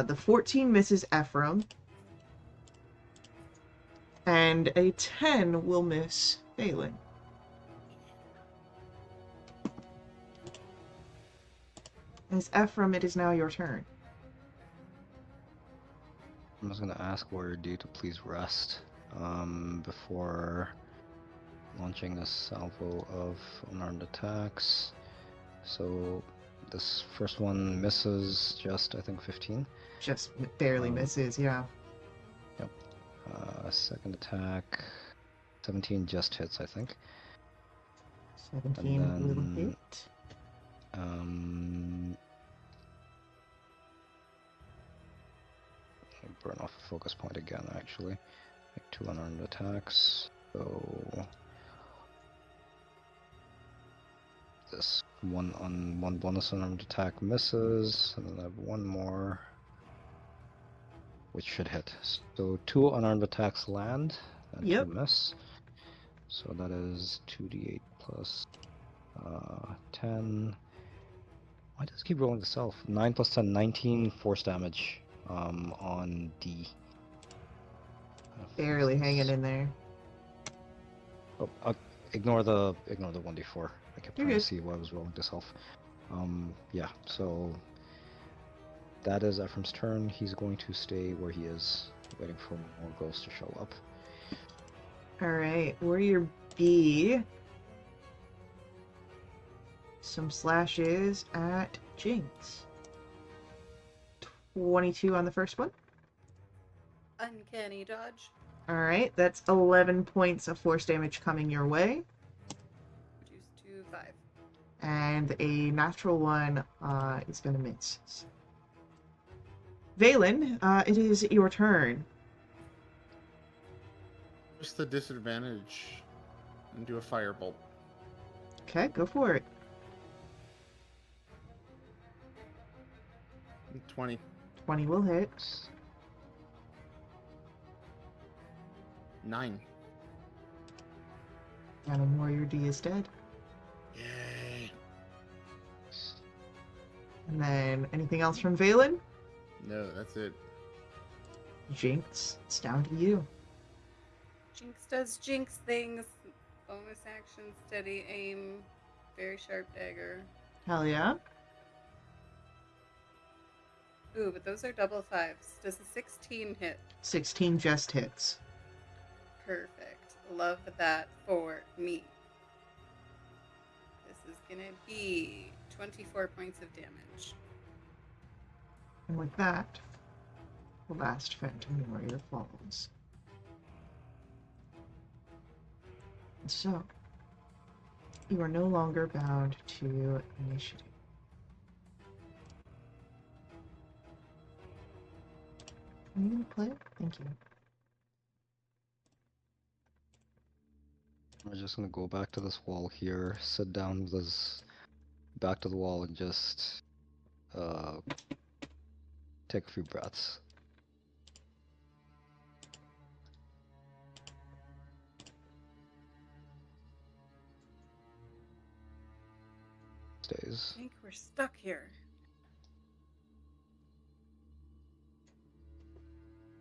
The 14 misses Ephraim, and a 10 will miss Valen. As Ephraim, it is now your turn. I'm just gonna ask Warrior D to please rest before launching a salvo of unarmed attacks. So this first one misses just, I think, 15. Just barely misses, yeah. Yep. Second attack, 17 just hits, I think. 17 will then, hit. Burn off a focus point again, actually. Make 2 unarmed attacks. So this one bonus unarmed attack misses, and then I have one more, which should hit. So 2 unarmed attacks land, and Yep. 2 miss. So that is 2d8 plus 10. Why does it keep rolling itself? 9 plus 10, 19 force damage on D. Barely hanging in there. Oh, ignore the 1d4. I kept You're trying to good. see why I was rolling this self. Yeah, so that is Ephraim's turn. He's going to stay where he is, waiting for more ghosts to show up. Alright, Warrior B some slashes at Jinx. 22 on the first one. Uncanny dodge. Alright, that's 11 points of force damage coming your way. Reduced to 5. And a natural one is going to miss. Valen, it is your turn. Just the disadvantage and do a firebolt. Okay, go for it. 20. 20 will hit. 9. And Warrior D is dead. Yay. And then anything else from Valen? No, that's it. Jinx, it's down to you. Jinx does Jinx things. Bonus action, steady aim, very sharp dagger. Hell yeah. Ooh, but those are double 5s. Does a 16 hit? 16 just hits. Perfect. Love that for me. This is gonna be 24 points of damage. And with that, the last Phantom Warrior falls. So, you are no longer bound to initiative. Are you gonna play? Thank you. We're just gonna go back to this wall here, sit down with this back to the wall, and just take a few breaths. Stays. I think we're stuck here.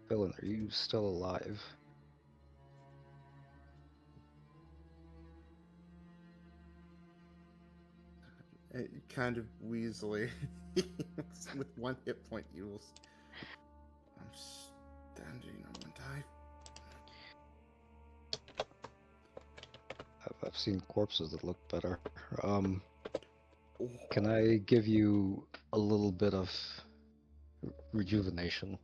Villain, are you still alive? Kind of wheezily. With 1 hit point, you will. I'm standing on one tie. I've seen corpses that look better. Oh. Can I give you a little bit of rejuvenation?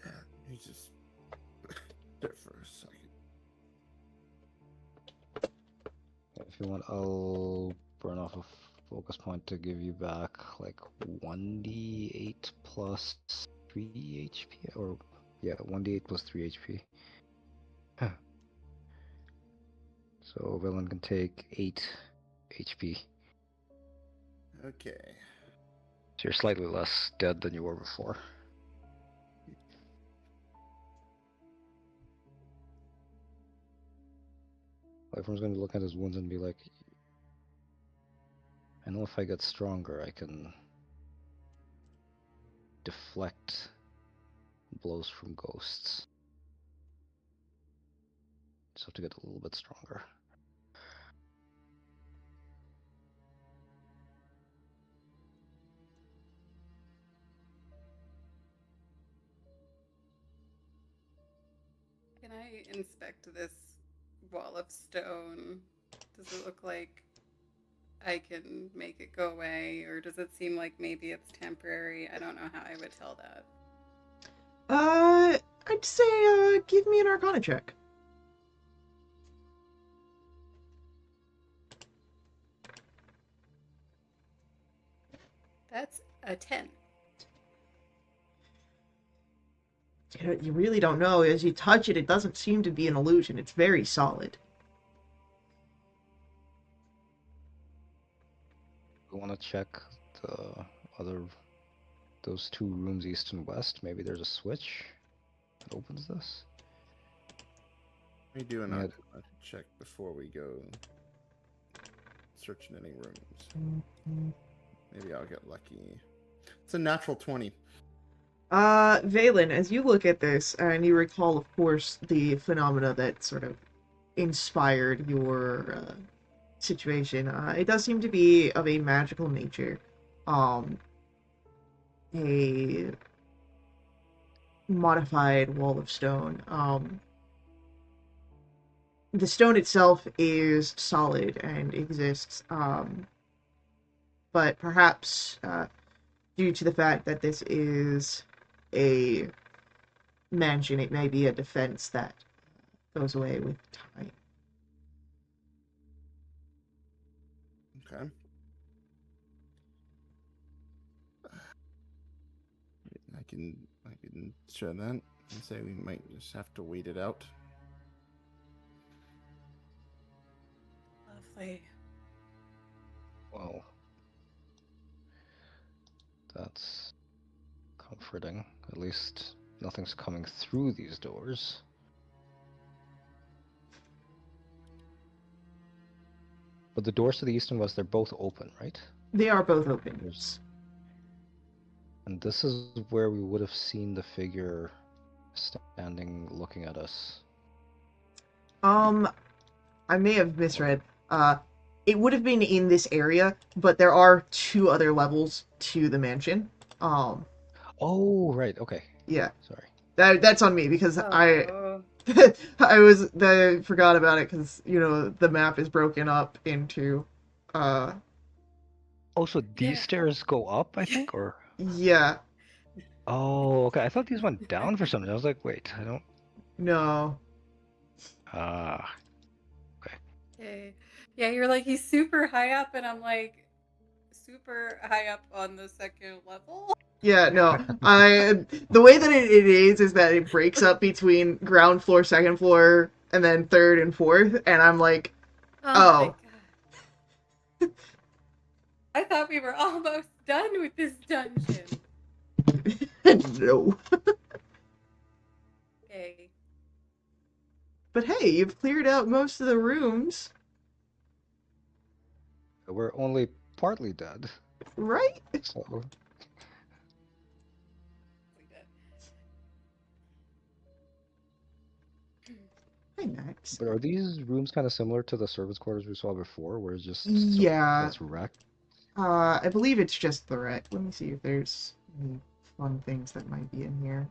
Yeah, you just there for a second. If you want, I'll burn off a focus point to give you back like 1d8 plus 3 HP, or yeah, 1d8 plus 3 HP. So villain can take 8 HP. Okay. So you're slightly less dead than you were before. Everyone's going to look at his wounds and be like, I know if I get stronger, I can deflect blows from ghosts. Just have to get a little bit stronger. Can I inspect this wall of stone? Does it look like I can make it go away, or does it seem like maybe it's temporary? I don't know how I would tell that. I'd say, give me an Arcana check. That's a 10. You really don't know. As you touch it, it doesn't seem to be an illusion. It's very solid. We want to check the other, those 2 rooms east and west. Maybe there's a switch that opens this. We do an Yeah. Arcana check before we go searching any rooms. Maybe I'll get lucky. It's a natural 20. Valen, as you look at this, and you recall, of course, the phenomena that sort of inspired your situation, it does seem to be of a magical nature. A modified wall of stone. the stone itself is solid and exists, but perhaps due to the fact that this is a mansion, it may be a defense that goes away with time. Okay. I can share that and say we might just have to wait it out. Lovely. Well, that's comforting. At least nothing's coming through these doors. But the doors to the east and west, they're both open, right? They are both open. And this is where we would have seen the figure standing looking at us. I may have misread. It would have been in this area, but there are 2 other levels to the mansion. Oh, right. Okay. Yeah. Sorry. That's on me because I Oh, I forgot about it because the map is broken up into uh Oh, so these yeah. stairs go up, I think, or? yeah, Oh, okay. I thought these went down for some reason. I was like, wait, I don't. no. Ah, Okay. Yeah, you're like, he's super high up, and I'm like, super high up on the second level. Yeah, no. The way that it is that it breaks up between ground floor, second floor, and then third and fourth, and I'm like, Oh my oh, god. I thought we were almost done with this dungeon. no. Okay. But hey, you've cleared out most of the rooms, we're only partly dead. right? So, We did. Hey, Max. but are these rooms kind of similar to the servants' quarters we saw before, where it's just stuff Yeah. that's wrecked? I believe it's just the wreck. Let me see if there's any fun things that might be in here.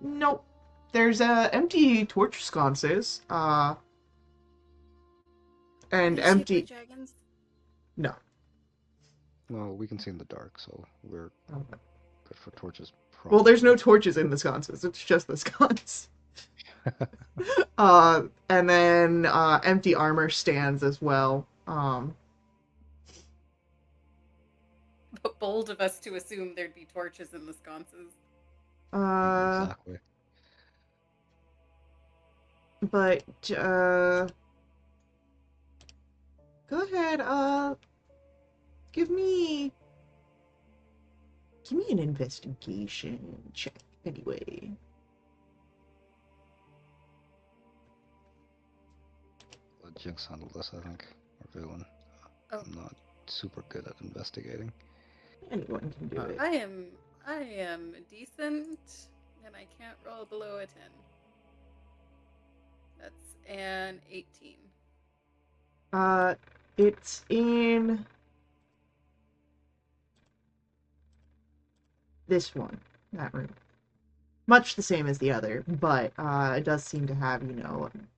Nope. There's empty torch sconces. And Are they shaped like empty. dragons? No. Well, we can see in the dark, so we're Okay. good for torches. Well, there's no probably. torches in the sconces. It's just the sconce. And then empty armor stands as well. But bold of us to assume there'd be torches in the sconces. Exactly. But go ahead. Give me an investigation check anyway. Jinx handled this, I think, or Valen. Oh. I'm not super good at investigating. Anyone can do it. I am decent, and I can't roll below a 10. That's an 18. It's in this one, that room. Much the same as the other, but it does seem to have,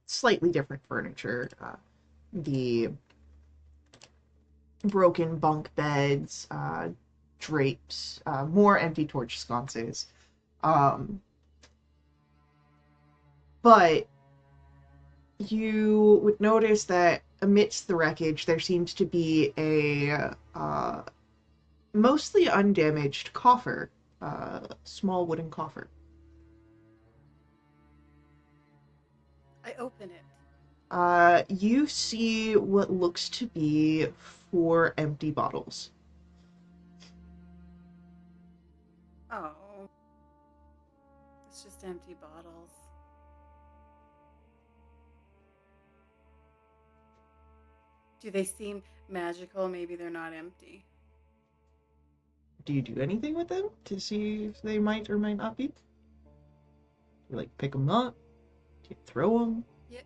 slightly different furniture. The broken bunk beds, drapes, more empty torch sconces. But you would notice that amidst the wreckage, there seems to be a mostly undamaged coffer, small wooden coffer. I open it. You see what looks to be 4 empty bottles. Oh. It's just empty bottles. Do they seem magical? Maybe they're not empty. Do you do anything with them to see if they might or might not be? You like pick them up? Do you throw them? Yeah.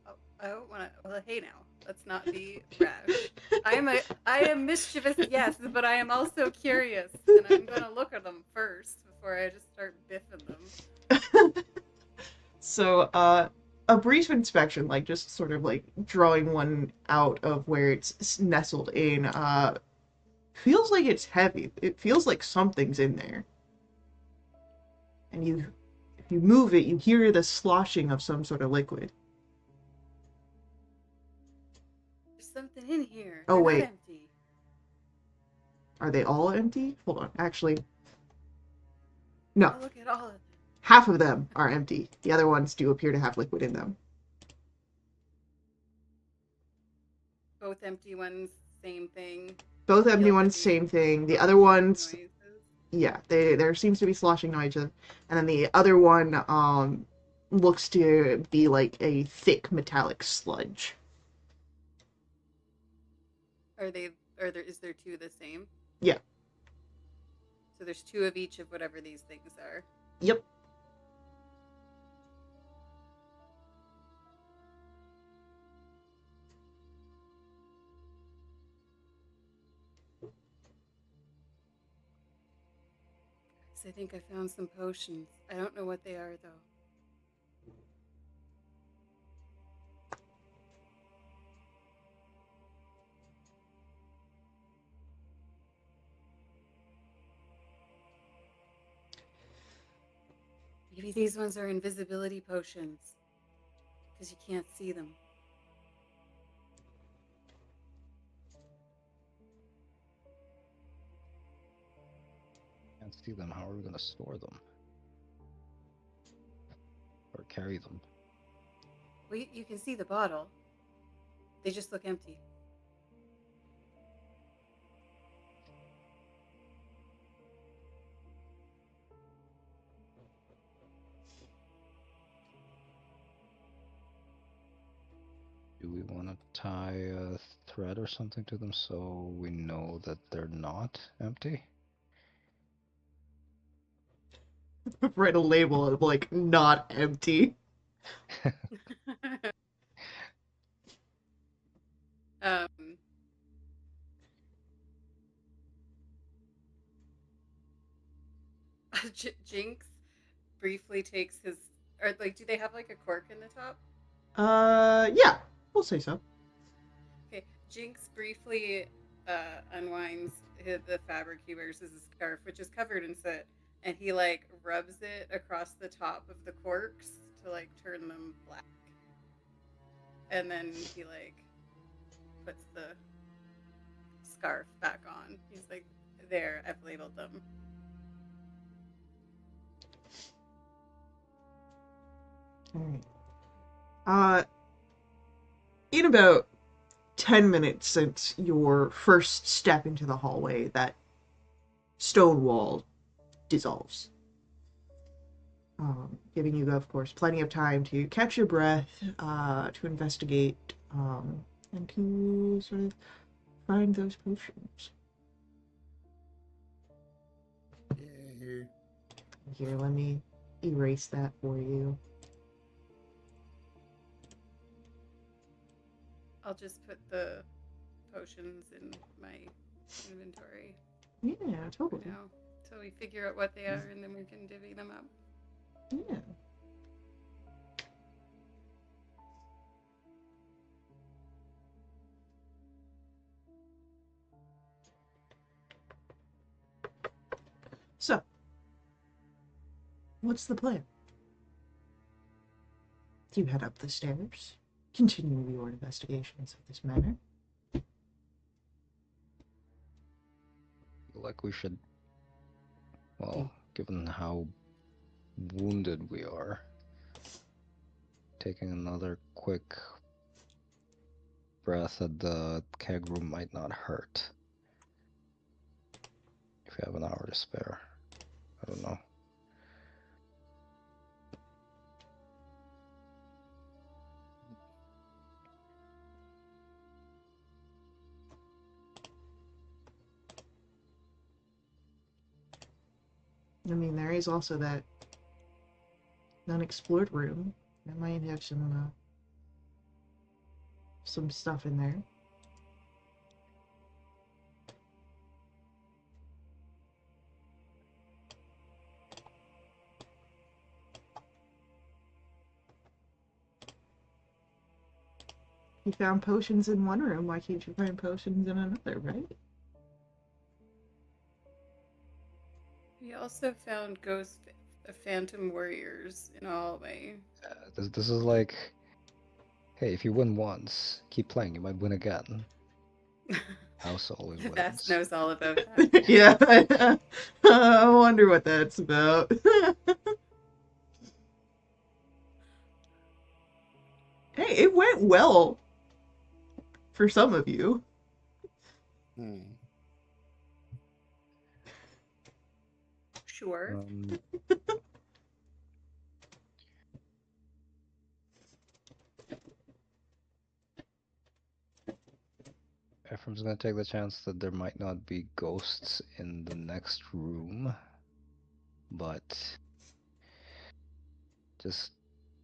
Oh, I don't want to. Well, hey now. Let's not be rash. I am mischievous, yes, but I am also curious, and I'm gonna look at them first before I just start biffing them. So, a brief inspection, like just sort of like drawing one out of where it's nestled in, feels like it's heavy. It feels like something's in there. And if you move it, you hear the sloshing of some sort of liquid. There's something in here. Oh, They're not wait. empty. Are they all empty? Hold on. Actually, no. I'll look at all of them. Half of them are empty. The other ones do appear to have liquid in them. Both empty ones, same thing. Both empty Feel ones, heavy, same thing. The other sloshing ones, noises. yeah, there seems to be sloshing noises. And then the other one looks to be like a thick metallic sludge. Are they? Are there? Is there two the same? Yeah. So there's two of each of whatever these things are. Yep. So I think I found some potions. I don't know what they are though. Maybe these ones are invisibility potions because you can't see them. Can't see them. How are we gonna store them? Or carry them? Well, you can see the bottle. They just look empty. Do we want to tie a thread or something to them so we know that they're not empty? Write a label of like not empty. um, Jinx briefly takes his, or like, do they have like a cork in the top? Yeah, we'll say so. Okay, Jinx briefly unwinds the fabric he wears as a scarf, which is covered in soot, and he like rubs it across the top of the corks to like turn them black, and then he like puts the scarf back on. He's like, "There, I've labeled them." All right. In about 10 minutes since your first step into the hallway, that stone wall dissolves. Giving you, of course, plenty of time to catch your breath, to investigate, and to sort of find those potions. Yeah. Here, let me erase that for you. I'll just put the potions in my inventory Yeah, for totally. now till we figure out what they are, and then we can divvy them up. Yeah. So, what's the plan? Do you head up the stairs? Continue your investigations of this manor? Like we should, well, given how wounded we are, taking another quick breath at the keg room might not hurt. If you have an hour to spare. I don't know. I mean, there is also that unexplored room. That might have some stuff in there. You found potions in one room, why can't you find potions in another, right? We also found phantom warriors in a hallway. This is like, hey, if you win once, keep playing. You might win again. House always Vast wins. knows all about that. Yeah, I wonder what that's about. Hey, it went well for some of you. Hmm. Sure. Ephraim's gonna take the chance that there might not be ghosts in the next room, but just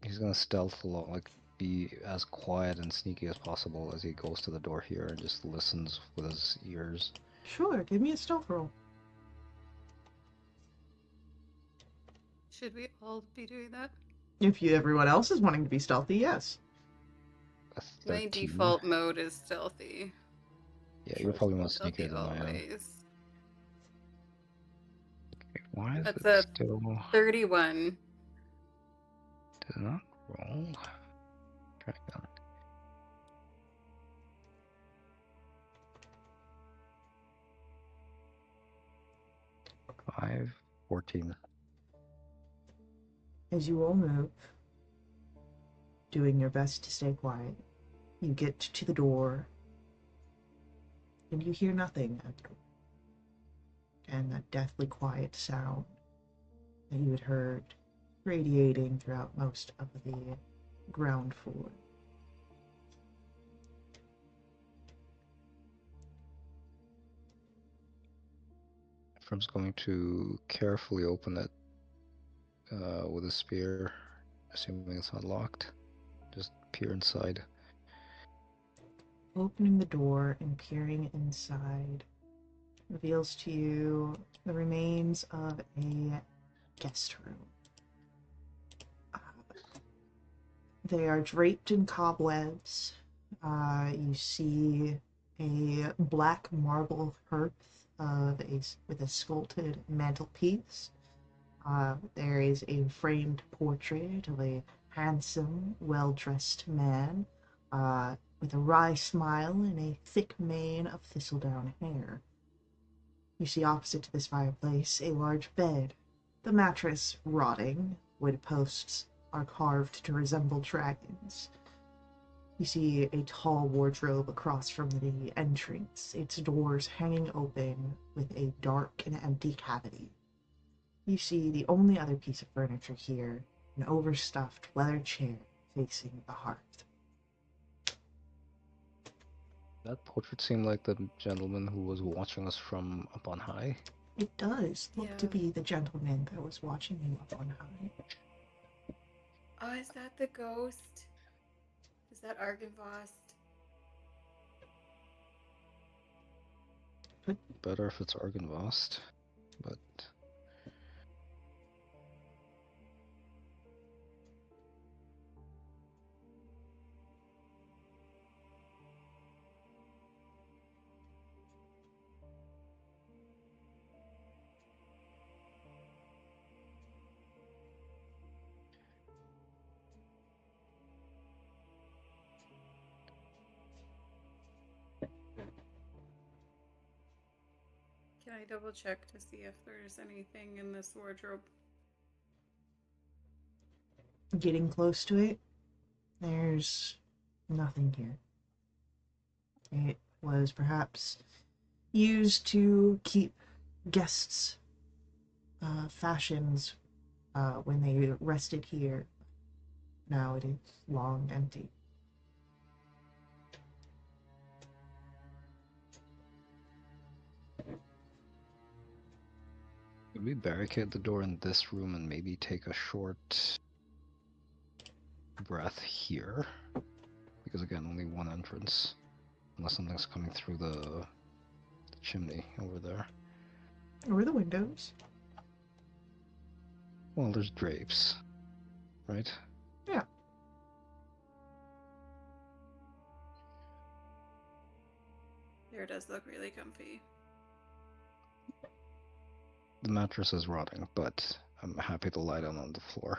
he's gonna stealth along, like be as quiet and sneaky as possible as he goes to the door here and just listens with his ears. Sure, give me a stealth roll. Should we all be doing that? If everyone else is wanting to be stealthy, yes. A My 13. default mode is stealthy. Yeah, you're probably more Stealthy sneakier than I am. always. Okay, why is That's it a still 31. did it not roll? Try again. 5, 14. As you all move, doing your best to stay quiet, you get to the door and you hear nothing at the door. And that deathly quiet sound that you had heard radiating throughout most of the ground floor. Ephraim's going to carefully open it with a spear, assuming it's not locked. Just peer inside. Opening the door and peering inside reveals to you the remains of a guest room. They are draped in cobwebs. You see a black marble hearth with a sculpted mantelpiece. There is a framed portrait of a handsome, well-dressed man with a wry smile and a thick mane of thistledown hair. You see opposite to this fireplace a large bed, the mattress rotting, wood posts are carved to resemble dragons. You see a tall wardrobe across from the entrance, its doors hanging open with a dark and empty cavity. You see the only other piece of furniture here, an overstuffed leather chair facing the hearth. That portrait seemed like the gentleman who was watching us from up on high. It does look to Yeah. be the gentleman that was watching you up on high. Oh, is that the ghost? Is that Argynvost? Better if it's Argynvost, but Can I double check to see if there's anything in this wardrobe? Getting close to it, there's nothing here. It was perhaps used to keep guests' fashions when they rested here. Now it is long empty. could we barricade the door in this room and maybe take a short breath here? Because again, only one entrance. Unless something's coming through the chimney over there. Or the windows. Well, there's drapes, right? Yeah. There does look really comfy. The mattress is rotting, but I'm happy to lie down on the floor.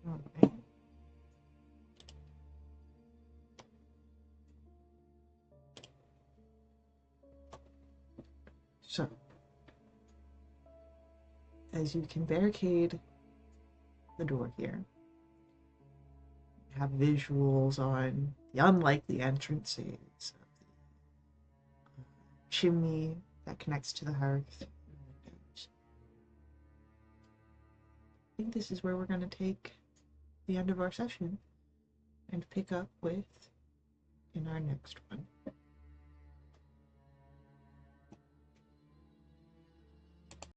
Okay. So, as you can barricade the door here, have visuals on the unlikely entrances of the chimney that connects to the hearth. I think this is where we're going to take the end of our session and pick up with in our next one.